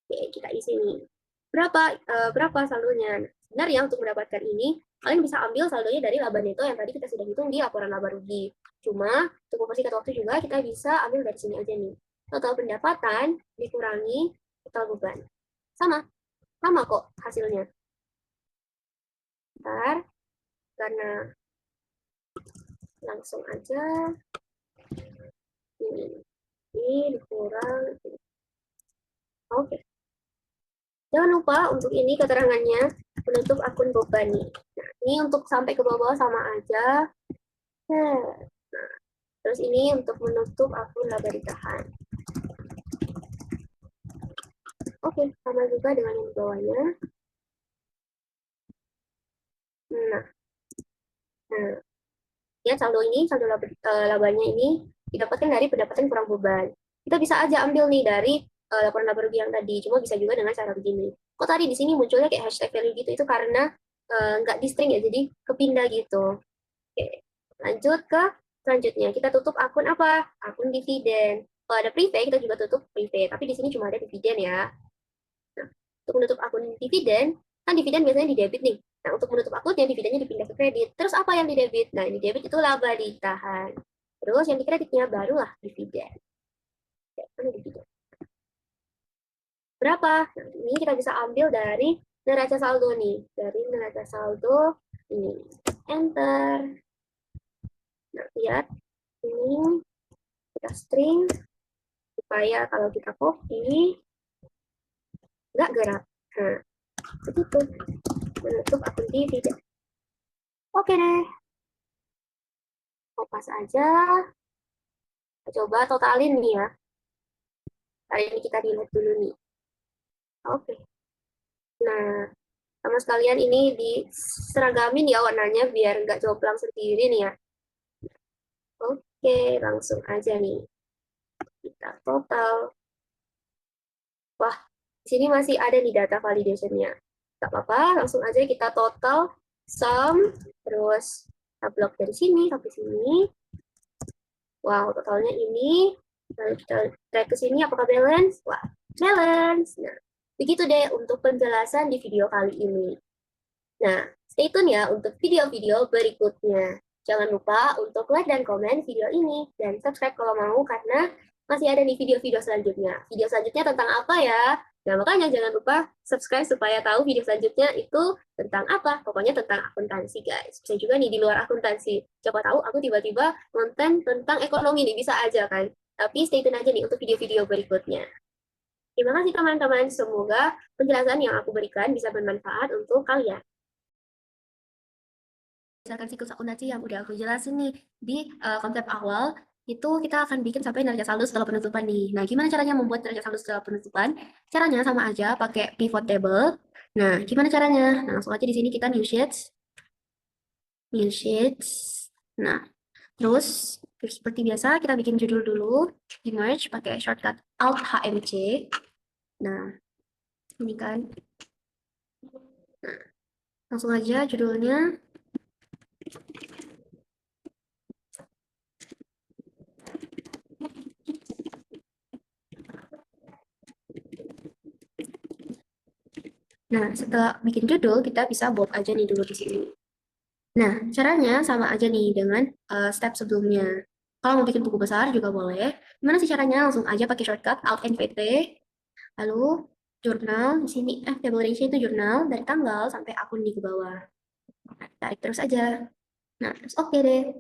Oke, kita isi nih. Berapa saldonya? Nah, sebenarnya untuk mendapatkan ini, kalian bisa ambil saldonya dari laba neto yang tadi kita sudah hitung di laporan laba rugi. Cuma, untuk mempersingkat waktu juga, kita bisa ambil dari sini aja nih. Total pendapatan dikurangi total beban. Sama, sama kok hasilnya. Ntar, karena langsung aja, ini dikurang. Oke. Jangan lupa untuk ini keterangannya, menutup akun beban nih. Nah, ini untuk sampai ke bawah sama aja. Nah, terus ini untuk menutup akun laba ditahan. Oke, sama juga dengan yang di bawahnya. Nah, nah, ya saldo ini, labanya ini didapatkan dari pendapatan kurang beban. Kita bisa aja ambil nih dari laporan laba rugi yang tadi, cuma bisa juga dengan cara begini. Kok tadi di sini munculnya kayak hashtag value gitu, itu karena nggak di string ya, jadi kepindah gitu. Oke, lanjut ke selanjutnya. Kita tutup akun apa? Akun dividen. Kalau ada prepaid, kita juga tutup prepaid. Tapi di sini cuma ada dividen ya. Nah, untuk menutup akun dividen, kan dividen biasanya di debit nih. Nah, untuk menutup akunnya, dividennya dipindah ke kredit. Terus apa yang di debit? Nah, di debit itu laba ditahan. Terus yang di kreditnya barulah dividen. Ya, mana dividen? Berapa? Nah, ini kita bisa ambil dari neraca saldo nih. Dari neraca saldo ini. Enter. Nah, lihat. Ini kita string supaya kalau kita copy nggak gerak. Nah, begitu. Menutup akun dividen. Oke deh, kopas aja. Coba totalin nih ya. Kali ini kita dilihat dulu nih. Oke. Nah, sama sekalian ini diseragamin ya warnanya biar nggak jomplang sendiri nih ya. Oke, langsung aja nih. Kita total. Wah, di sini masih ada nih data validation-nya. Gak apa-apa, langsung aja kita total sum, terus kita blok dari sini sampai sini. Wow, totalnya ini. Lalu kita drag ke sini, apakah balance? Wah, balance. Nah, begitu deh untuk penjelasan di video kali ini. Nah, stay tune ya untuk video-video berikutnya. Jangan lupa untuk like dan komen video ini, dan subscribe kalau mau, karena masih ada nih video-video selanjutnya. Video selanjutnya tentang apa ya? Nah, makanya jangan lupa subscribe supaya tahu video selanjutnya itu tentang apa. Pokoknya tentang akuntansi, guys. Bisa juga nih di luar akuntansi. Coba tahu aku tiba-tiba konten tentang ekonomi nih, bisa aja kan. Tapi stay tune aja nih untuk video-video berikutnya. Terima kasih teman-teman. Semoga penjelasan yang aku berikan bisa bermanfaat untuk kalian. Misalkan siklus akuntansi yang udah aku jelasin nih di konsep awal, itu kita akan bikin sampai neraca saldo setelah penutupan nih. Nah, gimana caranya membuat neraca saldo setelah penutupan? Caranya sama aja pakai pivot table. Nah, gimana caranya? Nah, langsung aja di sini kita new sheets. New sheets. Nah, terus seperti biasa kita bikin judul dulu. Di merge pakai shortcut Alt HMC. Nah, ini kan. Nah, langsung aja judulnya. Nah, setelah bikin judul, kita bisa bold aja nih dulu di sini. Nah, caranya sama aja nih dengan step sebelumnya. Kalau mau bikin buku besar juga boleh. Gimana sih caranya? Langsung aja pakai shortcut Alt NVT, lalu jurnal di sini table range itu jurnal dari tanggal sampai akun di bawah. Tarik terus aja. Nah, terus oke deh.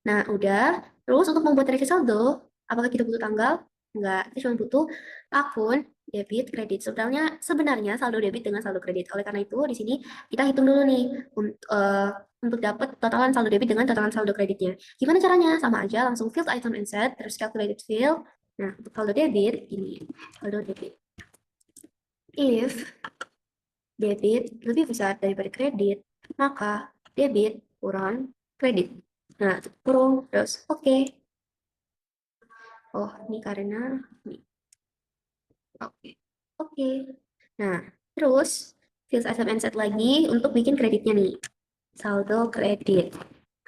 Nah, udah. Terus untuk membuat neraca saldo, apakah kita butuh tanggal? Enggak, kita cuma butuh akun debit kredit. Sebenarnya saldo debit dengan saldo kredit. Oleh karena itu, di sini kita hitung dulu nih untuk dapat totalan saldo debit dengan totalan saldo kreditnya. Gimana caranya? Sama aja, langsung field item and set, terus calculated field. Nah, untuk saldo debit, ini saldo debit. If debit lebih besar daripada kredit, maka debit kurang kredit. Nah, kurung, terus oke. Oh, ini karena ini. Oke. Oke. Nah, terus field item and set lagi untuk bikin kreditnya nih. Saldo kredit.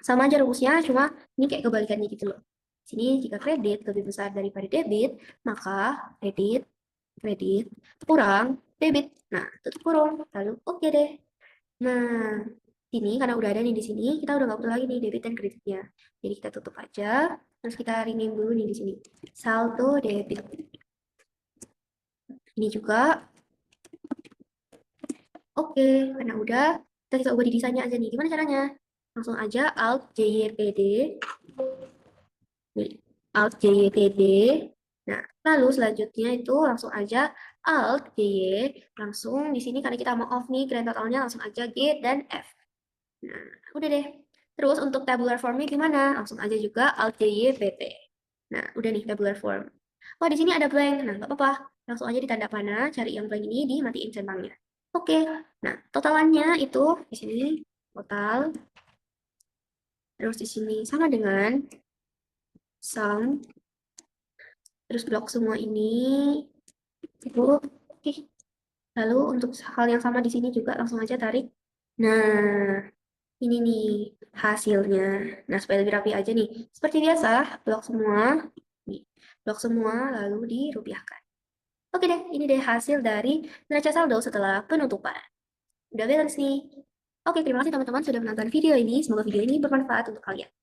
Sama aja rumusnya, cuma ini kayak kebalikannya gitu loh. Sini jika kredit lebih besar daripada debit, maka kredit kurang debit. Nah, tutup kurung. Lalu oke deh. Nah, ini karena udah ada nih di sini, kita udah nggak butuh lagi nih debit dan kreditnya. Jadi kita tutup aja. Terus kita rename dulu nih di sini. Saldo debit. Ini juga oke, karena udah kita bisa ubah di desainnya aja nih. Gimana caranya? Langsung aja Alt JYPD. Nih, Alt JYPD. Nah, lalu selanjutnya itu langsung aja Alt JY. Langsung di sini karena kita mau off nih, grand totalnya langsung aja G dan F. Nah, udah deh. Terus untuk tabular formnya gimana? Langsung aja juga Alt JYPT. Nah, udah nih tabular form. Oh, di sini ada blank. Nah, nggak apa-apa. Langsung aja di tanda panah, cari yang blank ini, dimatiin centangnya. Oke. Nah, totalannya itu di sini total. Terus di sini sama dengan sum. Terus blok semua ini itu oke. Lalu untuk hal yang sama di sini juga langsung aja tarik. Nah, ini nih hasilnya. Nah, supaya lebih rapi aja nih. Seperti biasa, blok semua. Nih, blok semua lalu dirupiahkan. Oke deh, ini deh hasil dari neraca saldo setelah penutupan. Udah beres nih. Oke, terima kasih teman-teman sudah menonton video ini. Semoga video ini bermanfaat untuk kalian.